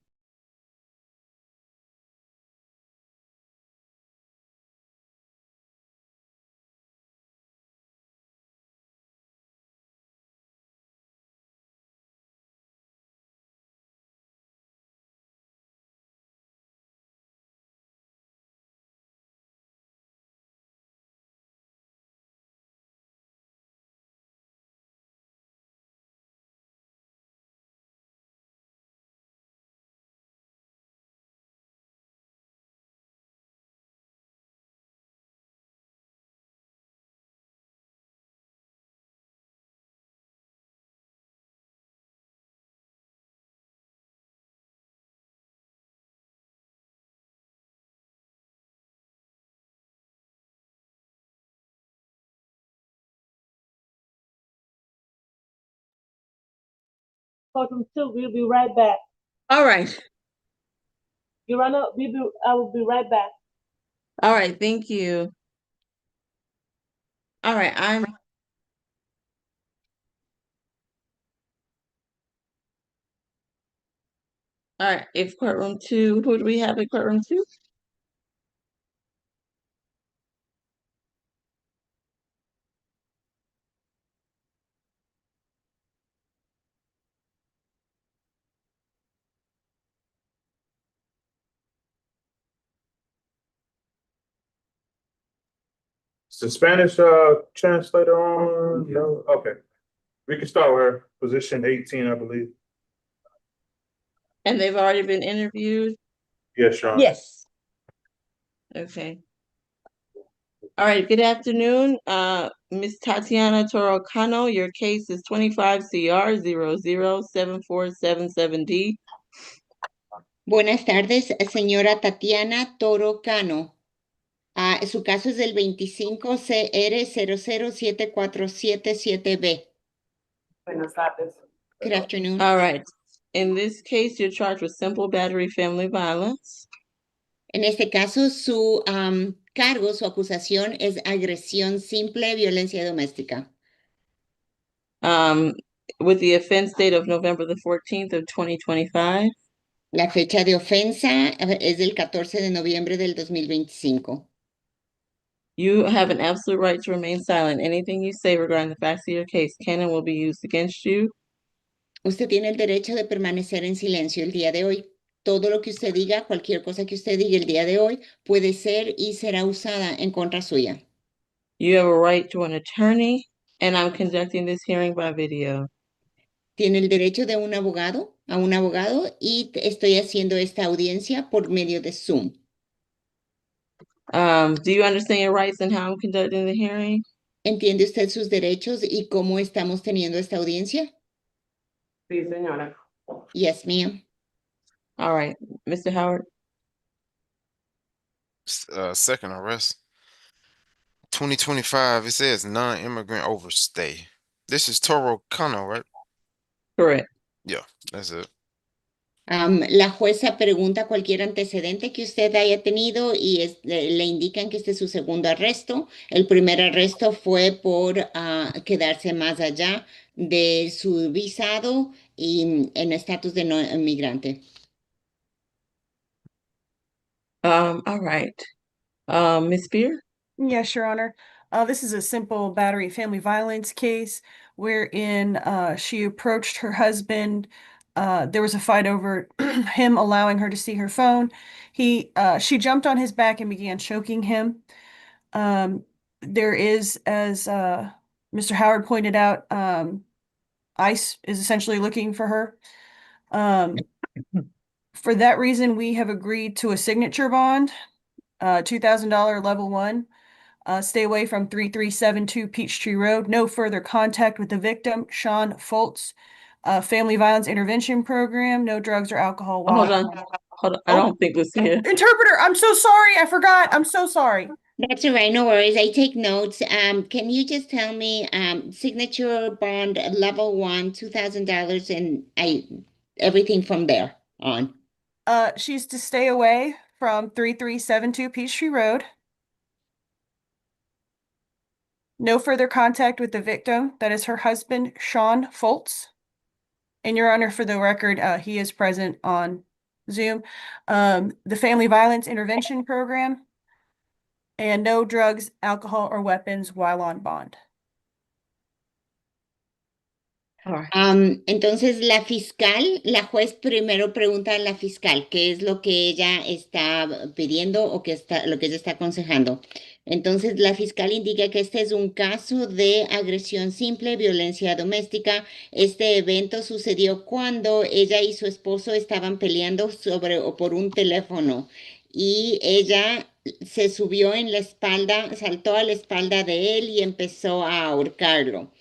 Courtroom 2, we'll be right back. All right. Your Honor, I will be right back. All right. Thank you. All right. All right. If courtroom 2, who do we have in courtroom 2? Is the Spanish translator on? No? Okay. We can start with her. Position 18, I believe. And they've already been interviewed? Yes, Your Honor. Yes. Okay. All right. Good afternoon. Ms. Tatiana Toro Cano, your case is 25 CR 007477D. Buenas tardes, señora Tatiana Toro Cano. Su caso es del 25 CR 0074777B. Buenas tardes. Good afternoon. All right. In this case, you're charged with simple battery family violence. En este caso, su cargo, su acusación es agresión simple, violencia doméstica. With the offense date of November the 14th of 2025. La fecha de ofensa es del 14 de noviembre del 2025. You have an absolute right to remain silent. Anything you say regarding the facts of your case can and will be used against you. Usted tiene el derecho de permanecer en silencio el día de hoy. Todo lo que usted diga, cualquier cosa que usted diga el día de hoy, puede ser y será usada en contra suya. You have a right to an attorney, and I'm conducting this hearing by video. Tiene el derecho de un abogado, a un abogado, y estoy haciendo esta audiencia por medio de Zoom. Do you understand your rights and how I'm conducting the hearing? ¿Entiende usted sus derechos y cómo estamos teniendo esta audiencia? Sí, señora. Yes, ma'am. All right, Mr. Howard. Second arrest. 2025, it says non-immigrant overstay. This is Toro Kano, right? Correct. Yeah, that's it. La jueza pregunta cualquier antecedente que usted haya tenido y le indican que este es su segundo arresto. El primer arresto fue por quedarse más allá de su visado y en estatus de no inmigrante. All right. Ms. Spear? Yes, Your Honor. This is a simple battery family violence case wherein she approached her husband. There was a fight over him allowing her to see her phone. She jumped on his back and began choking him. There is, as Mr. Howard pointed out, ICE is essentially looking for her. For that reason, we have agreed to a signature bond, $2,000 level 1. Stay away from 3372 Peachtree Road. No further contact with the victim, Sean Foltz. Family Violence Intervention Program. No drugs or alcohol. Hold on. I don't think this here. Interpreter, I'm so sorry. I forgot. I'm so sorry. That's all right. No worries. I take notes. Can you just tell me signature bond level 1, $2,000 and everything from there on? She's to stay away from 3372 Peachtree Road. No further contact with the victim. That is her husband, Sean Foltz. And Your Honor, for the record, he is present on Zoom. The Family Violence Intervention Program, and no drugs, alcohol, or weapons while on bond. Entonces la juez primero pregunta a la fiscal qué es lo que ella está pidiendo o lo que ella está aconsejando. Entonces la fiscal indica que este es un caso de agresión simple, violencia doméstica. Este evento sucedió cuando ella y su esposo estaban peleando sobre o por un teléfono y ella se subió en la espalda, saltó a la espalda de él y empezó a ahorcarlo.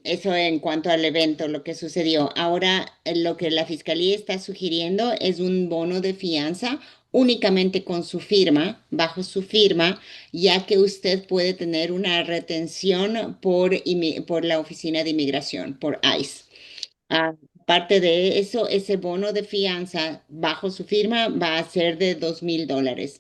Eso en cuanto al evento, lo que sucedió. Ahora, lo que la fiscalía está sugiriendo es un bono de fianza únicamente con su firma, bajo su firma, ya que usted puede tener una retención por la Oficina de Inmigración, por ICE. Aparte de eso, ese bono de fianza bajo su firma va a ser de $2,000.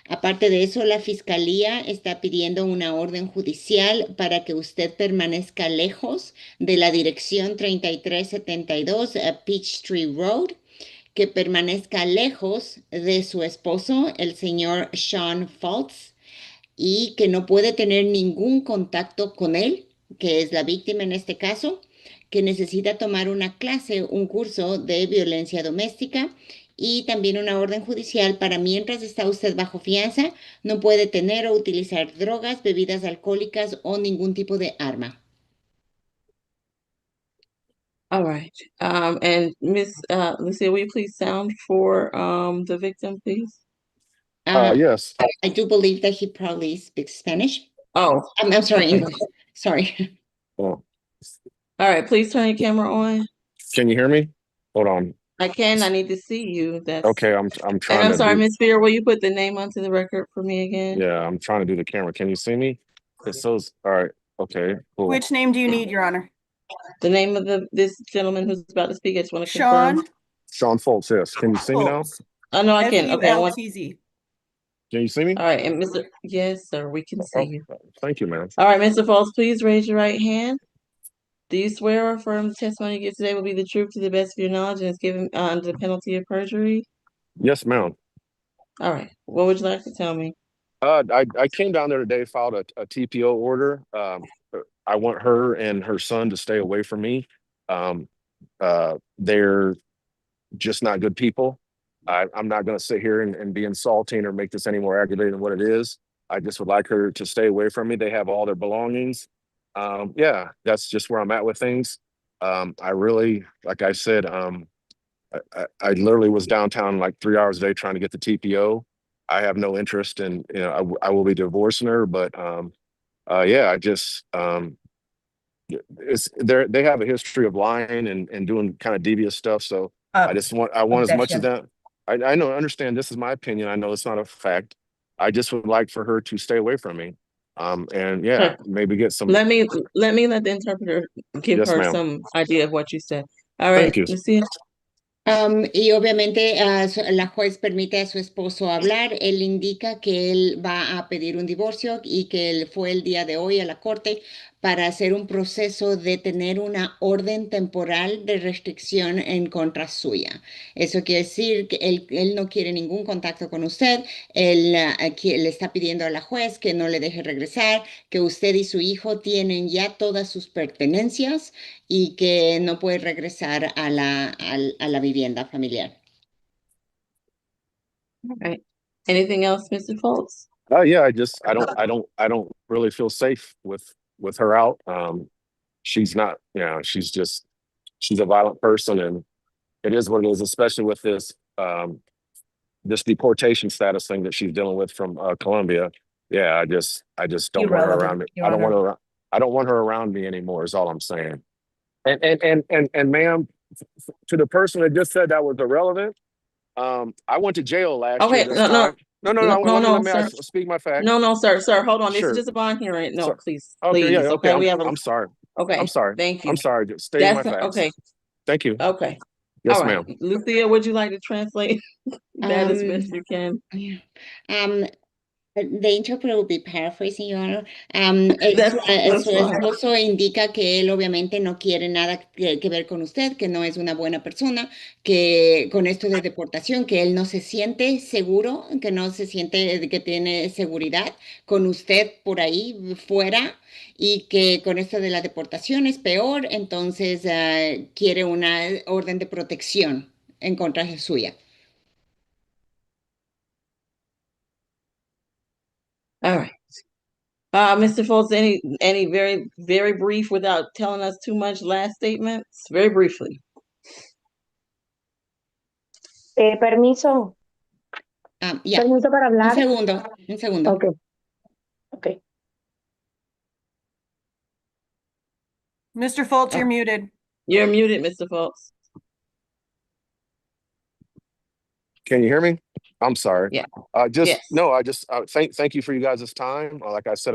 Aparte de eso, la fiscalía está pidiendo una orden judicial para que usted permanezca lejos de la dirección 3372 Peachtree Road, que permanezca lejos de su esposo, el señor Sean Fultz, y que no puede tener ningún contacto con él, que es la víctima en este caso, que necesita tomar una clase, un curso de violencia doméstica y también una orden judicial para mientras está usted bajo fianza, no puede tener o utilizar drogas, bebidas alcohólicas o ningún tipo de arma. All right. And Miss Lucia, will you please sound for the victim, please? Yes. I do believe that he probably speaks Spanish. Oh, I'm sorry, okay. English. Sorry. Oh, All right, please turn your camera on. can you hear me? Hold on. I need to see you. That's Okay, I'm and trying I'm to sorry, do. Miss Fear, will you put the name onto the record for me again? Yeah, I'm trying to do the camera. Can you see me? It's so all right. Okay, cool. Which name do you need, Your Honor? The name of this gentleman who's about to speak, I just want to confirm. Sean Sean Fultz, yes. Can you see me now? Fultz. Oh no, I can. Okay, I want. Fultz. Can you see me? All right, and Mr. Yes, sir, we can see you. Thank you, man. All right, Mr. Falls, please raise your right hand. Do you swear or affirm the testimony you give today will be the truth to the best of your knowledge and is given under the penalty of perjury? Yes, ma'am. All right. What would you like to tell me? I came down there today, filed a TPO order. I want her and her son to stay away from me. They're just not good people. I'm not going to sit here and be insulting or make this any more aggravating than what it is. I just would like her to stay away from me. They have all their belongings. Yeah, that's just where I'm at with things. I really, like I said, I literally was downtown like 3 hours a day trying to get the TPO. I have no interest in, I will be divorcing her, but yeah, I just, they have a history of lying and doing kind of devious stuff. So I want as much of that. I know, understand this is my opinion. I know it's not a fact. I just would like for her to stay away from me. And yeah, Sure. maybe get some. Let the interpreter give Yes, her ma'am. some idea of what you said. All right, Thank you. Lucia. Y obviamente la juez permite a su esposo hablar. Él indica que él va a pedir un divorcio y que él fue el día de hoy a la corte para hacer un proceso de tener una orden temporal de restricción en contra suya. Eso quiere decir que él no quiere ningún contacto con usted. Él le está pidiendo a la juez que no le deje regresar, que usted y su hijo tienen ya todas sus pertenencias y que no puede regresar a la vivienda familiar. All right. Anything else, Mr. Fultz? Yeah, I don't really feel safe with her out. She's not, she's a violent person, and it is what it is, especially with this deportation status thing that she's dealing with from Colombia. Yeah, I just don't want her around me. I don't want her around me anymore, is all I'm saying. And ma'am, to the person that just said that was irrelevant, I went to jail last year this time. No, let me speak my facts. No, sir, hold on. Sure. This is just a bond hearing. No, please, Okay, please. yeah, okay. We have I'm sorry. Okay, I'm sorry. Thank you. I'm sorry. Just stay in my facts. Okay. Thank you. Okay. Yes, All right. ma'am. Lucia, would you like to translate that as best you can? Yeah. The interpreter will be paraphrasing, Your Honor. That's Su fine. esposo indica que él obviamente no quiere nada que ver con usted, que no es una buena persona, que con esto de deportación, que él no se siente seguro, que no se siente que tiene seguridad con usted por ahí fuera y que con esto de la deportación es peor, entonces quiere una orden de protección en contra de suya. All right. Mr. Foltz, any very brief without telling us too much last statements? Very briefly. Permiso, Ya, permiso para un hablar. segundo, un segundo. Ok, ok. Mr. Foltz, you're muted. You're muted, Mr. Foltz. Can you hear me? I'm sorry. Yeah. Just Yes. no, I just thank you for you guys' time. Like I said,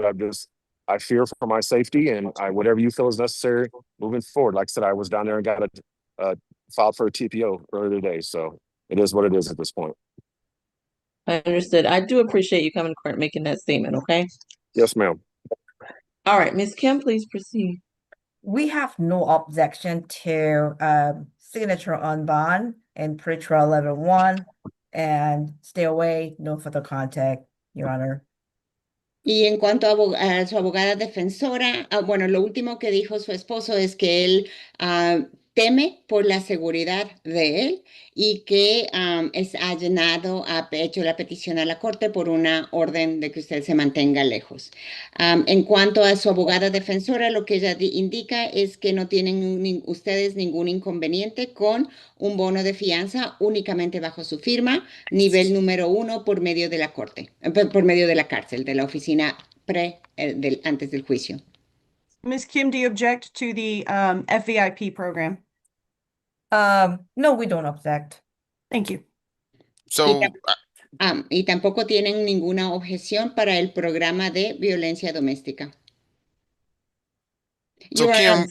I fear for my safety and whatever you feel is necessary moving forward. Like I said, I was down there and got a filed for a TPO earlier today. So it is what it is at this point. I understood. I do appreciate you coming to court and making that statement, okay? Yes, ma'am. All right, Ms. Kim, please proceed. We have no objection to signature on bond and pretrial level 1 and stay away, no further contact, Your Honor. Y en cuanto a su abogada defensora, bueno, lo último que dijo su esposo es que él teme por la seguridad de él y que ha hecho la petición a la corte por una orden de que usted se mantenga lejos. En cuanto a su abogada defensora, lo que ella indica es que no tienen ustedes ningún inconveniente con un bono de fianza únicamente bajo su firma, nivel número 1 por medio de la corte, por medio de la cárcel, de la oficina antes del juicio. Ms. Kim, do you object to the FVIP program? No, we don't object. Thank you. So Y tampoco tienen ninguna objeción para el programa de violencia doméstica. so Kim,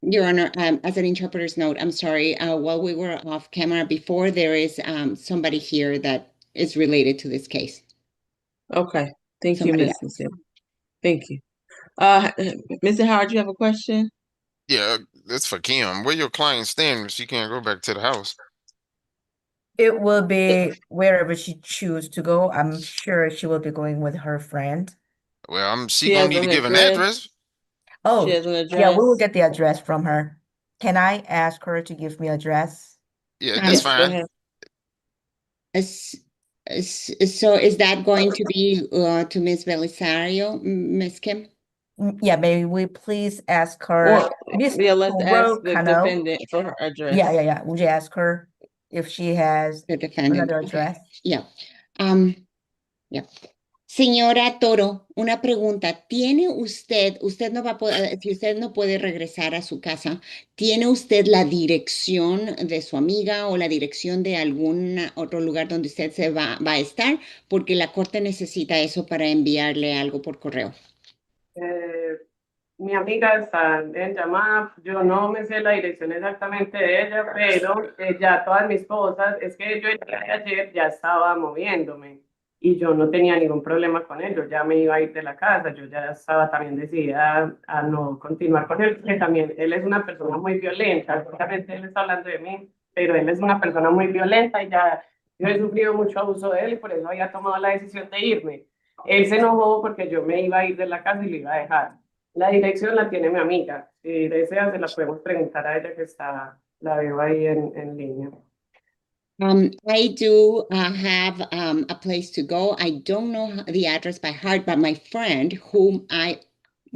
Your Honor, as an interpreter's note, I'm sorry, while we were off camera before, there is somebody here that is related to this case. Okay. Thank Somebody you, Ms. Kim. Thank you. Mr. Howard, you have a question? yeah, that's for Kim. Where your client staying if she can't go back to the house? It will be wherever she chooses to go. I'm sure she will be going with her friend. Well, she She gonna has need to an give an address. address. Oh, She has an yeah, we will address. get the address from her. Can I ask her to give me address? Yeah, that's Yes, go fine. ahead. So is that going to be to Ms. Belisario, Ms. Kim? Yeah, may we please ask her, Or Miss yeah, let's ask the Cano? defendant for her address. Yeah. Would you ask her if she has The defendant. another address? Yeah. Yeah. Señora Toro, una pregunta. ¿Tiene usted no va a poder, si usted no puede regresar a su casa, ¿tiene usted la dirección de su amiga o la dirección de algún otro lugar donde usted va a estar? Porque la corte necesita eso para enviarle algo por correo. Mi amiga está en llamada, yo no me sé la dirección exactamente de ella, pero ya todas mis cosas, es que yo el día de ayer ya estaba moviéndome y yo no tenía ningún problema con él, yo ya me iba a ir de la casa, yo ya estaba también decidida a no continuar con él, porque también él es una persona muy violenta, obviamente él está hablando de mí, pero él es una persona muy violenta y ya yo he sufrido mucho abuso de él y por eso había tomado la decisión de irme. Él se enojó porque yo me iba a ir de la casa y lo iba a dejar. La dirección la tiene mi amiga. Si desea, se la podemos preguntar a ella que está, la veo ahí en línea. I do have a place to go. I don't know the address by heart, but my friend whom I'm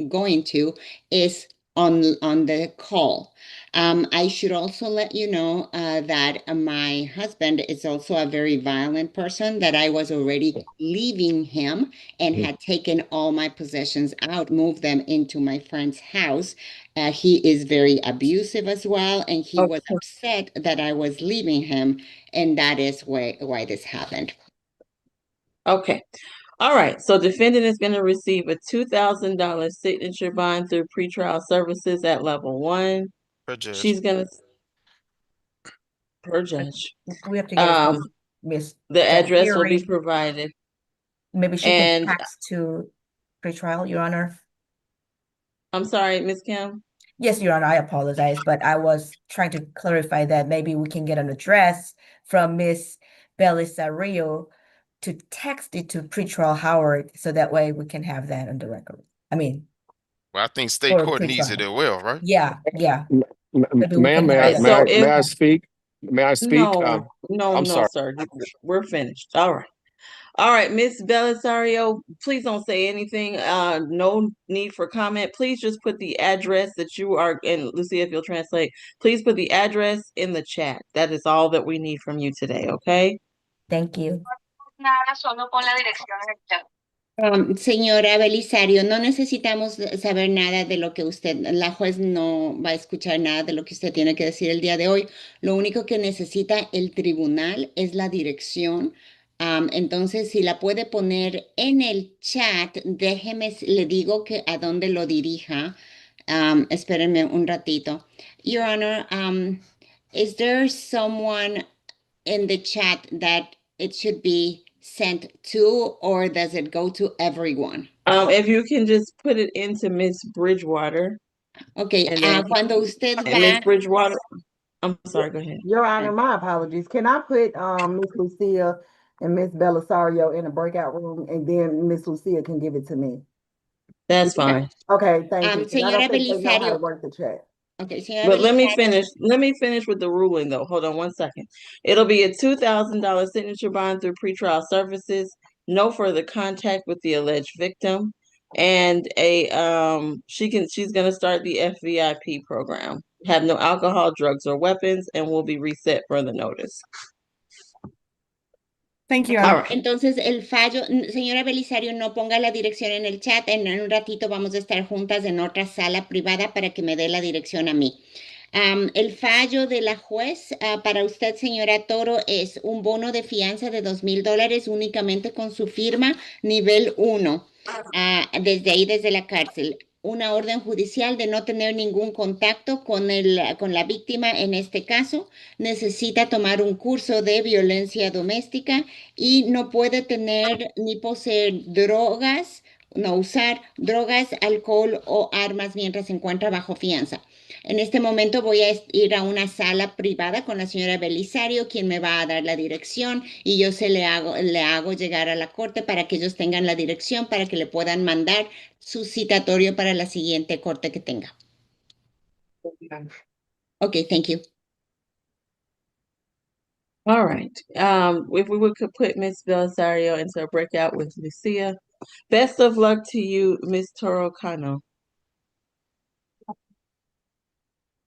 going to is on the call. I should also let you know that my husband is also a very violent person, that I was already leaving him and had taken all my possessions out, moved them into my friend's house. He is very abusive as well, and he was upset that I was leaving him, and that is why this happened. Okay. All right. So defendant is going to receive a $2,000 signature bond through pretrial services at level 1. Per judge. She's going to per judge. We have to get it from Miss The address will be hearing. provided. Maybe she And can text to pretrial, Your Honor. I'm sorry, Ms. Kim. Yes, Your Honor, I apologize, but I was trying to clarify that maybe we can get an address from Miss Belisario to text it to pretrial Howard, so that way we can have that on the record. I mean, Well, I think state for court needs it pretrial. as well, right? Yeah, yeah. Maybe we Ma'am, can have that. So if may I speak? May I speak? I'm no, sorry. sir. We're finished. All right. All right, Miss Belisario, please don't say anything. No need for comment. Please just put the address that you are, and Lucia, if you'll translate, please put the address in the chat. That is all that we need from you today, okay? Thank you. Nada, solo pon la dirección en el chat. Señora Belisario, no necesitamos saber nada de lo que usted, la juez no va a escuchar nada de lo que usted tiene que decir el día de hoy. Lo único que necesita el tribunal es la dirección. Entonces, si la puede poner en el chat, déjeme, le digo que a dónde lo dirija. Espérenme un ratito. Your Honor, is there someone in the chat that it should be sent to, or does it go to everyone? If you can just put it into Miss Bridgewater. Okay, And then cuando usted and Miss va, Bridgewater. I'm sorry, go ahead. Your Honor, my apologies. Can I put Miss Lucia and Miss Belisario in a breakout room, and then Miss Lucia can give it to me? That's fine. Okay, thank you. 'Cause I don't señora think they know how to Belisario, work the chat. okay, señora But let me Belisario, finish with the ruling though. Hold on one second. It'll be a $2,000 signature bond through pretrial services, no further contact with the alleged victim, and she's gonna start the FVIP program. Have no alcohol, drugs, or weapons, and will be reset for the notice. Thank you, All Honor. right. entonces el fallo, señora Belisario, no ponga la dirección en el chat, en un ratito vamos a estar juntas en otra sala privada para que me dé la dirección a mí. El fallo de la juez para usted, señora Toro, es un bono de fianza de $2,000 únicamente con su firma, nivel 1, desde ahí, desde la cárcel. Una orden judicial de no tener ningún contacto con la víctima en este caso. Necesita tomar un curso de violencia doméstica y no puede tener ni poseer drogas, no usar drogas, alcohol o armas mientras se encuentra bajo fianza. En este momento voy a ir a una sala privada con la señora Belisario, quien me va a dar la dirección, y yo le hago llegar a la corte para que ellos tengan la dirección, para que le puedan mandar su citatorio para la siguiente corte que tenga. Okay, thank you. All right. If we could put Miss Belisario into a breakout with Lucia. Best of luck to you, Miss Toro Cano.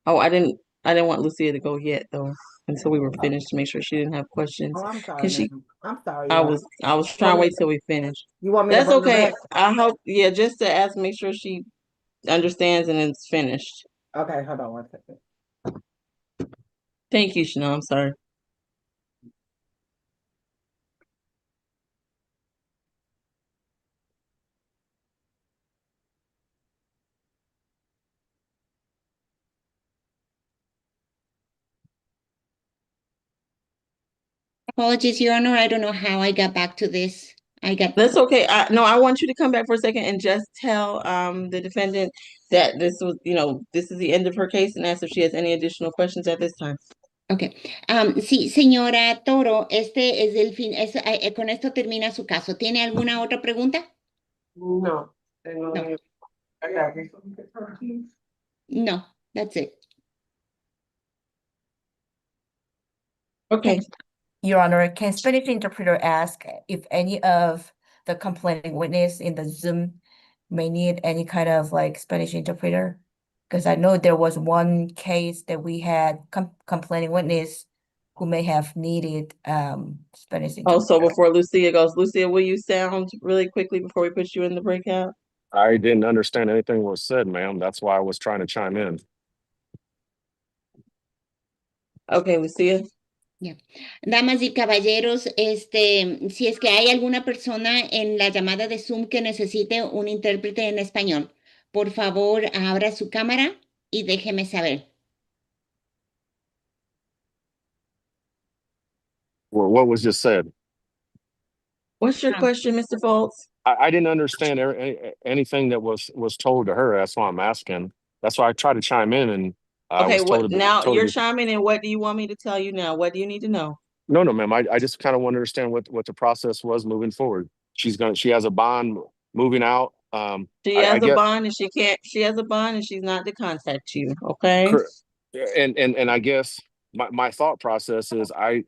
Oh, I didn't want Lucia to go yet though, until we were finished to make sure she didn't have questions. Oh, I'm sorry, Cause she, ma'am. I'm sorry. I was trying to wait till we finished. You want me to That's bring her okay. back? I hope, yeah, just to ask, make sure she understands and it's finished. Okay, hold on one second. Thank you, Chanel. I'm sorry. Apologies, Your Honor. I don't know how I got back to this. That's okay. I want you to come back for a second and just tell the defendant that this was, this is the end of her case, and ask if she has any additional questions at this time. Okay. Sí, señora Toro, este es el fin, con esto termina su caso. ¿Tiene alguna otra pregunta? No. No. No, that's it. Okay. Your Honor, can Spanish interpreter ask if any of the complaining witness in the Zoom may need any kind of like Spanish interpreter? Because I know there was one case that we had complaining witness who may have needed Spanish interpreter. Also, before Lucia goes, Lucia, will you sound really quickly before we put you in the breakout? I didn't understand anything was said, ma'am. That's why I was trying to chime in. Okay, Lucia. Yeah. Damas y caballeros, si es que hay alguna persona en la llamada de Zoom que necesite un intérprete en español, por favor, abra su cámara y déjeme saber. What was just said? What's your question, Mr. Foltz? I didn't understand anything that was told to her. That's why I'm asking. That's why I tried to chime in, and I Okay, was what now? told to You're be. chiming in. What do you want me to tell you now? What do you need to know? No, no, ma'am. I just kind of want to understand what the process was moving forward. She has a bond moving out. She I has a get bond and she has a bond and she's not to contact you. Okay. cor- and I guess my thought process is I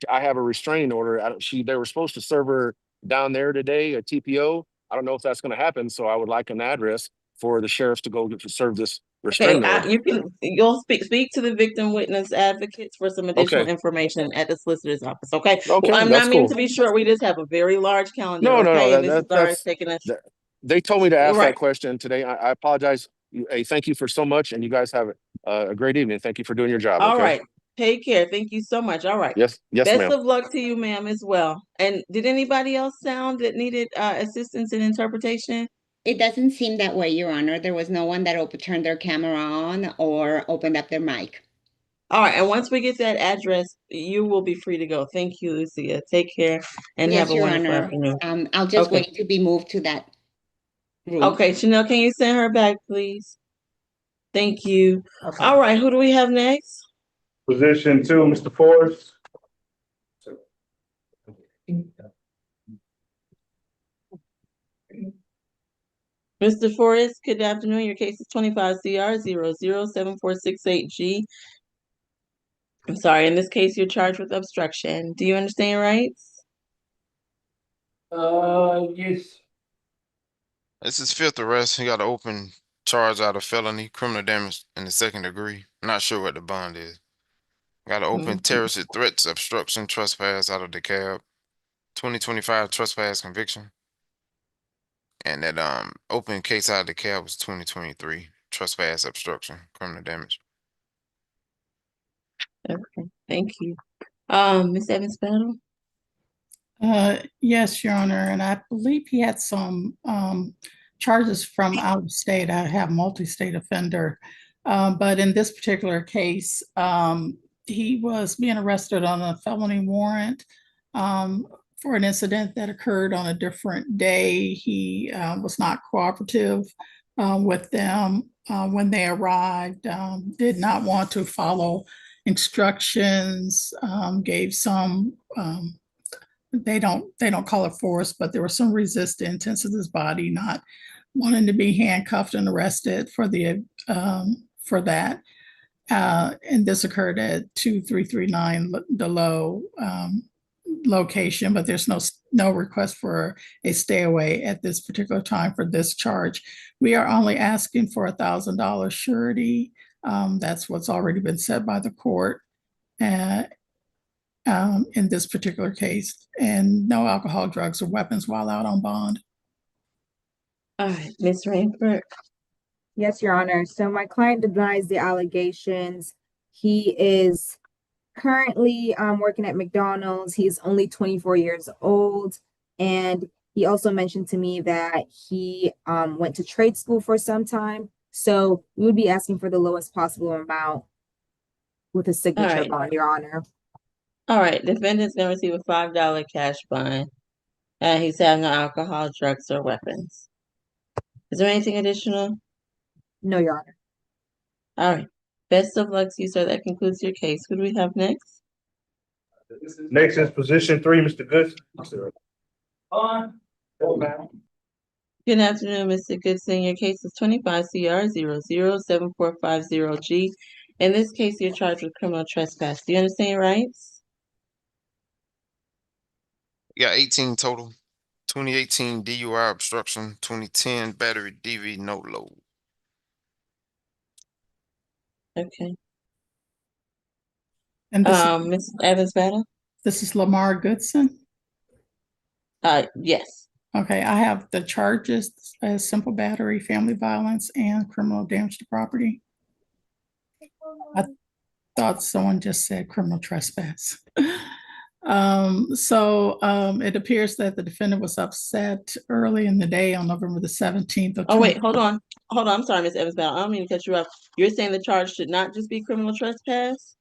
have a restraining order. They were supposed to serve her down there today, a TPO. I don't know if that's going to happen. So I would like an address for the sheriffs to go get to serve this Okay, restraining order. you'll speak to the victim witness advocates for some additional Okay. information at the solicitor's office. Okay. Well, Okay, I'm that's not meaning to cool. be short. We just have a very large calendar. No, no, no. Okay, and this is already That's taking us they told me to ask right. that question today. I apologize. Hey, thank you for so much, and you guys have a great evening. Thank you for doing your job. All Okay. right. Take care. Thank you so much. All right. Yes, Best ma'am. of luck to you, ma'am, as well. And did anybody else sound that needed assistance in interpretation? It doesn't seem that way, Your Honor. There was no one that turned their camera on or opened up their mic. All right. And once we get that address, you will be free to go. Thank you, Lucia. Take care and Yes, have a Your wonderful Honor. afternoon. I'll just Okay. wait to be moved to that room. Okay, Chanel, can you send her back, please? Thank you. Okay. All right, who do we have next? Position 2, Mr. Forrest. Mr. Forrest, good afternoon. Your case is 25 CR 007468G. I'm sorry, in this case, you're charged with obstruction. Do you understand your rights? Yes. This is fifth arrest. He got an open charge out of felony, criminal damage in the second degree. Not sure what the bond is. Got an open terrorist threats, obstruction, trespass out of the cab. 2025 trespass conviction. And that open case out of the cab was 2023 trespass, obstruction, criminal damage. Okay, thank you. Ms. Evans Battle? Yes, Your Honor, and I believe he had some charges from out of state. I have multi-state offender, but in this particular case, he was being arrested on a felony warrant for an incident that occurred on a different day. He was not cooperative with them when they arrived, did not want to follow instructions, gave some they don't call it force, but there was some resistance into his body, not wanting to be handcuffed and arrested for that. And this occurred at 2339 the low location, but there's no request for a stay away at this particular time for this charge. We are only asking for $1,000 surety. That's what's already been set by the court. In this particular case, and no alcohol, drugs, or weapons while out on bond. All right, Ms. Rainford. Yes, Your Honor. So my client denies the allegations. He is currently working at McDonald's. He's only 24 years old. And he also mentioned to me that he went to trade school for some time. So we would be asking for the lowest possible amount with a signature bond, Your Honor. All right, defendant's gonna receive a $5 cash bond. And he's having no alcohol, drugs, or weapons. Is there anything additional? No, Your Honor. All right. Best of luck to you, sir. That concludes your case. Who do we have next? Next is position 3, Mr. Goodson. Good afternoon, Mr. Goodson. Your case is 25 CR 007450G. In this case, you're charged with criminal trespass. Do you understand your rights? You got 18 total. 2018 DUI obstruction, 2010 battery DV no load. Okay. And this Ms. Evans Battle? This is Lamar Goodson. Yes. Okay, I have the charges as simple battery, family violence, and criminal damage to property. I thought someone just said criminal trespass. It appears that the defendant was upset early in the day on November the 17th. Oh, wait, hold on. Hold on. I'm sorry, Ms. Evans Battle. I don't mean to cut you off. You're saying the charge should not just be criminal trespass?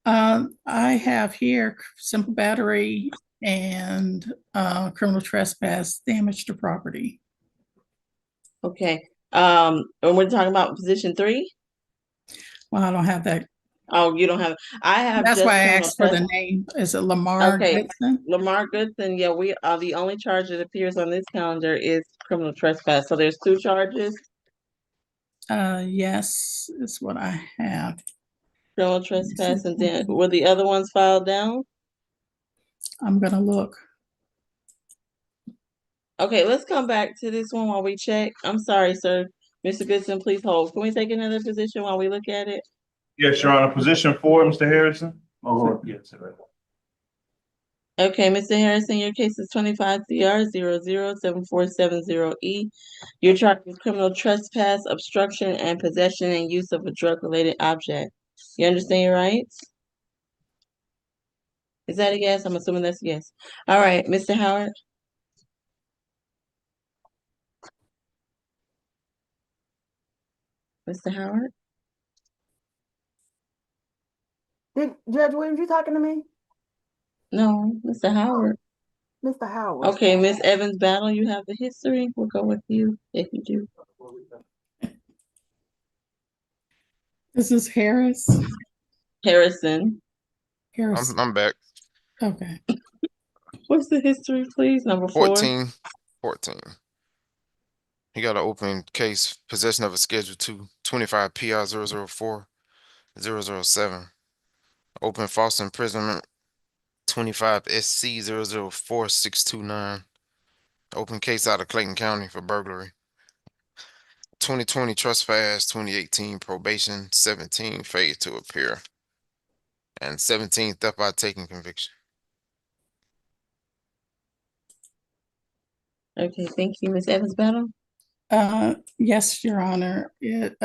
I have here simple battery, and criminal trespass, damage to property. Okay. And we're talking about position 3? Well, I don't have that. Oh, you don't have, I have That's just why I criminal asked for the trespass. name. Is it Lamar Okay, Goodson? Lamar Goodson, yeah, we are the only charge that appears on this calendar is criminal trespass. So there's 2 charges. Yes, is what I have. Criminal trespass, and then were the other ones filed down? I'm gonna look. Okay, let's come back to this one while we check. I'm sorry, sir. Mr. Goodson, please hold. Can we take another position while we look at it? Yes, Your Honor. Position 4, Mr. Harrison. Oh, yes, right. Okay, Mr. Harrison, your case is 25 CR 007470E. You're charged with criminal trespass, obstruction, and possession and use of a drug-related object. You understand your rights? Is that a yes? I'm assuming that's a yes. All right, Mr. Howard. Mr. Howard? Judge Williams, you talking to me? No, Mr. Howard. Mr. Howard. Okay, Miss Evans Battle, you have the history. We'll go with you if you do. This is Harris. Harrison. Harrison. I'm back. Okay. What's the history, please? Number 4. 14. He got an open case, possession of a Schedule 2, 25 PI 004 007. Open false imprisonment, 25 SC 004629. Open case out of Clayton County for burglary. 2020 trespass, 2018 probation, 17 failure to appear, and 17 theft by taking conviction. Okay, thank you. Miss Evans Battle? Yes, Your Honor. It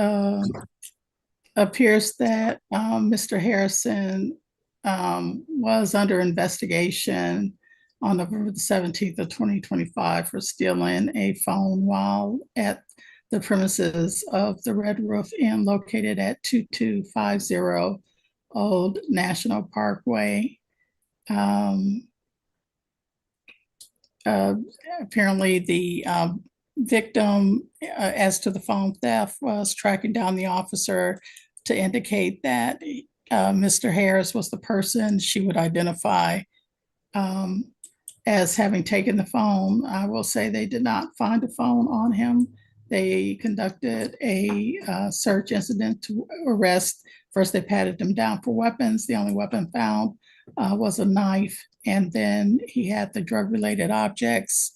appears that Mr. Harrison was under investigation on November the 17th of 2025 for stealing a phone while at the premises of the Red Roof Inn located at 2250 Old National Parkway. Apparently the victim, as to the phone theft, was tracking down the officer to indicate that Mr. Harris was the person she would identify as having taken the phone. I will say they did not find a phone on him. They conducted a search incident to arrest. First, they patted him down for weapons. The only weapon found was a knife, and then he had the drug-related objects,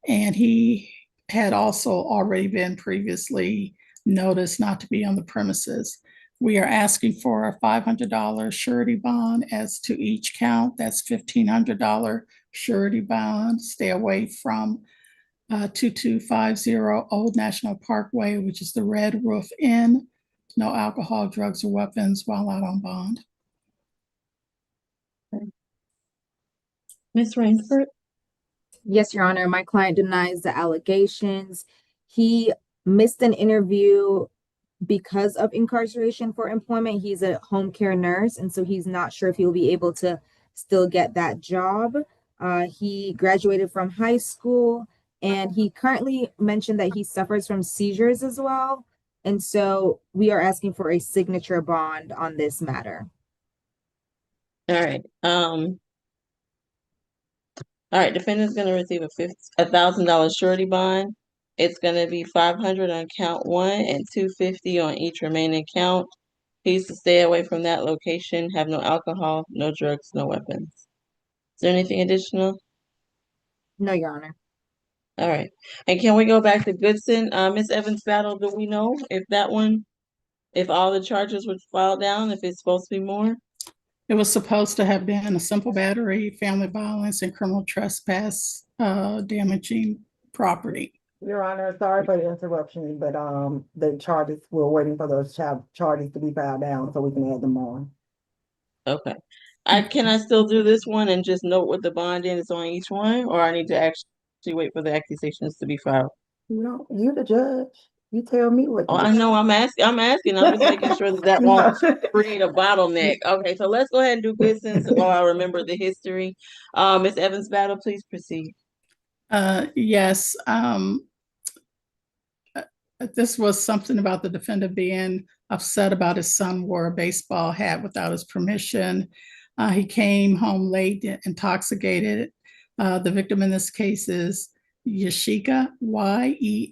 and he had also already been previously noticed not to be on the premises. We are asking for a $500 surety bond as to each count. That's $1,500 surety bond. Stay away from 2250 Old National Parkway, which is the Red Roof Inn. No alcohol, drugs, or weapons while out on bond. Ms. Rainsford? Yes, Your Honor. My client denies the allegations. He missed an interview because of incarceration for employment. He's a home care nurse, and so he's not sure if he'll be able to still get that job. He graduated from high school, and he currently mentioned that he suffers from seizures as well. And so we are asking for a signature bond on this matter. All right. All right, defendant's gonna receive a $1,000 surety bond. It's gonna be $500 on count 1 and $250 on each remaining count. Please to stay away from that location, have no alcohol, no drugs, no weapons. Is there anything additional? No, Your Honor. All right. And can we go back to Goodson? Ms. Evans Battle, do we know if that one, if all the charges were filed down, if it's supposed to be more? It was supposed to have been a simple battery, family violence, and criminal trespass, damaging property. Your Honor, sorry for the interruption, but the charges, we're waiting for those charges to be filed down so we can add them on. Okay. Can I still do this one and just note what the bond is on each one, or I need to actually wait for the accusations to be filed? No, you the judge. You tell me what to Oh, do. I know, I'm asking, I'm just making sure that won't create a bottleneck. Okay, so let's go ahead and do business while I remember the history. Ms. Evans Battle, please proceed. Yes, this was something about the defendant being upset about his son wore a baseball hat without his permission. He came home late, intoxicated. The victim in this case is Yeshika, Yeshika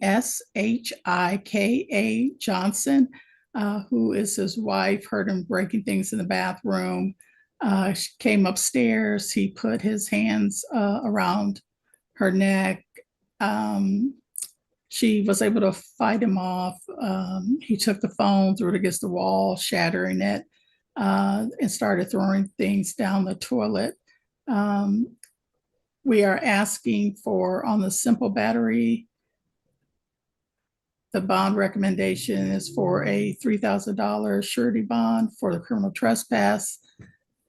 Johnson, who is his wife, heard him breaking things in the bathroom. She came upstairs. He put his hands around her neck. She was able to fight him off. He took the phone, threw it against the wall, shattering it, and started throwing things down the toilet. We are asking for, on the simple battery, the bond recommendation is for a $3,000 surety bond for the criminal trespass,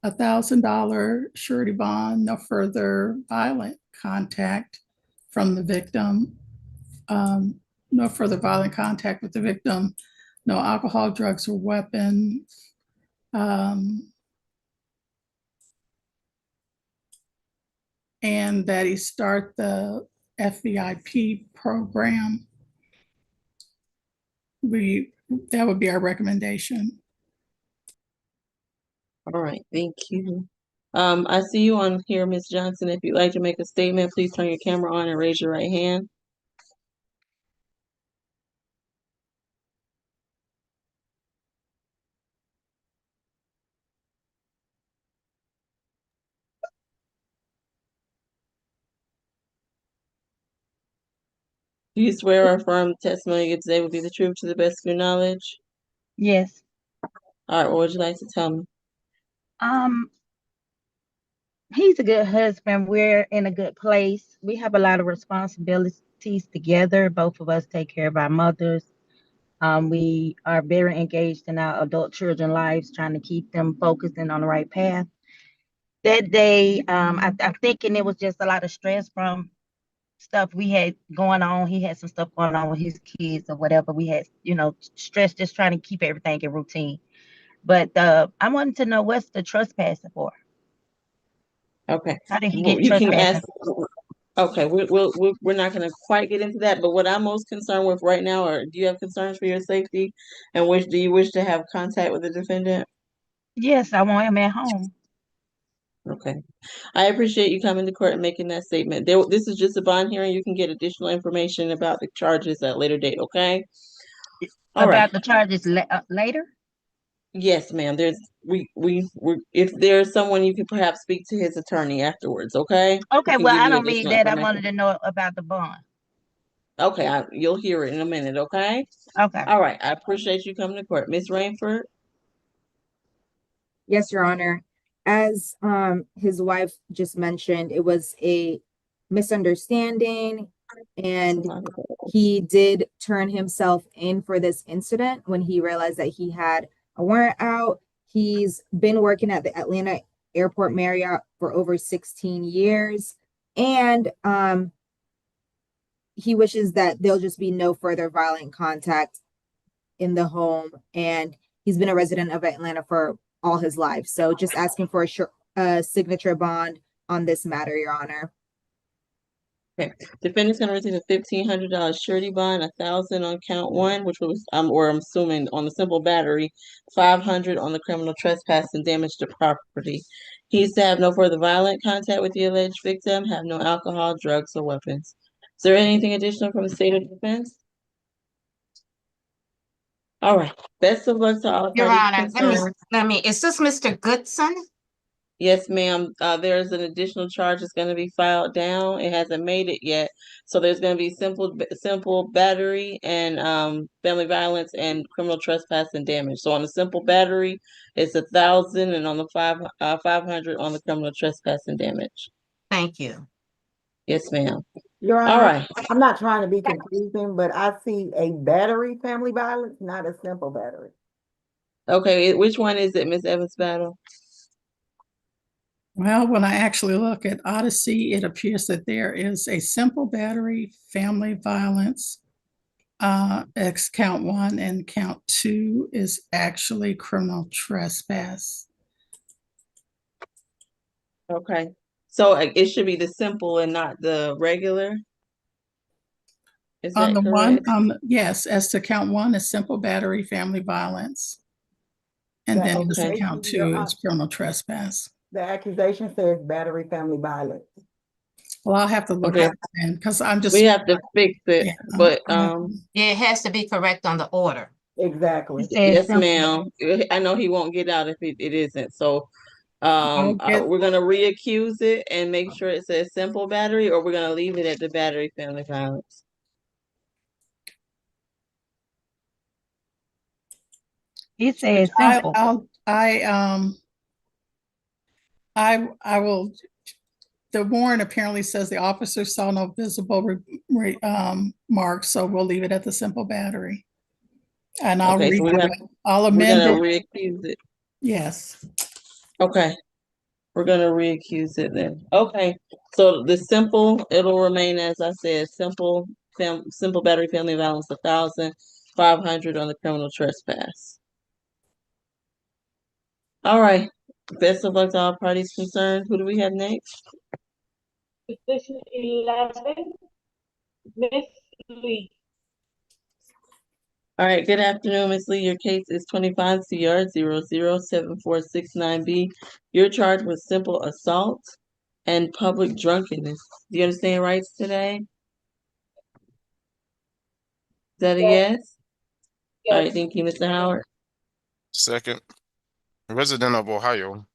$1,000 surety bond, no further violent contact from the victim. No further violent contact with the victim, no alcohol, drugs, or weapons. And that he start the FVIP program. That would be our recommendation. All right, thank you. I see you on here, Ms. Johnson. If you'd like to make a statement, please turn your camera on and raise your right hand. Do you swear or affirm the testimony you give today will be the truth to the best of your knowledge? Yes. All right, what would you like to tell me? He's a good husband. We're in a good place. We have a lot of responsibilities together. Both of us take care of our mothers. We are very engaged in our adult children's lives, trying to keep them focused and on the right path. That day, I'm thinking it was just a lot of stress from stuff we had going on. He had some stuff going on with his kids or whatever. We had, stress just trying to keep everything in routine. But I wanted to know, what's the trespassing for? Okay. How did he Well, get you can trespassing? ask. Okay, we're not going to quite get into that, but what I'm most concerned with right now, or do you have concerns for your safety, and do you wish to have contact with the defendant? Yes, I want him at home. Okay. I appreciate you coming to court and making that statement. This is just a bond hearing. You can get additional information about the charges at a later date, okay? All right. About the charges later? Yes, ma'am. If there's someone, you can perhaps speak to his attorney afterwards, okay? Okay, He can well, give I you don't need additional that. I information. wanted to know about the bond. Okay, you'll hear it in a minute, okay? Okay. All right. I appreciate you coming to court. Ms. Rainford? Yes, Your Honor. As his wife just mentioned, it was a misunderstanding, and he did turn himself in for this incident when he realized that he had a warrant out. He's been working at the Atlanta Airport Marriott for over 16 years, and he wishes that there'll just be no further violent contact in the home, and he's been a resident of Atlanta for all his life. So just asking for a signature bond on this matter, Your Honor. Okay. Defendant's gonna receive a $1,500 surety bond, 1,000 on count one, which was I'm assuming on the simple battery, 500 on the criminal trespass and damage to property. He's to have no further violent contact with the alleged victim, have no alcohol, drugs, or weapons. Is there anything additional from the state of defense? All right. Best of luck to all Your parties Honor, concerned. is this Mr. Goodson? Yes, ma'am. There's an additional charge that's going to be filed down. It hasn't made it yet. So there's going to be simple battery and family violence and criminal trespass and damage. So on the simple battery, it's 1,000, and on the 500 on the criminal trespass and damage. Thank you. Yes, ma'am. Your All Honor, right. I'm not trying to be confusing, but I see a battery family violence, not a simple battery. Okay, which one is it, Ms. Evans Battle? Well, when I actually look at Odyssey, it appears that there is a simple battery, family violence, count 1 and count 2 is actually criminal trespass. Okay, so it should be the simple and not the regular. Is On that the one, correct? yes, as to count 1 is simple battery, family violence. And The then as to Okay. count 2 is criminal trespass. The accusation says battery, family violence. Well, I'll have to look Okay. at it because I'm just. We have to fix it, Yeah, but Yeah, it has to be correct on the order. Exactly. It says yes, simple. ma'am. I know he won't get out if it isn't. So I'll get- we're gonna reaccuse it and make sure it says simple battery, or we're gonna leave it at the battery family violence. It says simple. I will. The warrant apparently says the officer saw no visible marks, so we'll leave it at the simple battery. And I'll Okay, so I'll we're amend gonna it. reaccuse it. Yes. Okay, we're gonna reaccuse it then. Okay, so the simple, it'll remain as I said, simple battery family violence 1,500 on the criminal trespass. All right. Best of luck to all parties concerned. Who do we have next? Position 11, Miss Lee. All right. Good afternoon, Ms. Lee. Your case is 25 CR 007469B. You're charged with simple assault and public drunkenness. Do you understand rights today? Is that a yes? All right. Thank you, Mr. Howard. Second, resident of Ohio,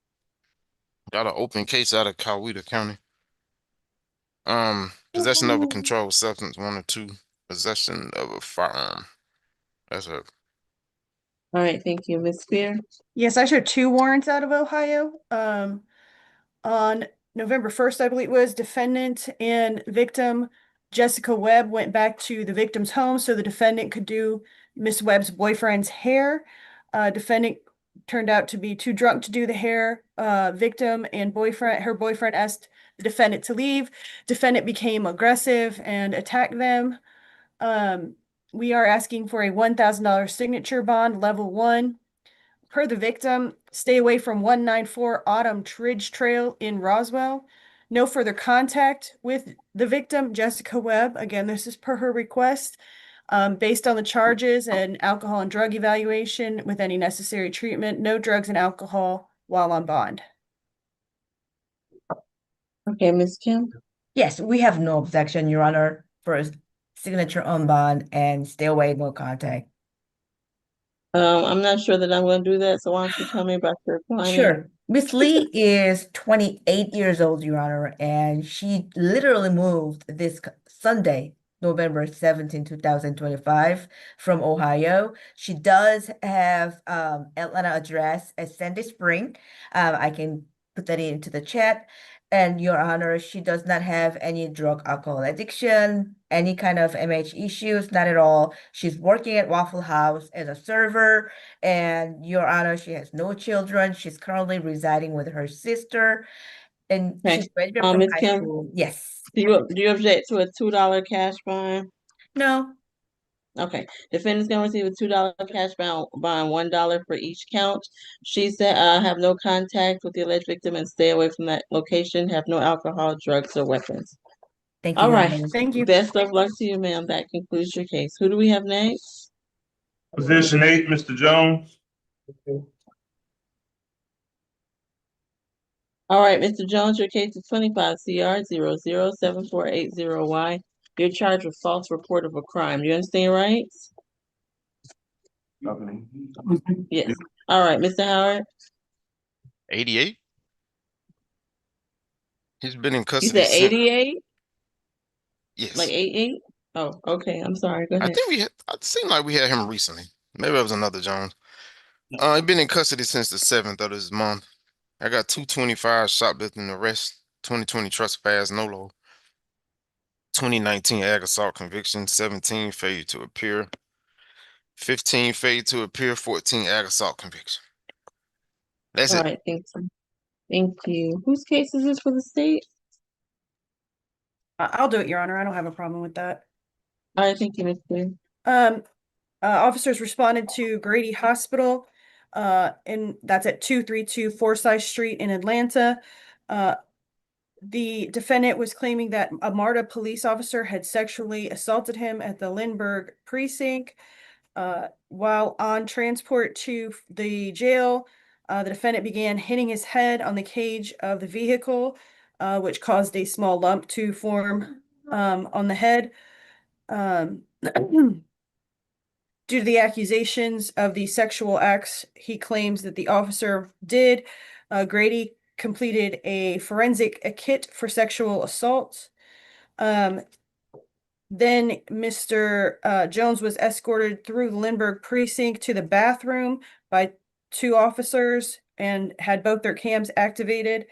got an open case out of Coweta County. Possession of a controlled substance, 1 or 2. Possession of a firearm. That's it. All right. Thank you, Ms. Spear. Yes, I showed 2 warrants out of Ohio. On November 1st, I believe it was, defendant and victim Jessica Webb went back to the victim's home so the defendant could do Miss Webb's boyfriend's hair. Defendant turned out to be too drunk to do the hair. Victim and her boyfriend asked the defendant to leave. Defendant became aggressive and attacked them. We are asking for a $1,000 signature bond, level 1. Per the victim, stay away from 194 Autumn Ridge Trail in Roswell. No further contact with the victim, Jessica Webb. Again, this is per her request. Based on the charges and alcohol and drug evaluation with any necessary treatment, no drugs and alcohol while on bond. Okay, Ms. Kim. Yes, we have no objection, Your Honor, for a signature on bond and stay away, no contact. I'm not sure that I'm going to do that, so why don't you tell me about your client? Sure. Miss Lee is 28 years old, Your Honor, and she literally moved this Sunday, November 17, 2025, from Ohio. She does have Atlanta address at Sandy Spring. I can put that into the chat. And Your Honor, she does not have any drug alcohol addiction, any kind of MH issues, not at all. She's working at Waffle House as a server. And Your Honor, she has no children. She's currently residing with her sister. And Okay. she's graduated from Ms. high Kim, school. Yes. do you object to a $2 cash bond? No. Okay. Defendant's gonna receive a $2 cash bond, $1 for each count. She said, have no contact with the alleged victim and stay away from that location. Have no alcohol, drugs, or weapons. Thank you, All Your right. Honor. Thank you. Best of luck to you, ma'am. That concludes your case. Who do we have next? Position 8, Mr. Jones. All right, Mr. Jones, your case is 25 CR 007480Y. You're charged with false report of a crime. Do you understand rights? Yes. All right, Mr. Howard. 88. He's been in You custody said since. 88? Yes. Like 88? Oh, okay. I'm sorry. Go ahead. I think it seemed like we had him recently. Maybe it was another Jones. He's been in custody since the 7th of this month. I got 225 shoplifting arrest, 2020 trespass no low, 2019 ag assault conviction, 17 failure to appear, 15 failure to appear, 14 ag assault conviction. That's All it. right, thank you. Thank you. Whose case is this for the state? I'll do it, Your Honor. I don't have a problem with that. All right, thank you, Ms. Clear. Officers responded to Grady Hospital, and that's at 232 Forsyth Street in Atlanta. The defendant was claiming that a MARTA police officer had sexually assaulted him at the Lindbergh precinct. While on transport to the jail, the defendant began hitting his head on the cage of the vehicle, which caused a small lump to form on the head. Due to the accusations of the sexual acts he claims that the officer did, Grady completed a forensic kit for sexual assault. Then Mr. Jones was escorted through the Lindbergh precinct to the bathroom by two officers and had both their cams activated.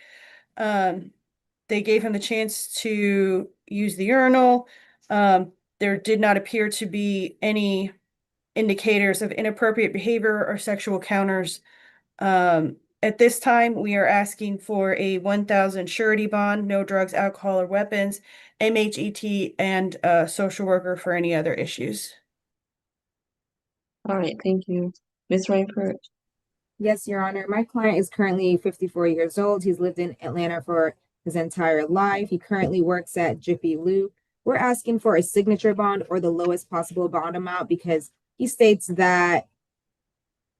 They gave him the chance to use the urinal. There did not appear to be any indicators of inappropriate behavior or sexual encounters. At this time, we are asking for a 1,000 surety bond, no drugs, alcohol, or weapons, MHET, and a social worker for any other issues. All right, thank you. Ms. Rainford? Yes, Your Honor. My client is currently 54 years old. He's lived in Atlanta for his entire life. He currently works at Jiffy Lube. We're asking for a signature bond or the lowest possible bond amount because he states that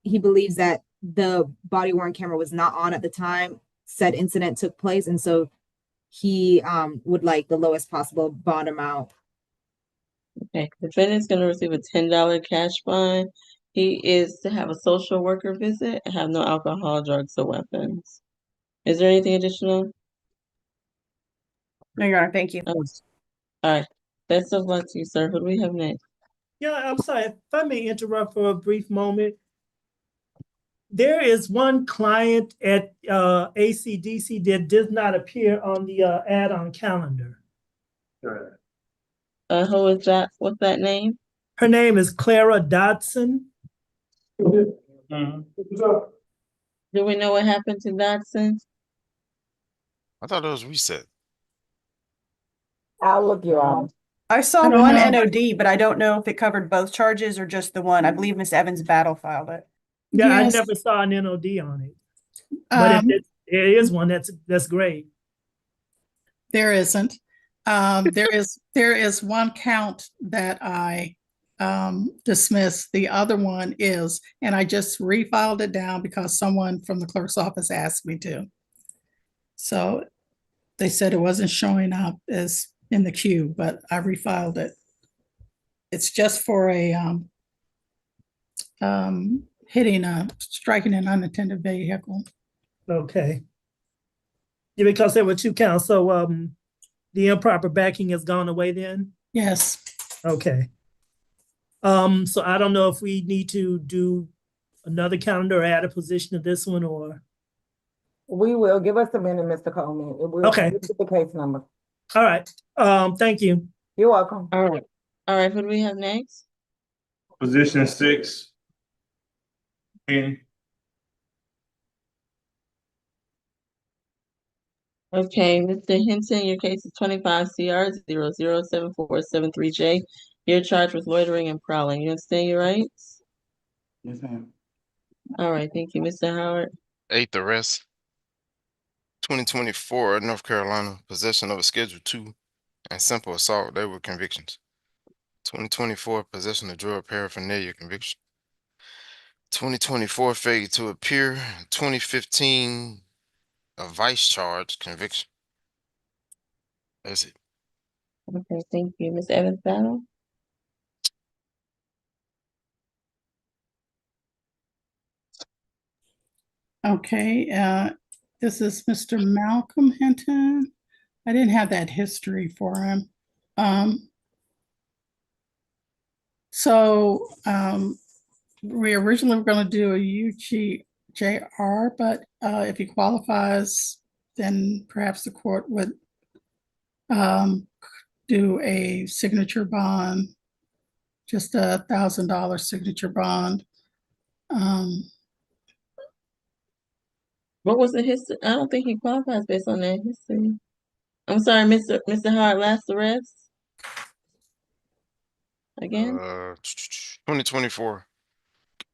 he believes that the body worn camera was not on at the time said incident took place, and so he would like the lowest possible bond amount. Okay, the defendant's gonna receive a $10 cash fine. He is to have a social worker visit and have no alcohol, drugs, or weapons. Is there anything additional? No, Your Honor, thank you. Oh, all right, best of luck to you, sir. Who do we have next? Yeah, I'm sorry, if I may interrupt for a brief moment. There is one client at ACDC that does not appear on the add-on calendar. Who is that? What's that name? Her name is Clara Dodson. Do we know what happened to Dodson? I thought it was reset. I'll look, Your Honor. I saw I don't one know. NOD, but I don't know if it covered both charges or just the one. I believe Miss Evans battle filed it. Yeah, I Yes. never saw an NOD on it. But if there is one, that's great. There isn't. There is one count that I dismissed. The other one is, and I just refiled it down because someone from the clerk's office asked me to. So they said it wasn't showing up as in the queue, but I refiled it. It's just for a striking an unattended vehicle. Okay. Yeah, because there were two counts. So the improper backing has gone away then? Yes. Okay. So I don't know if we need to do another calendar or add a position to this one or. We will. Give us a minute, Mr. Coleman. We'll Okay. get the case number. All right. Thank you. You're welcome. All right. All right, who do we have next? Position 6. Okay, Mr. Hinton, your case is 25 CR 007473J. You're charged with loitering and prowling. You understand your rights? Yes, ma'am. All right, thank you, Mr. Howard. 8th arrest. 2024 North Carolina, possession of a Schedule 2 and simple assault. They were convictions. 2024 possession of drug paraphernalia conviction. 2024 failure to appear. 2015 a vice charge conviction. That's it. Okay, thank you. Ms. Evans Battle? Okay, this is Mr. Malcolm Hinton. I didn't have that history for him. We originally were going to do a UGJR, but if he qualifies, then perhaps the court would do a signature bond, just a $1,000 signature bond. What was the history? I don't think he qualifies based on that history. I'm sorry, Mr. Howard, last arrest? again? 2024.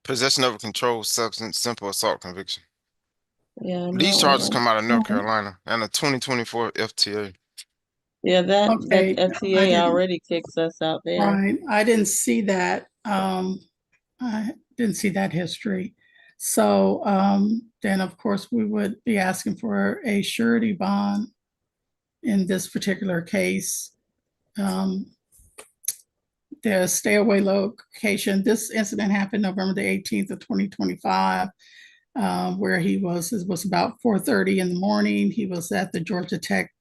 Possession of a controlled substance, simple assault conviction. Yeah, These no, charges come out of North Alright. Carolina and a 2024 FTA. yeah, that Okay, I FTA didn't, already kicks us out there. right, I didn't see that. I didn't see that history. So, then of course we would be asking for a surety bond in this particular case. The stay away location, this incident happened November the 18th of 2025. Where he was, it was about 4:30 in the morning. He was at the Georgia Tech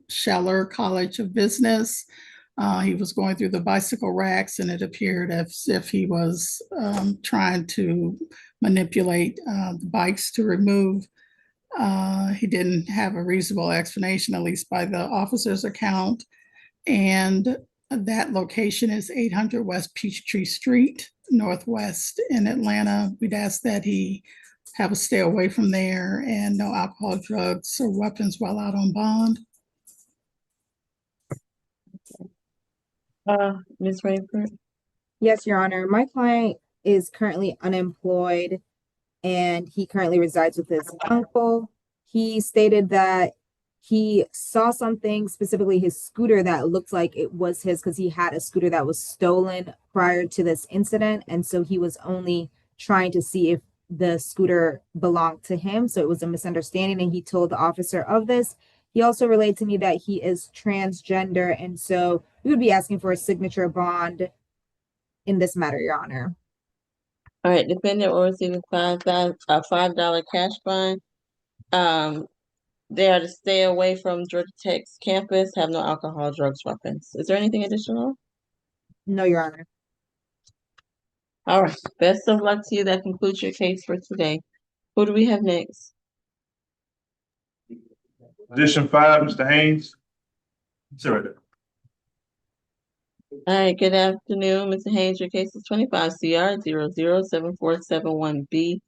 Scheller College of Business. He was going through the bicycle racks, and it appeared as if he was trying to manipulate the bikes to remove. He didn't have a reasonable explanation, at least by the officer's account. And that location is 800 West Peachtree Street, Northwest in Atlanta. We'd ask that he have a stay away from there and no alcohol, drugs, or weapons while out on bond. Ms. Rayford? Yes, Your Honor. My client is currently unemployed and he currently resides with his uncle. He stated that he saw something, specifically his scooter, that looked like it was his because he had a scooter that was stolen prior to this incident. And so he was only trying to see if the scooter belonged to him. So it was a misunderstanding, and he told the officer of this. He also relayed to me that he is transgender, and so we would be asking for a signature bond in this matter, Your Honor. All right, defendant will receive a $5 cash fine. They are to stay away from Georgia Tech's campus, have no alcohol, drugs, weapons. Is there anything additional? No, Your Honor. All right, best of luck to you. That concludes your case for today. Who do we have next? Position 5, Mr. Haynes. Sit right there. All right, good afternoon, Mr. Haynes. Your case is 25 CR 007471B.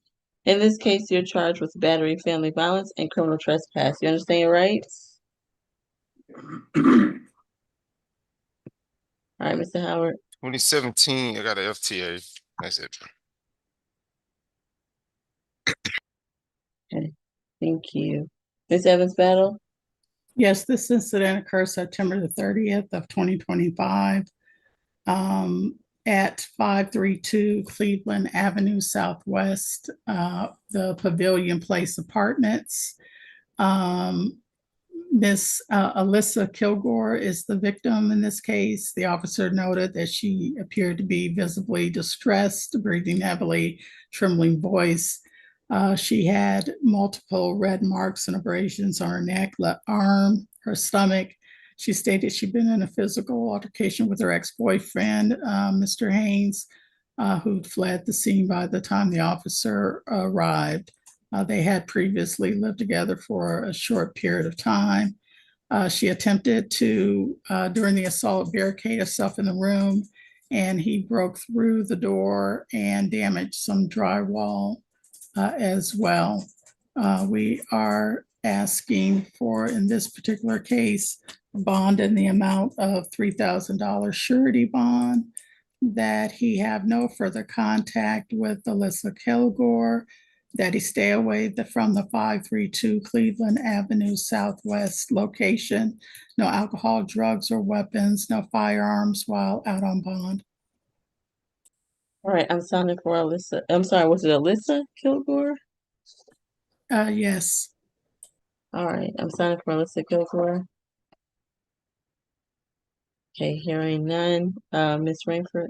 In this case, you're charged with battery, family violence, and criminal trespass. You understand your rights? All right, Mr. Howard. 2017, I got an FTA. That's it. Okay, thank you. Ms. Evans Battle? Yes, this incident occurred September the 30th of 2025 at 532 Cleveland Avenue Southwest, the Pavilion Place Apartments. Miss Alyssa Kilgore is the victim in this case. The officer noted that she appeared to be visibly distressed, breathing heavily, trembling voice. She had multiple red marks and abrasions on her neck, left arm, her stomach. She stated she'd been in a physical altercation with her ex-boyfriend, Mr. Haynes, who'd fled the scene by the time the officer arrived. They had previously lived together for a short period of time. She attempted to, during the assault, barricade herself in the room, and he broke through the door and damaged some drywall as well. We are asking for, in this particular case, a bond in the amount of $3,000 surety bond, that he have no further contact with Alyssa Kilgore, that he stay away from the 532 Cleveland Avenue Southwest location, no alcohol, drugs, or weapons, no firearms while out on bond. All right, I'm signing for Alyssa. I'm sorry, was it Alyssa Kilgore? Yes. All right, I'm signing for Alyssa Kilgore. Okay, hearing none. Ms. Rainford?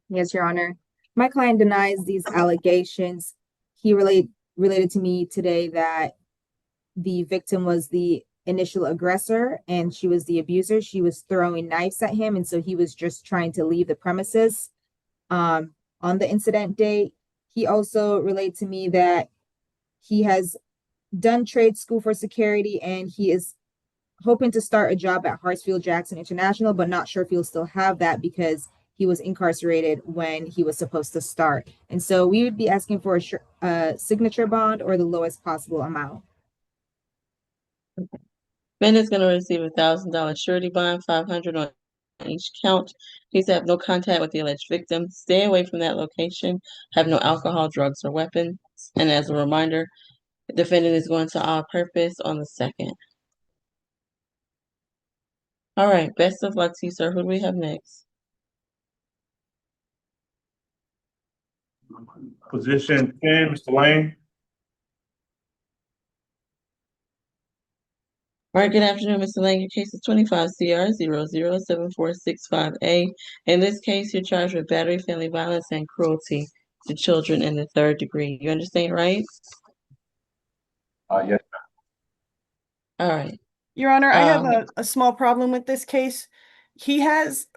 Yes, Your Honor. My client denies these allegations. He related to me today that the victim was the initial aggressor and she was the abuser. She was throwing knives at him, and so he was just trying to leave the premises on the incident date. He also relayed to me that he has done trade school for security and he is hoping to start a job at Hartsfield-Jackson International, but not sure if he'll still have that because he was incarcerated when he was supposed to start. And so we would be asking for a signature bond or the lowest possible amount. Ben is going to receive $1,000 surety bond, 500 on each count. Please have no contact with the alleged victim. Stay away from that location. Have no alcohol, drugs, or weapons. And as a reminder, the defendant is going to all purpose on the 2nd. All right, best of luck to you, sir. Who do we have next? Position 10, Mr. Lane. All right, good afternoon, Mr. Lang. Your case is 25 CR 007465A. In this case, you're charged with battery, family violence, and cruelty to children in the 3rd degree. You understand, right? Yes. All right. Your Honor, I have Um, a small problem with this case. He has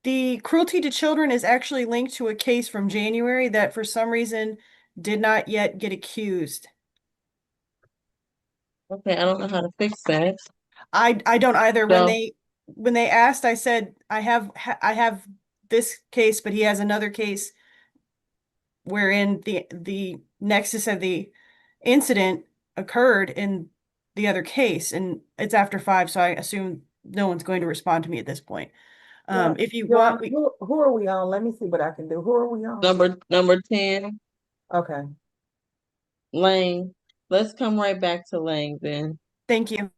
the cruelty to children is actually linked to a case from January that for some reason did not yet get accused. Okay, I don't know how to fix that. I don't either. So, When they asked, I said I have this case, but he has another case wherein the nexus of the incident occurred in the other case, and it's after 5, so I assume no one's going to respond to me at this point. If you Your want, Honor, who are we on? Let me see what I can do. Who are we on? number 10, Okay. Lang. Let's come right back to Lang then. Thank you.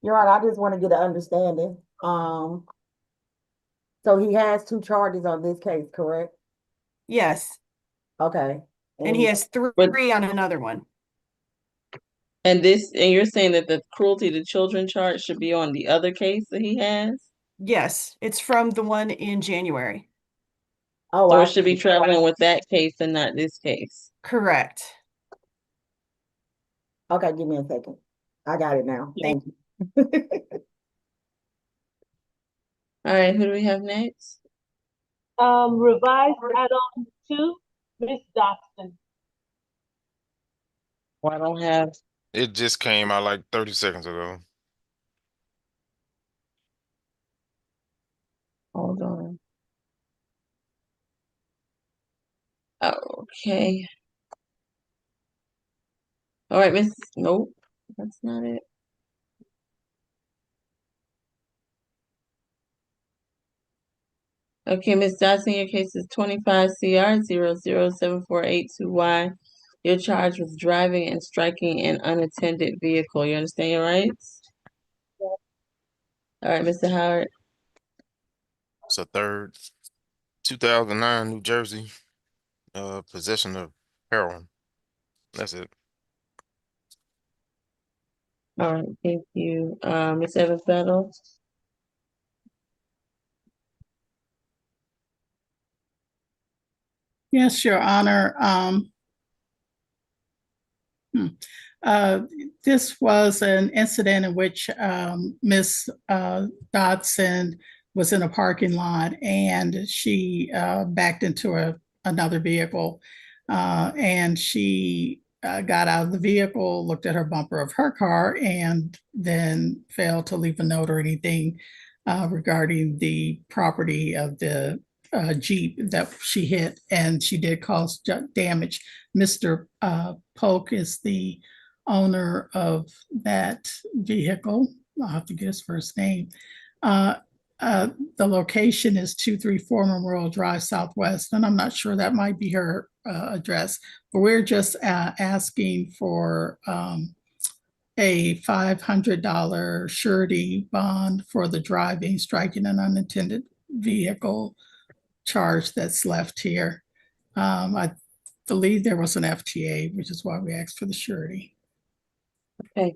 Your Honor, I just want to get an understanding. So he has 2 charges on this case, correct? Yes. Okay. And he has 3 on another one. And you're saying that the cruelty to children charge should be on the other case that he has? Yes, it's from the one in January. Oh, So it should be traveling with that case and not this case. Correct. Okay, give me a second. I got it now. Thank you. All right, who do we have next? Revised add-on 2, Miss Dawson. Well, I don't have. It just came out like 30 seconds ago. Hold on. Okay. All right, Miss. Nope, that's not it. Okay, Miss Dodson, your case is 25 CR 007482Y. You're charged with driving and striking an unattended vehicle. You understand your rights? Yes. All right, Mr. Howard. It's a 3rd, 2009, New Jersey. Possession of heroin. That's it. All right, thank you. Ms. Evans Battle. Yes, Your Honor. This was an incident in which Miss Dodson was in a parking lot and she backed into another vehicle. And she got out of the vehicle, looked at her bumper of her car, and then failed to leave a note or anything regarding the property of the Jeep that she hit, and she did cause damage. Mr. Polk is the owner of that vehicle. I'll have to get his first name. The location is 234 Memorial Drive Southwest, and I'm not sure that might be her address, but we're just asking for a $500 surety bond for the driving, striking an unattended vehicle charge that's left here. I believe there was an FTA, which is why we asked for the surety. Okay.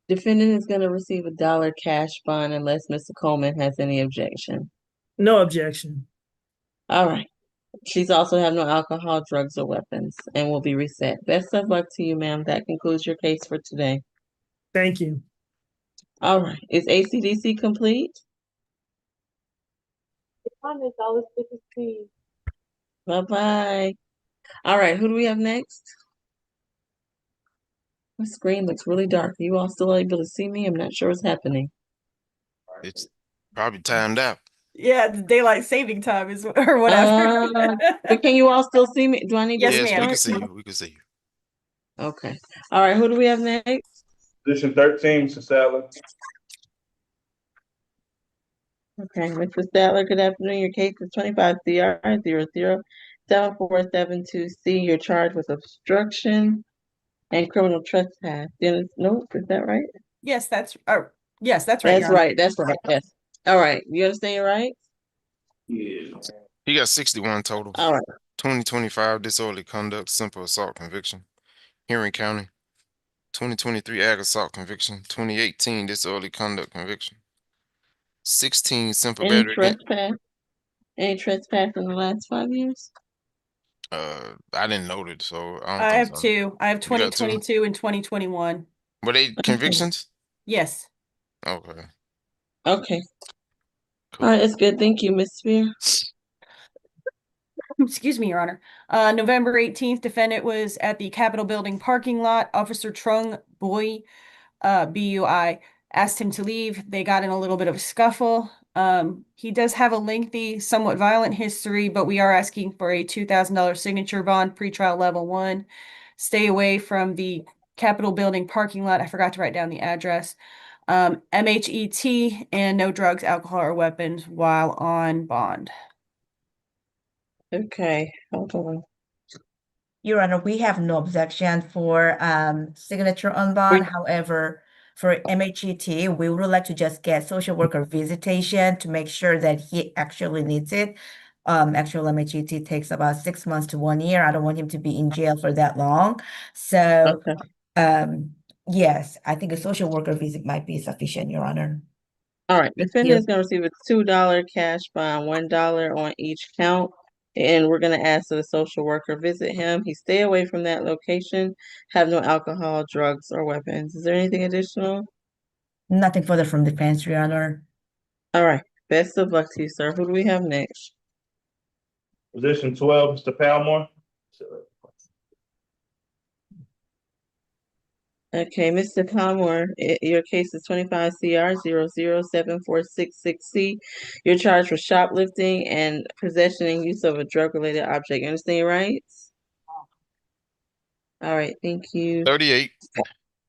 Defendant is going to receive $1 cash bond unless Mr. Coleman has any objection. No objection. All right. She's also have no alcohol, drugs, or weapons and will be reset. Best of luck to you, ma'am. That concludes your case for today. Thank you. All right. Is ACDC complete? It's always good to see. Bye-bye. All right. Who do we have next? My screen looks really dark. Are you all still able to see me? I'm not sure what's happening. It's probably timed out. Yeah, the daylight saving time is or whatever. But can you all still see me? Do I need to Yes, Yes, we ma'am. can see you. We can see you. Okay. All right. Who do we have next? Position 13, Mr. Sadler. Okay, Mr. Sadler, good afternoon. Your case is 25 CR 0074772C. You're charged with obstruction and criminal trespass. Dennis, no, is that right? Yes, that's right, That's Your Honor. right. That's right. Yes. All right. You understand your right? He got 61 total. All right. 2025 disorderly conduct, simple assault conviction, Henry County. 2023 ag assault conviction, 2018 disorderly conduct conviction, 16 simple Any battery. trespass? Any trespass in the last 5 years? I didn't note it, so I don't I think have so. two. I have You got two? 2022 and 2021. Were they convictions? Yes. Okay. Okay. All right, that's good. Thank you, Ms. Spear. Excuse me, Your Honor. November 18th, defendant was at the Capitol building parking lot. Officer Trung Boy, BUI, asked him to leave. They got in a little bit of a scuffle. He does have a lengthy, somewhat violent history, but we are asking for a $2,000 signature bond, pretrial level 1. Stay away from the Capitol building parking lot. I forgot to write down the address. MHET and no drugs, alcohol, or weapons while on bond. Okay, hold on. Your Honor, we have no objection for signature on bond. However, for MHET, we would like to just get social worker visitation to make sure that he actually needs it. Actual MHET takes about 6 months to 1 year. I don't want him to be in jail for that long. So, yes, I think a social worker visit might be sufficient, Your Honor. All right, Thank defendant you. is going to receive a $2 cash bond, $1 on each count. And we're going to ask that a social worker visit him. He stay away from that location, have no alcohol, drugs, or weapons. Is there anything additional? Nothing further from defense, Your Honor. All right, best of luck to you, sir. Who do we have next? Position 12, Mr. Palmore. Okay, Mr. Palmore, your case is 25 CR 0074666C. You're charged with shoplifting and possession and use of a drug-related object. You understand your rights? All right, thank you. 38.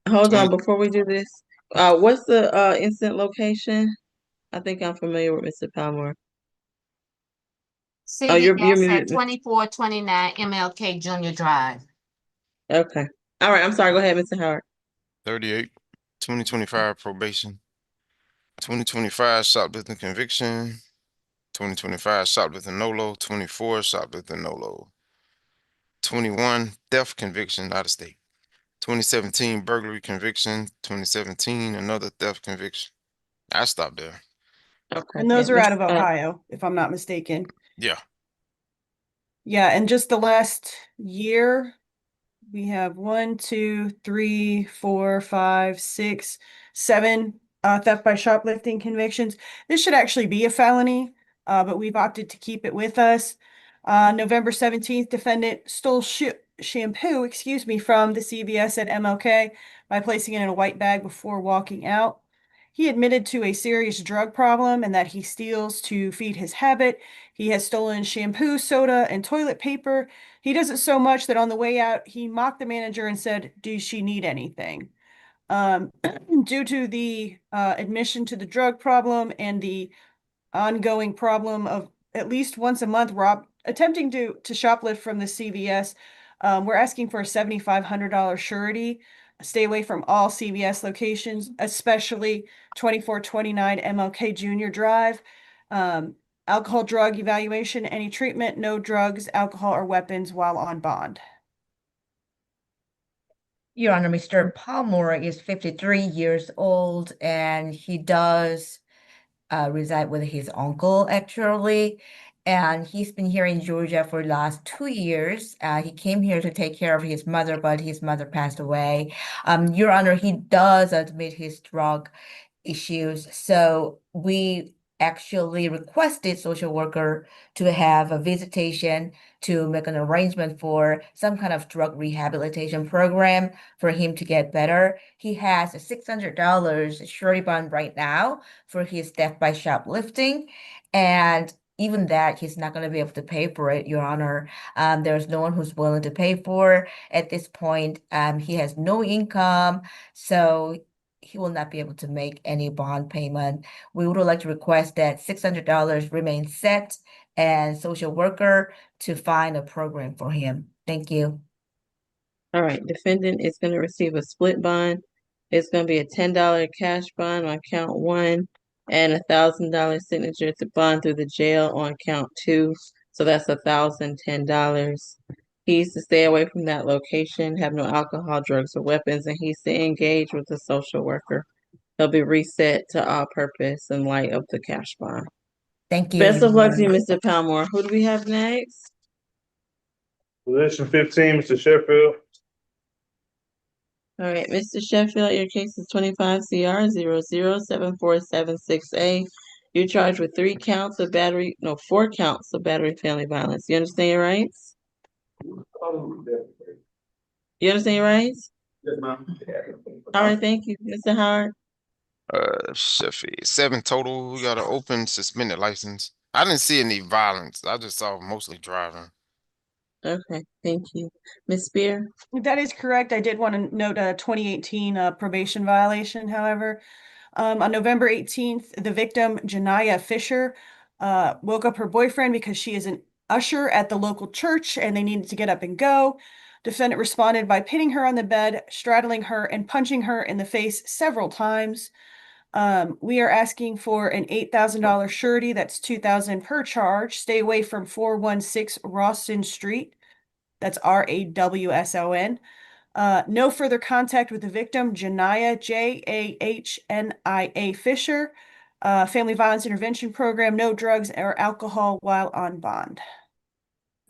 Hold on, before we do this, what's the incident location? I think I'm familiar with Mr. Palmore. Oh, you're CVS at muted. 2429 MLK Junior Drive. Okay. All right, I'm sorry. Go ahead, Mr. Howard. 38. 2025 probation. 2025 shoplifting conviction. 2025 shoplifting NOLO. 24 shoplifting NOLO. 21 theft conviction out of state. 2017 burglary conviction. 2017 another theft conviction. I stopped there. Okay. And those are out of Ohio, if I'm not mistaken. Yeah. Yeah, and just the last year, we have 1, 2, 3, 4, 5, 6, 7 theft by shoplifting convictions. This should actually be a felony, but we've opted to keep it with us. November 17th, defendant stole shampoo, from the CVS at MLK by placing it in a white bag before walking out. He admitted to a serious drug problem and that he steals to feed his habit. He has stolen shampoo, soda, and toilet paper. He does it so much that on the way out, he mocked the manager and said, "Does she need anything?" Due to the admission to the drug problem and the ongoing problem of at least once a month attempting to shoplift from the CVS, we're asking for a $7,500 surety. Stay away from all CVS locations, especially 2429 MLK Junior Drive. Alcohol drug evaluation, any treatment, no drugs, alcohol, or weapons while on bond. Your Honor, Mr. Palmore is 53 years old and he does reside with his uncle actually. And he's been here in Georgia for the last 2 years. He came here to take care of his mother, but his mother passed away. Your Honor, he does admit his drug issues. So we actually requested social worker to have a visitation to make an arrangement for some kind of drug rehabilitation program for him to get better. He has a $600 surety bond right now for his death by shoplifting. And even that, he's not going to be able to pay for it, Your Honor. There's no one who's willing to pay for at this point. He has no income, so he will not be able to make any bond payment. We would like to request that $600 remain set and social worker to find a program for him. Thank you. All right, defendant is going to receive a split bond. It's going to be a $10 cash bond on count 1 and $1,000 signature to bond through the jail on count 2. So that's $1,010. He's to stay away from that location, have no alcohol, drugs, or weapons, and he's to engage with the social worker. He'll be reset to all purpose in light of the cash bond. Thank you. Best of luck to you, Mr. Palmore. Who do we have next? Position 15, Mr. Sheffield. All right, Mr. Sheffield, your case is 25 CR 007476A. You're charged with 4 counts of battery family violence. You understand your rights? You understand your rights? Yes, ma'am. All right, thank you. Mr. Howard? Sheffield, 7 total. We got an open suspended license. I didn't see any violence. I just saw mostly driving. Okay, thank you. Ms. Spear? That is correct. I did want to note a 2018 probation violation, however. On November 18th, the victim, Janiyah Fisher, woke up her boyfriend because she is an usher at the local church and they needed to get up and go. Defendant responded by pinning her on the bed, straddling her, and punching her in the face several times. We are asking for an $8,000 surety. That's $2,000 per charge. Stay away from 416 Rawson Street. That's Rawson. No further contact with the victim, Janiyah, Jahnia Fisher. Family Violence Intervention Program, no drugs or alcohol while on bond.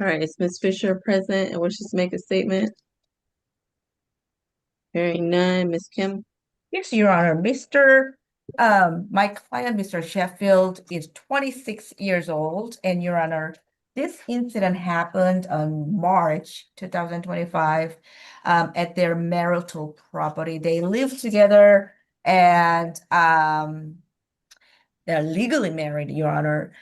All right, is Ms. Fisher present and wishes to make a statement? Hearing none, Ms. Kim? Yes, Your Honor. My client, Mr. Sheffield, is 26 years old, and Your Honor, this incident happened on March 2025 at their marital property. They live together and they're legally married, Your Honor.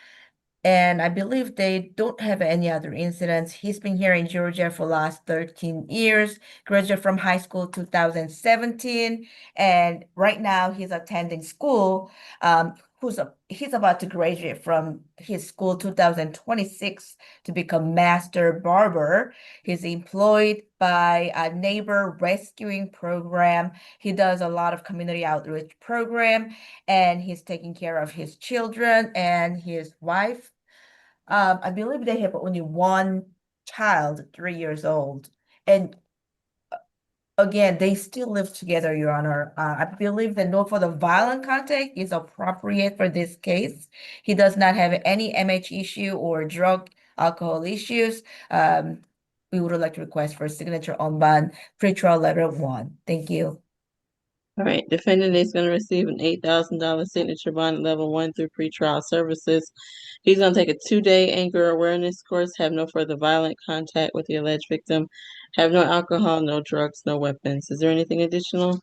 And I believe they don't have any other incidents. He's been here in Georgia for the last 13 years, graduated from high school 2017, and right now he's attending school. He's about to graduate from his school 2026 to become master barber. He's employed by a neighbor rescuing program. He does a lot of community outreach program, and he's taking care of his children and his wife. I believe they have only one child, 3 years old. And again, they still live together, Your Honor. I believe that no further violent contact is appropriate for this case. He does not have any MH issue or drug alcohol issues. We would like to request for a signature on bond pretrial letter 1. Thank you. All right, defendant is going to receive an $8,000 signature bond at level 1 through pretrial services. He's going to take a 2-day anger awareness course, have no further violent contact with the alleged victim, have no alcohol, no drugs, no weapons. Is there anything additional?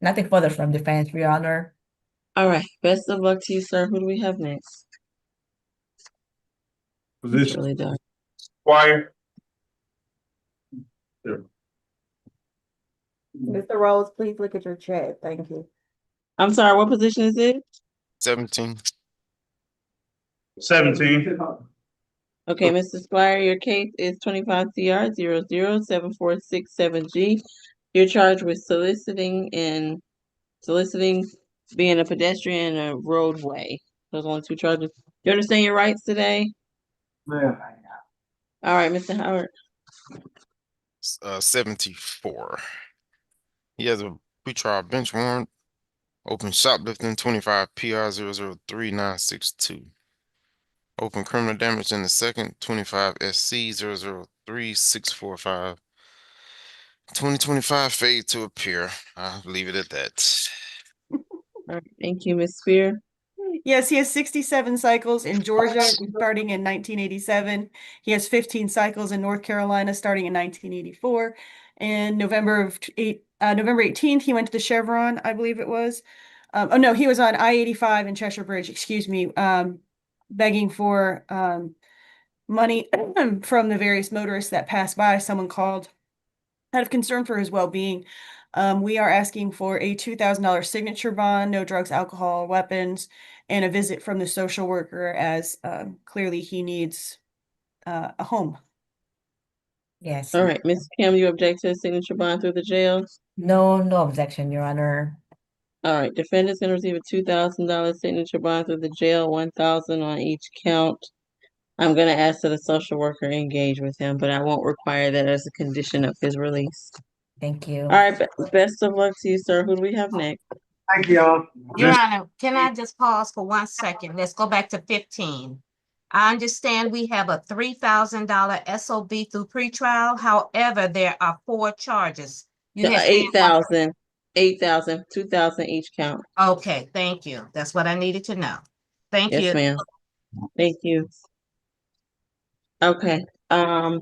Nothing further from defense, Your Honor. All right, best of luck to you, sir. Who do we have next? Position. Really dark. Choir. Mr. Rose, please look at your chat. Thank you. I'm sorry, what position is it? 17. 17. Okay, Mr. Squire, your case is 25 CR 007467G. You're charged with soliciting being a pedestrian in a roadway. Those are only 2 charges. You understand your rights today? Yeah. All right, Mr. Howard. 74. He has a pretrial bench warrant. Open shoplifting 25 PR 003962. Open criminal damage in the second 25 SC 003645. 2025 fade to appear. I'll leave it at that. All right, thank you, Ms. Spear. Yes, he has 67 cycles in Georgia starting in 1987. He has 15 cycles in North Carolina starting in 1984. And November 18th, he went to the Chevron, I believe it was. Oh no, he was on I-85 in Cheshire Bridge, excuse me. begging for money from the various motorists that passed by. Someone called out of concern for his well-being. We are asking for a $2,000 signature bond, no drugs, alcohol, weapons, and a visit from the social worker, as clearly he needs a home. Yes. All right, Ms. Kim, you object to a signature bond through the jail? No, no objection, Your Honor. All right, defendant's gonna receive a $2,000 signature bond through the jail, 1,000 on each count. I'm gonna ask that a social worker engage with him, but I won't require that as a condition of his release. Thank you. All right, best of luck to you, sir. Who do we have next? Thank y'all. Your Honor, can I just pause for 1 second? Let's go back to 15. I understand we have a $3,000 SOB through pretrial. However, there are 4 charges. You had said 8,000, 8,000, 2,000 each count. Okay, thank you. That's what I needed to know. Thank you. Yes, ma'am. Thank you. Okay, who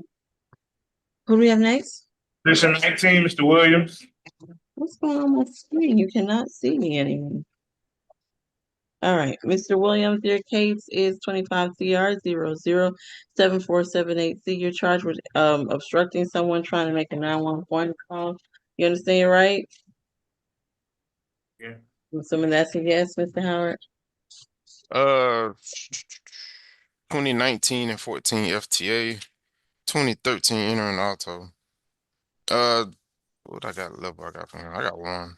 do we have next? Position 19, Mr. Williams. What's going on my screen? You cannot see me anymore. All right, Mr. Williams, your case is 25 CR 007478C. You're charged with obstructing someone trying to make a 911 call. You understand, right? Yeah. I'm assuming that's a yes, Mr. Howard. 2019 and 14 FTA, 2013 entering auto. What I got level I got from here? I got 1.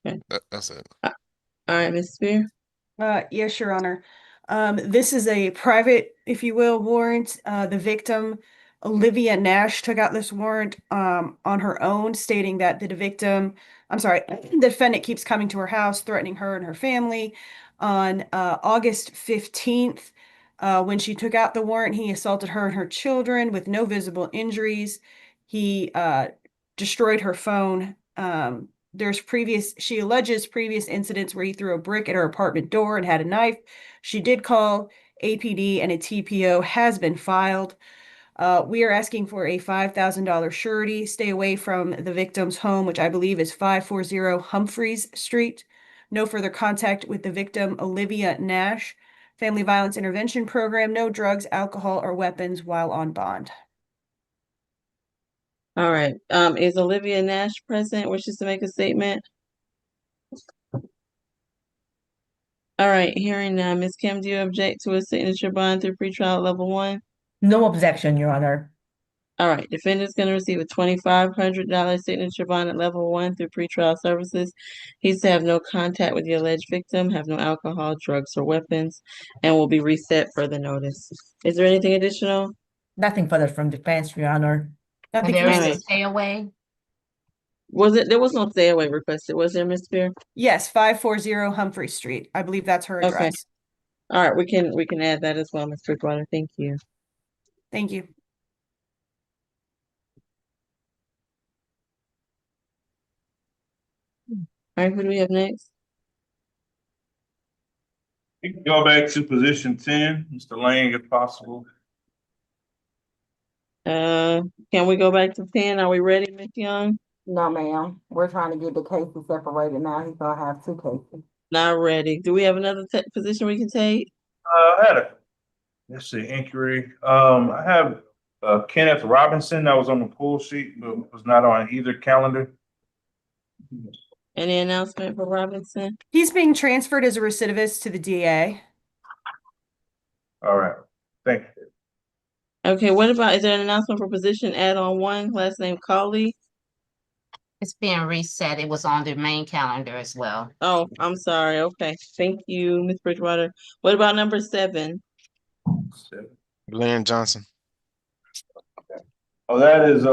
Okay. That's it. All right, Ms. Spear. Yes, Your Honor. This is a private, if you will, warrant. The victim, Olivia Nash, took out this warrant on her own, stating that the defendant keeps coming to her house, threatening her and her family. On August 15th, when she took out the warrant, he assaulted her and her children with no visible injuries. He destroyed her phone. She alleges previous incidents where he threw a brick at her apartment door and had a knife. She did call APD and a TPO has been filed. We are asking for a $5,000 surety. Stay away from the victim's home, which I believe is 540 Humphreys Street. No further contact with the victim, Olivia Nash. Family Violence Intervention Program, no drugs, alcohol, or weapons while on bond. All right. Is Olivia Nash present? Wishes to make a statement? All right. Hearing none. Ms. Kim, do you object to a signature bond through pretrial level 1? No objection, Your Honor. All right. Defendant's going to receive a $2,500 signature bond at level 1 through pretrial services. He's to have no contact with the alleged victim, have no alcohol, drugs, or weapons, and will be reset for the notice. Is there anything additional? Nothing further from defense, Your Honor. And Nothing there is further. a stay away. There was no stay away requested, was there, Ms. Spear? Yes, 540 Humphrey Street. I believe that's her Okay. address. All right, we can add that as well, Ms. Bridgewater. Thank you. Thank you. All right, who do we have next? You can go back to position 10, Mr. Lang, if possible. Can we go back to 10? Are we ready, Ms. Young? No, ma'am. We're trying to get the cases separated now. He's gonna have 2 cases. Not ready. Do we have another position we can take? I had let's see, inquiry. I have Kenneth Robinson that was on the pool sheet, but was not on either calendar. Any announcement for Robinson? He's being transferred as a recidivist to the DA. All right. Thank you. Okay, is there an announcement for position add-on 1, last name Colley? It's being reset. It was on the main calendar as well. Oh, I'm sorry. Okay, thank you, Ms. Bridgewater. What about number 7? Glenn Johnson. Oh, that is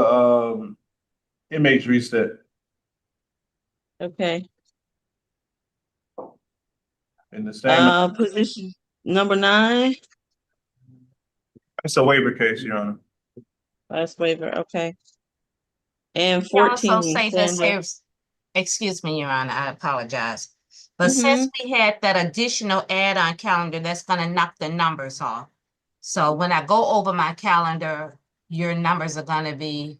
image reset. Okay. In the same Position number 9. It's a waiver case, Your Honor. Last waiver, okay. And You also 14, say this Sandra. here, excuse me, Your Honor, I apologize. But since we had that additional add-on calendar, that's gonna knock the numbers off. So when I go over my calendar, your numbers are gonna be,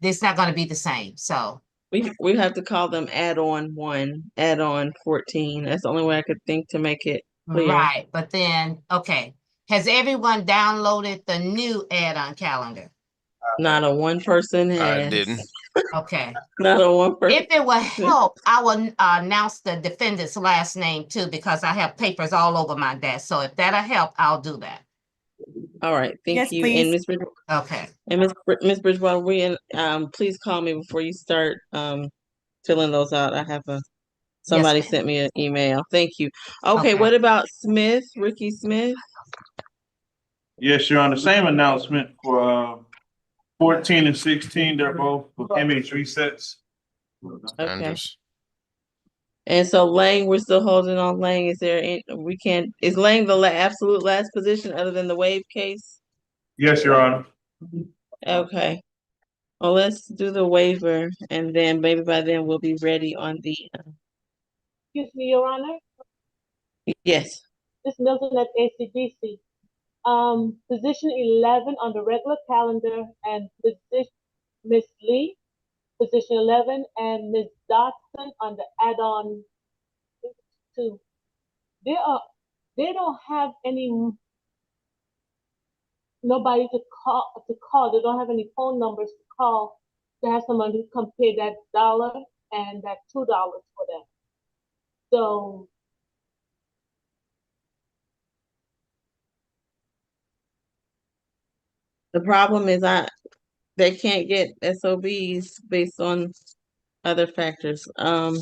it's not gonna be the same, so. We have to call them add-on 1, add-on 14. That's the only way I could think to make it clear. Right, but then, okay. Has everyone downloaded the new add-on calendar? Not a one person I has. didn't. Okay. Not a one person. If it will help, I will announce the defendant's last name too, because I have papers all over my desk. So if that'll help, I'll do that. All right, thank Yes, you. please. And Okay. Miss Bridgewater, please call me before you start filling those out. I have somebody ma'am. sent me an email. Thank you. Okay, Okay. what about Smith, Ricky Smith? Yes, you're on the same announcement for 14 and 16. They're both with image resets. Okay. Anders. And so Lang, we're still holding on Lang. Is Lang the absolute last position other than the wave case? Yes, Your Honor. Okay. Well, let's do the waiver and then maybe by then we'll be ready on the, Excuse me, Your Honor. yes. This Milton at ACDC. Position 11 on the regular calendar and position Miss Lee, position 11, and Miss Dotson on the add-on 2. They don't have nobody to call. They don't have any phone numbers to call to have someone who come pay that $1 and that $2 for them. So The problem is they can't get SOBs based on other factors. um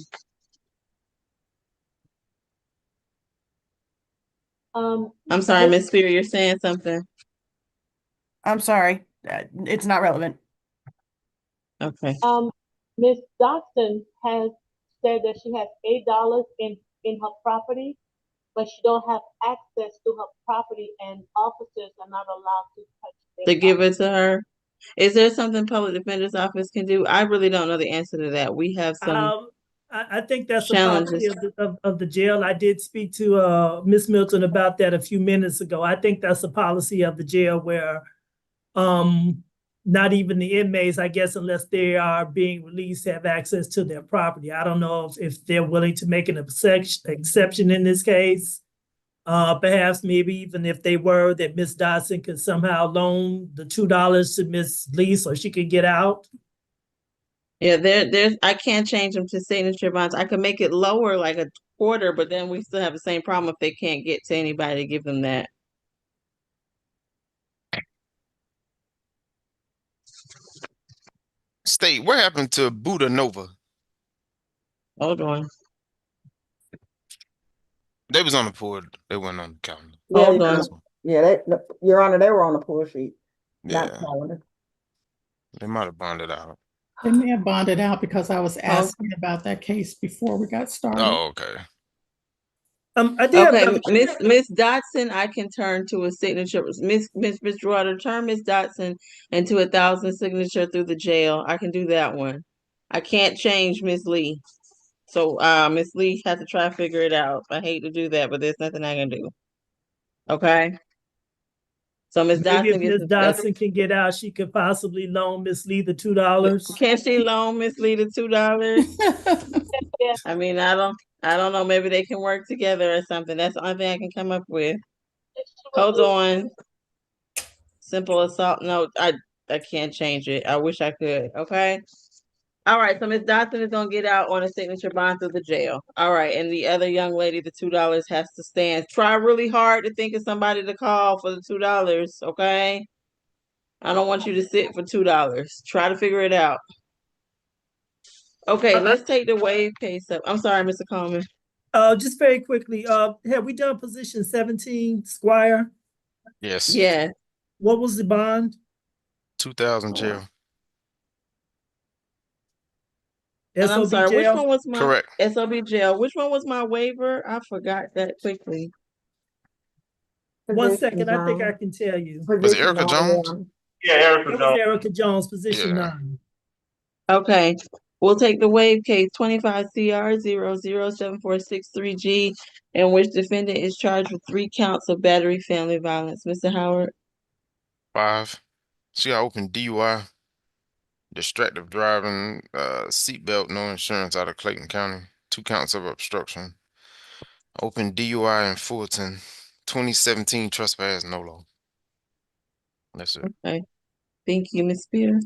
I'm sorry, Miss Spear, you're saying something. I'm sorry. It's not relevant. Okay. Miss Dotson has said that she has $8 in her property, but she don't have access to her property, and officers are not allowed to touch To their give it to her. Is there something public defender's office can do? I really don't know the answer to that. We have some I think that's a policy challenges. of the jail. I did speak to Ms. Milton about that a few minutes ago. I think that's a policy of the jail where not even the inmates, I guess, unless they are being released, have access to their property. I don't know if they're willing to make an exception in this case. Perhaps maybe even if they were, that Miss Dodson could somehow loan the $2 to Miss Lee so she could get out. Yeah, there's I can't change them to signature bonds. I could make it lower like a quarter, but then we still have the same problem if they can't get to anybody to give them that. State, what happened to Buddha Nova? Hold on. They was on the board. They weren't on the calendar. Hold on. Your Honor, they were on the pull sheet, not Yeah, calendar. they might have bonded out. They may have bonded out because I was Oh. asking about that case before we got started. Oh, okay. I did Okay, Miss Dotson, I can turn to a signature. Miss Bridgewater, turn Miss Dotson into 1,000 signature through the jail. I can do that one. I can't change Miss Lee. So Miss Lee has to try to figure it out. I hate to do that, but there's nothing I can do. Okay. So Miss maybe if Dotson Miss gets Dodson can get out, she could possibly loan Miss Lee the $2. Can she loan Miss Lee the $2? Yeah. I mean, I don't know. Maybe they can work together or something. That's the only thing I can come up with. Hold on. Simple assault. No, I can't change it. I wish I could. Okay. All right. So Miss Dotson is gonna get out on a signature bond through the jail. All right. And the other young lady, the $2 has to stand. Try really hard to think of somebody to call for the $2. Okay. I don't want you to sit for $2. Try to figure it out. Okay, let's take the wave case up. I'm sorry, Mr. Coleman. Just very quickly, have we done position 17, Squire? Yes. Yeah. What was the bond? 2,000 jail. And I'm SOB sorry, jail? which one was my Correct. SOB jail? Which one was my waiver? I forgot that quickly. 1 second, I think I can tell you. Was it Erica Jones? Yeah, Erica It was Jones. Erica Jones, position Yeah. 9. Okay. We'll take the wave case 25 CR 007463G, in which defendant is charged with 3 counts of battery family violence. Mr. Howard. 5. She got open DUI, distracted driving, seatbelt, no insurance out of Clayton County. 2 counts of obstruction. Open DUI in Fulton. 2017 trespass no law. That's it. Okay. Thank you, Ms. Spear.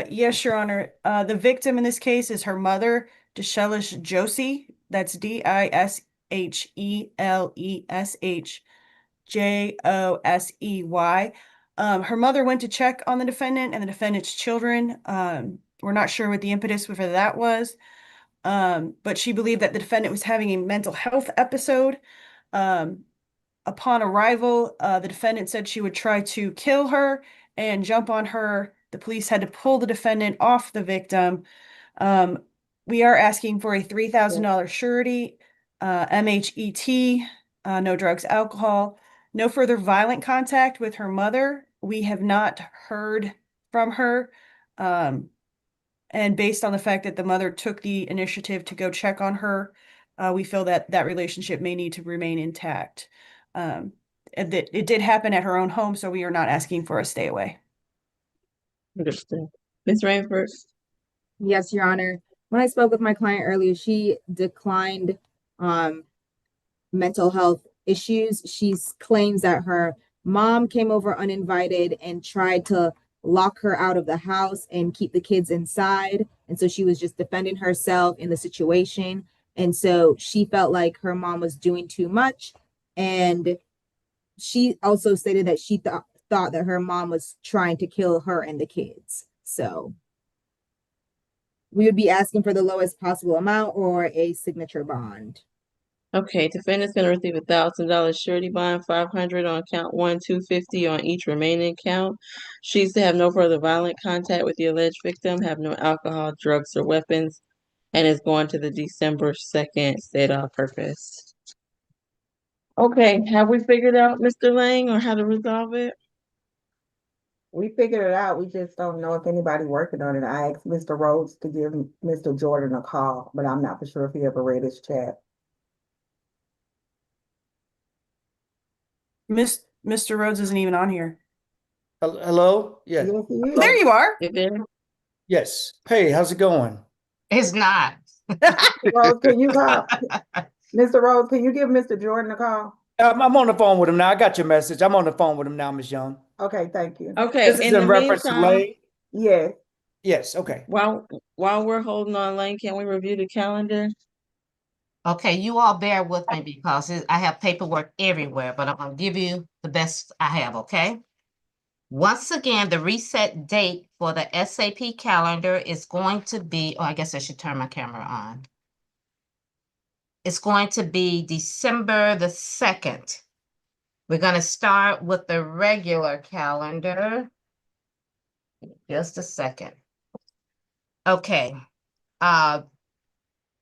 Yes, Your Honor. The victim in this case is her mother, Deshelish Josie. That's DishelleshJosey. Her mother went to check on the defendant and the defendant's children. We're not sure what the impetus for that was, but she believed that the defendant was having a mental health episode. Upon arrival, the defendant said she would try to kill her and jump on her. The police had to pull the defendant off the victim. We are asking for a $3,000 surety, MHET, no drugs, alcohol, no further violent contact with her mother. We have not heard from her. And based on the fact that the mother took the initiative to go check on her, we feel that that relationship may need to remain intact. And that it did happen at her own home, so we are not asking for a stay away. Understood. Ms. Rainford. Yes, Your Honor. When I spoke with my client earlier, she declined mental health issues. She claims that her mom came over uninvited and tried to lock her out of the house and keep the kids inside. And so she was just defending herself in the situation. And so she felt like her mom was doing too much. And she also stated that she thought that her mom was trying to kill her and the kids. So we would be asking for the lowest possible amount or a signature bond. Okay, defendant's gonna receive $1,000 surety bond, 500 on count 1, 250 on each remaining count. She's to have no further violent contact with the alleged victim, have no alcohol, drugs, or weapons, and is going to the December 2nd state of purpose. Okay, have we figured out, Mr. Lang, on how to resolve it? We figured it out. We just don't know if anybody working on it. I asked Mr. Rhodes to give Mr. Jordan a call, but I'm not for sure if he ever read his chat. Mr. Rhodes isn't even on here. Hello? Yeah. Yes, he is. There you are. Yes. Hey, how's it going? It's not. Rhodes, can you call? Mr. Rhodes, can you give Mr. Jordan a call? I'm on the phone with him now. I got your message. I'm on the phone with him now, Ms. Young. Okay, thank you. Okay, This is in reference to meantime, Lane? Yes. Yes, okay. While we're holding on, Lane, can we review the calendar? Okay, you all bear with me because I have paperwork everywhere, but I'm gonna give you the best I have, okay? Once again, the reset date for the SAP calendar is going to be, oh, I guess I should turn my camera on. It's going to be December the 2nd. We're gonna start with the regular calendar. Just a second. Okay.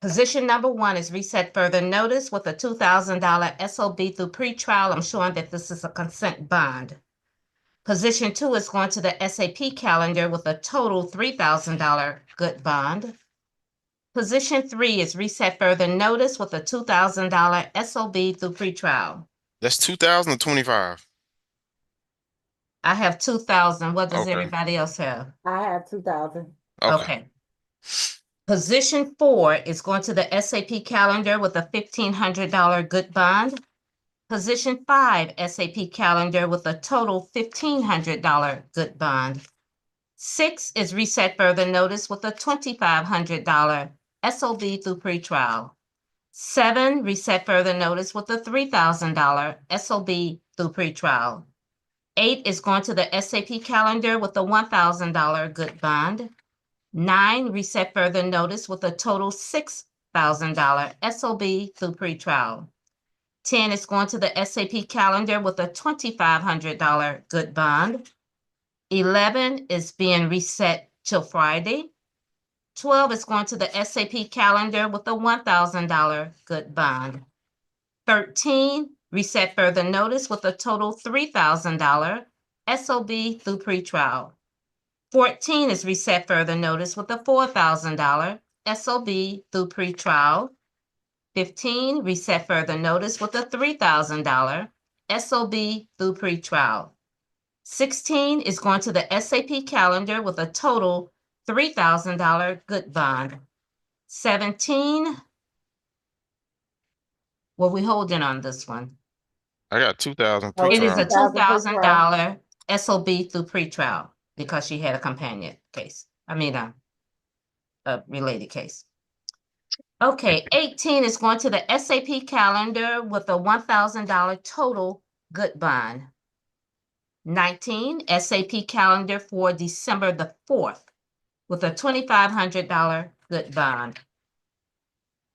Position number 1 is reset further notice with a $2,000 SOB through pretrial. I'm showing that this is a consent bond. Position 2 is going to the SAP calendar with a total $3,000 good bond. Position 3 is reset further notice with a $2,000 SOB through pretrial. That's 2025. I have 2,000. What does Okay. everybody else have? I have 2,000. Okay. Position 4 is going to the SAP calendar with a $1,500 good bond. Position 5 SAP calendar with a total $1,500 good bond. 6 is reset further notice with a $2,500 SOB through pretrial. 7 reset further notice with a $3,000 SOB through pretrial. 8 is going to the SAP calendar with a $1,000 good bond. 9 reset further notice with a total $6,000 SOB through pretrial. 10 is going to the SAP calendar with a $2,500 good bond. 11 is being reset till Friday. 12 is going to the SAP calendar with a $1,000 good bond. 13, reset further notice with a total $3,000 SOB through pretrial. 14 is reset further notice with a $4,000 SOB through pretrial. 15, reset further notice with a $3,000 SOB through pretrial. 16 is going to the SAP calendar with a total $3,000 good bond. 17 What we holding on this one? I got 2,000 Oh, It is a pretrial. $2,000 SOB through pretrial because she had a companion case. I mean, a related case. Okay, 18 is going to the SAP calendar with a $1,000 total good bond. 19, SAP calendar for December the 4th with a $2,500 good bond.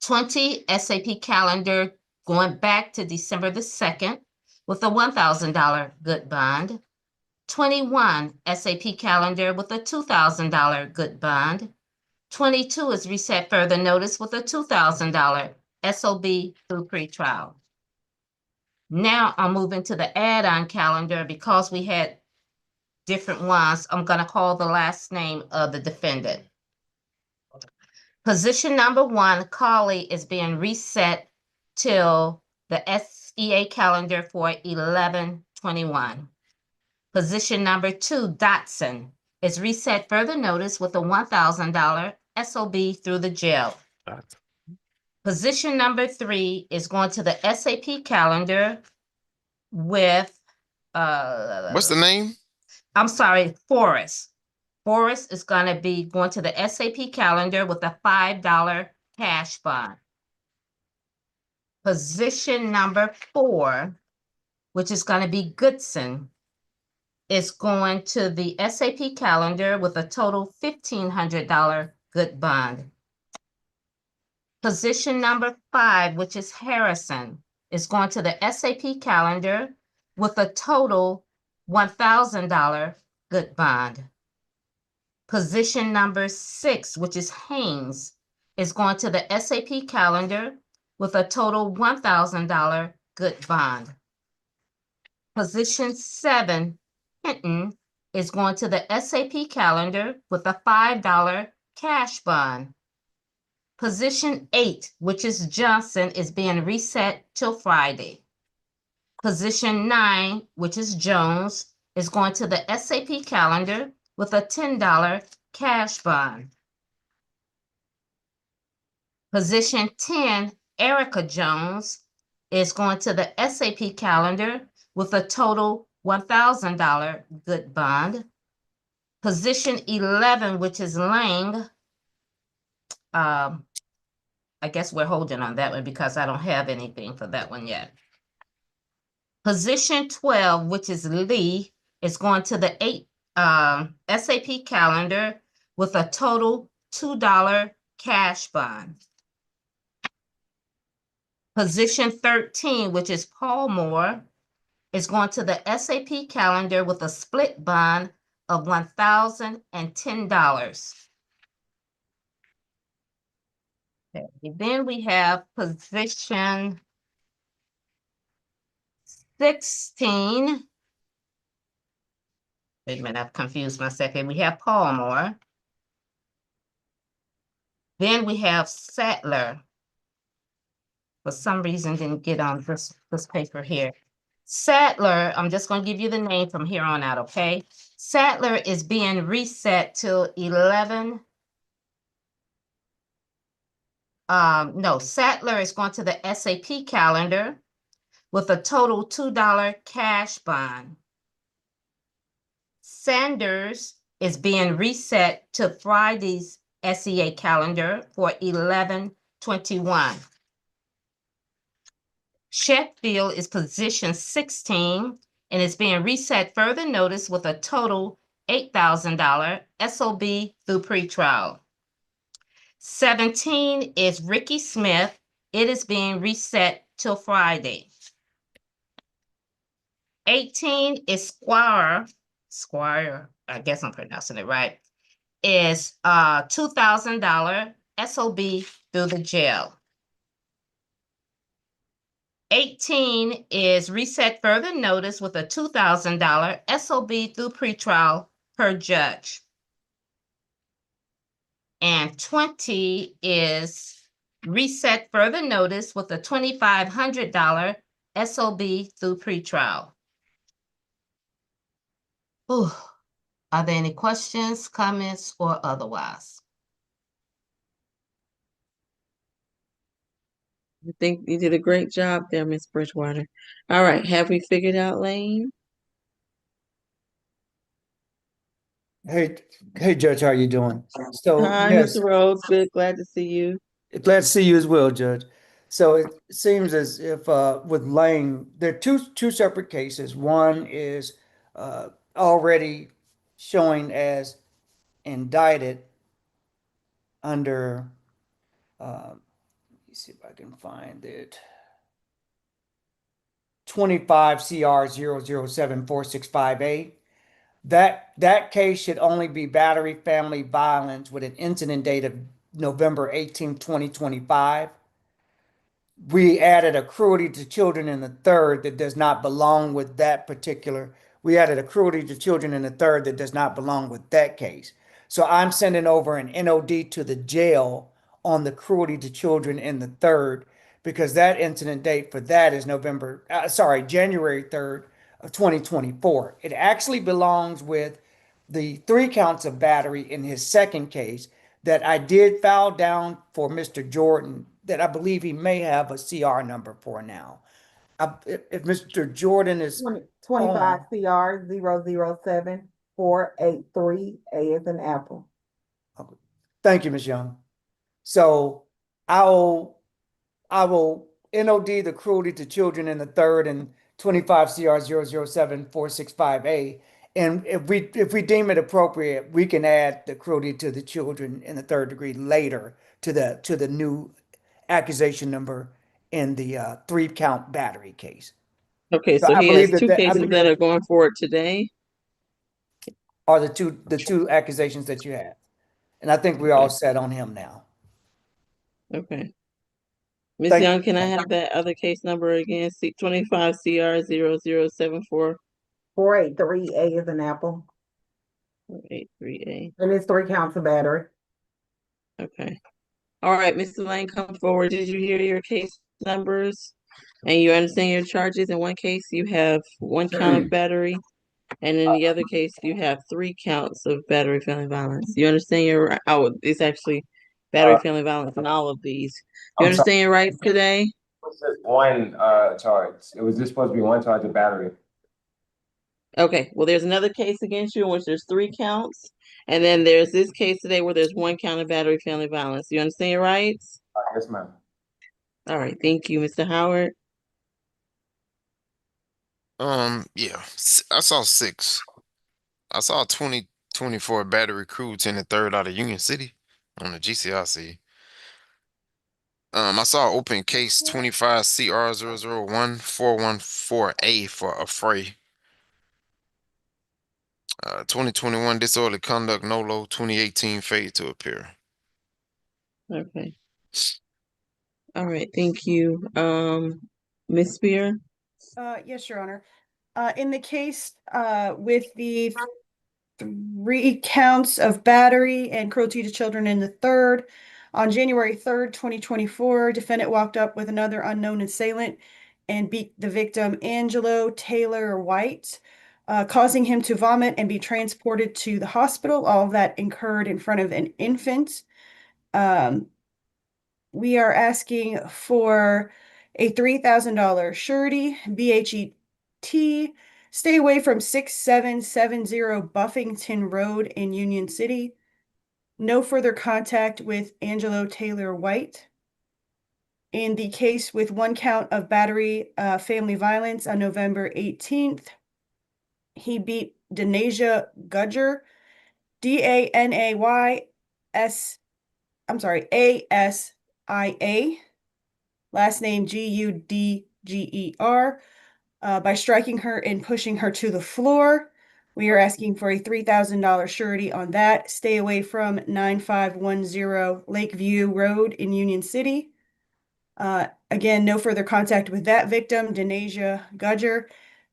20, SAP calendar going back to December the 2nd with a $1,000 good bond. 21, SAP calendar with a $2,000 good bond. 22 is reset further notice with a $2,000 SOB through pretrial. Now I'm moving to the add-on calendar because we had different ones. I'm going to call the last name of the defendant. Position number 1, Carly, is being reset till the SEA calendar for 11/21. Position number 2, Dotson, is reset further notice with a $1,000 SOB through the jail. Position number 3 is going to the SAP calendar with, What's the name? I'm sorry, Forrest. Forrest is going to be going to the SAP calendar with a $5 cash bond. Position number 4, which is going to be Goodson, is going to the SAP calendar with a total $1,500 good bond. Position number 5, which is Harrison, is going to the SAP calendar with a total $1,000 good bond. Position number 6, which is Haynes, is going to the SAP calendar with a total $1,000 good bond. Position 7, Hinton, is going to the SAP calendar with a $5 cash bond. Position 8, which is Johnson, is being reset till Friday. Position 9, which is Jones, is going to the SAP calendar with a $10 cash bond. Position 10, Erica Jones, is going to the SAP calendar with a total $1,000 good bond. Position 11, which is Lang, I guess we're holding on that one because I don't have anything for that one yet. Position 12, which is Lee, is going to the SAP calendar with a total $2 cash bond. Position 13, which is Paul Moore, is going to the SAP calendar with a split bond of $1,010. Okay. Then we have position 16. Wait a minute, I've confused myself here. We have Paul Moore. Then we have Sattler. For some reason, didn't get on this paper here. Sattler, I'm just going to give you the name from here on out, okay? Sattler is being reset till 11. No, Sattler is going to the SAP calendar with a total $2 cash bond. Sanders is being reset to Friday's SEA calendar for 11/21. Sheffield is position 16 and is being reset further notice with a total $8,000 SOB through pretrial. 17 is Ricky Smith. It is being reset till Friday. 18 is Squire, I guess I'm pronouncing it right, is $2,000 SOB through the jail. 18 is reset further notice with a $2,000 SOB through pretrial per judge. And 20 is reset further notice with a $2,500 SOB through pretrial. Ooh. Are there any questions, comments, or otherwise? I think you did a great job there, Miss Bridgewater. All right, have we figured out Lane? Hey, Judge, how you doing? So, Hi, yes, Mr. Rhodes. Good, glad to see you. glad to see you as well, Judge. So it seems as if with Lane, there are two separate cases. One is already showing as indicted under, let me see if I can find it, 25 CR 0074658. That case should only be battery family violence with an incident date of November 18th, 2025. We added a cruelty to children in the third that does not belong with that particular. We added a cruelty to children in the third that does not belong with that case. So I'm sending over an NOD to the jail on the cruelty to children in the third because that incident date for that is January 3rd of 2024. It actually belongs with the 3 counts of battery in his second case that I did file down for Mr. Jordan that I believe he may have a CR number for now. If Mr. Jordan is 25 on, CR 007483, A is an apple. thank you, Ms. Young. So I will NOD the cruelty to children in the third and 25 CR 0074658. And if we deem it appropriate, we can add the cruelty to the children in the third degree later to the new accusation number in the 3 count battery case. Okay, So so I he believe has that two cases that are going forward today. are the two accusations that you have. And I think we're all set on him now. Okay. Ms. Thank Young, you. can I have that other case number again? 25 CR 0074 483, A is an apple. 83A. And it's 3 counts of battery. Okay. All right, Mr. Lane, come forward. Did you hear your case numbers? And you understand your charges? In one case, you have 1 count of battery, and in the other case, you have 3 counts of battery family violence. You understand your it's actually battery family violence in all of these. You I'm sorry. understand your rights today? It was just one charge. It was just supposed to be one charge of battery. Okay, well, there's another case against you in which there's 3 counts, and then there's this case today where there's 1 count of battery family violence. You understand your rights? Yes, ma'am. All right, thank you, Mr. Howard. Yeah, I saw 6. I saw 2024 battery recruits in the third out of Union City on the GCIC. I saw open case 25 CR 001 414A for a fray. 2021 disorderly conduct NOLO, 2018 failure to appear. Okay. All right, thank you. Ms. Spear? Yes, Your Honor. In the case with the 3 counts of battery and cruelty to children in the third, on January 3rd, 2024, defendant walked up with another unknown assailant and beat the victim, Angelo Taylor White, causing him to vomit and be transported to the hospital. All of that incurred in front of an infant. We are asking for a $3,000 surety, BHET. Stay away from 6770 Buffington Road in Union City. No further contact with Angelo Taylor White. In the case with 1 count of battery family violence on November 18th, he beat Denasia Gudger, ASIA, last name Gudger, by striking her and pushing her to the floor. We are asking for a $3,000 surety on that. Stay away from 9510 Lakeview Road in Union City. Again, no further contact with that victim, Denasia Gudger.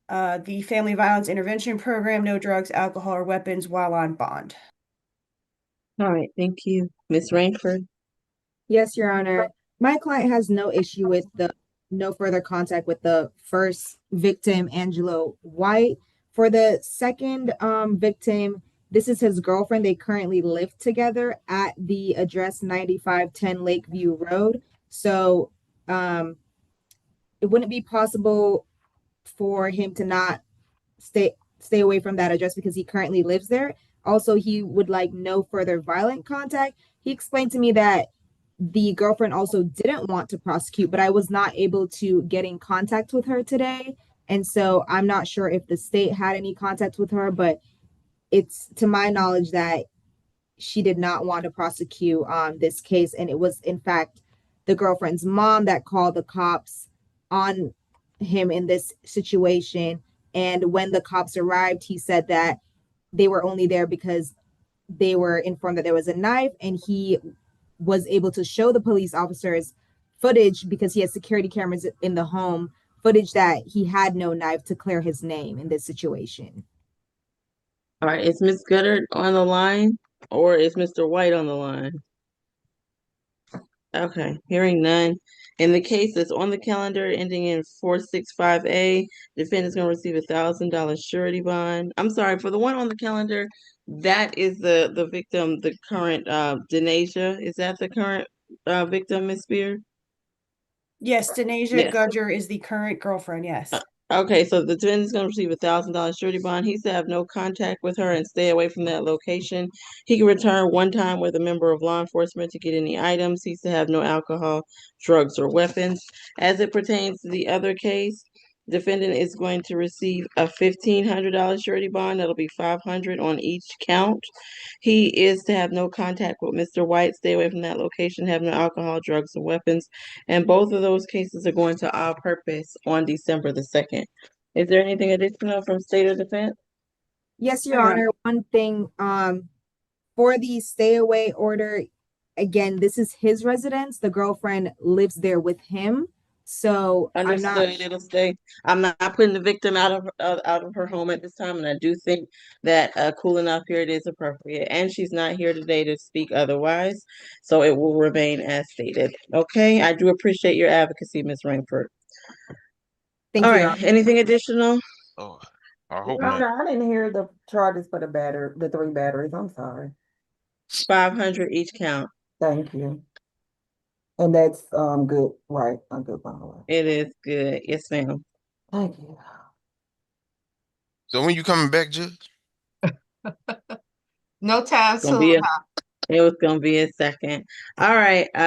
The Family Violence Intervention Program, no drugs, alcohol, or weapons while on bond. All right, thank you. Ms. Rainford? Yes, Your Honor. My client has no issue with the no further contact with the first victim, Angelo White. For the second victim, this is his girlfriend. They currently live together at the address 9510 Lakeview Road. So it wouldn't be possible for him to not stay away from that address because he currently lives there. Also, he would like no further violent contact. He explained to me that the girlfriend also didn't want to prosecute, but I was not able to get in contact with her today. And so I'm not sure if the state had any contact with her, but it's to my knowledge that she did not want to prosecute this case. And it was, in fact, the girlfriend's mom that called the cops on him in this situation. And when the cops arrived, he said that they were only there because they were informed that there was a knife, and he was able to show the police officers footage because he had security cameras in the home, footage that he had no knife to clear his name in this situation. All right, is Ms. Goddard on the line or is Mr. White on the line? Okay, hearing none. In the case that's on the calendar ending in 465A, defendant's gonna receive $1,000 surety bond. I'm sorry, for the one on the calendar, that is the victim, the current Denasia. Is that the current victim, Ms. Spear? Yes, Denasia Yes. Gudger is the current girlfriend, yes. Okay, so the defendant's gonna receive $1,000 surety bond. He's to have no contact with her and stay away from that location. He can return one time with a member of law enforcement to get any items. He's to have no alcohol, drugs, or weapons. As it pertains to the other case, defendant is going to receive a $1,500 surety bond. That'll be $500 on each count. He is to have no contact with Mr. White, stay away from that location, have no alcohol, drugs, or weapons. And both of those cases are going to all purpose on December the 2nd. Is there anything additional from State or Defense? Yes, Your Honor. One thing, for the stay away order, again, this is his residence. The girlfriend lives there with him. So Understood. It'll stay. I'm not putting the victim out of her home at this time, and I do think that a cooling off period is appropriate. And she's not here today to speak otherwise, so it will remain as stated. Okay, I do appreciate your advocacy, Ms. Rainford. Thank All you, Your right. Honor. Anything additional? Oh, I hope No, not. no, I didn't hear the charges for the 3 batteries. I'm sorry. 500 each count. Thank you. And that's good, right? A good bond. It is good. Yes, ma'am. Thank you. So when you coming back, Judge? No time It's gonna soon, be huh? it was gonna be a second. All right.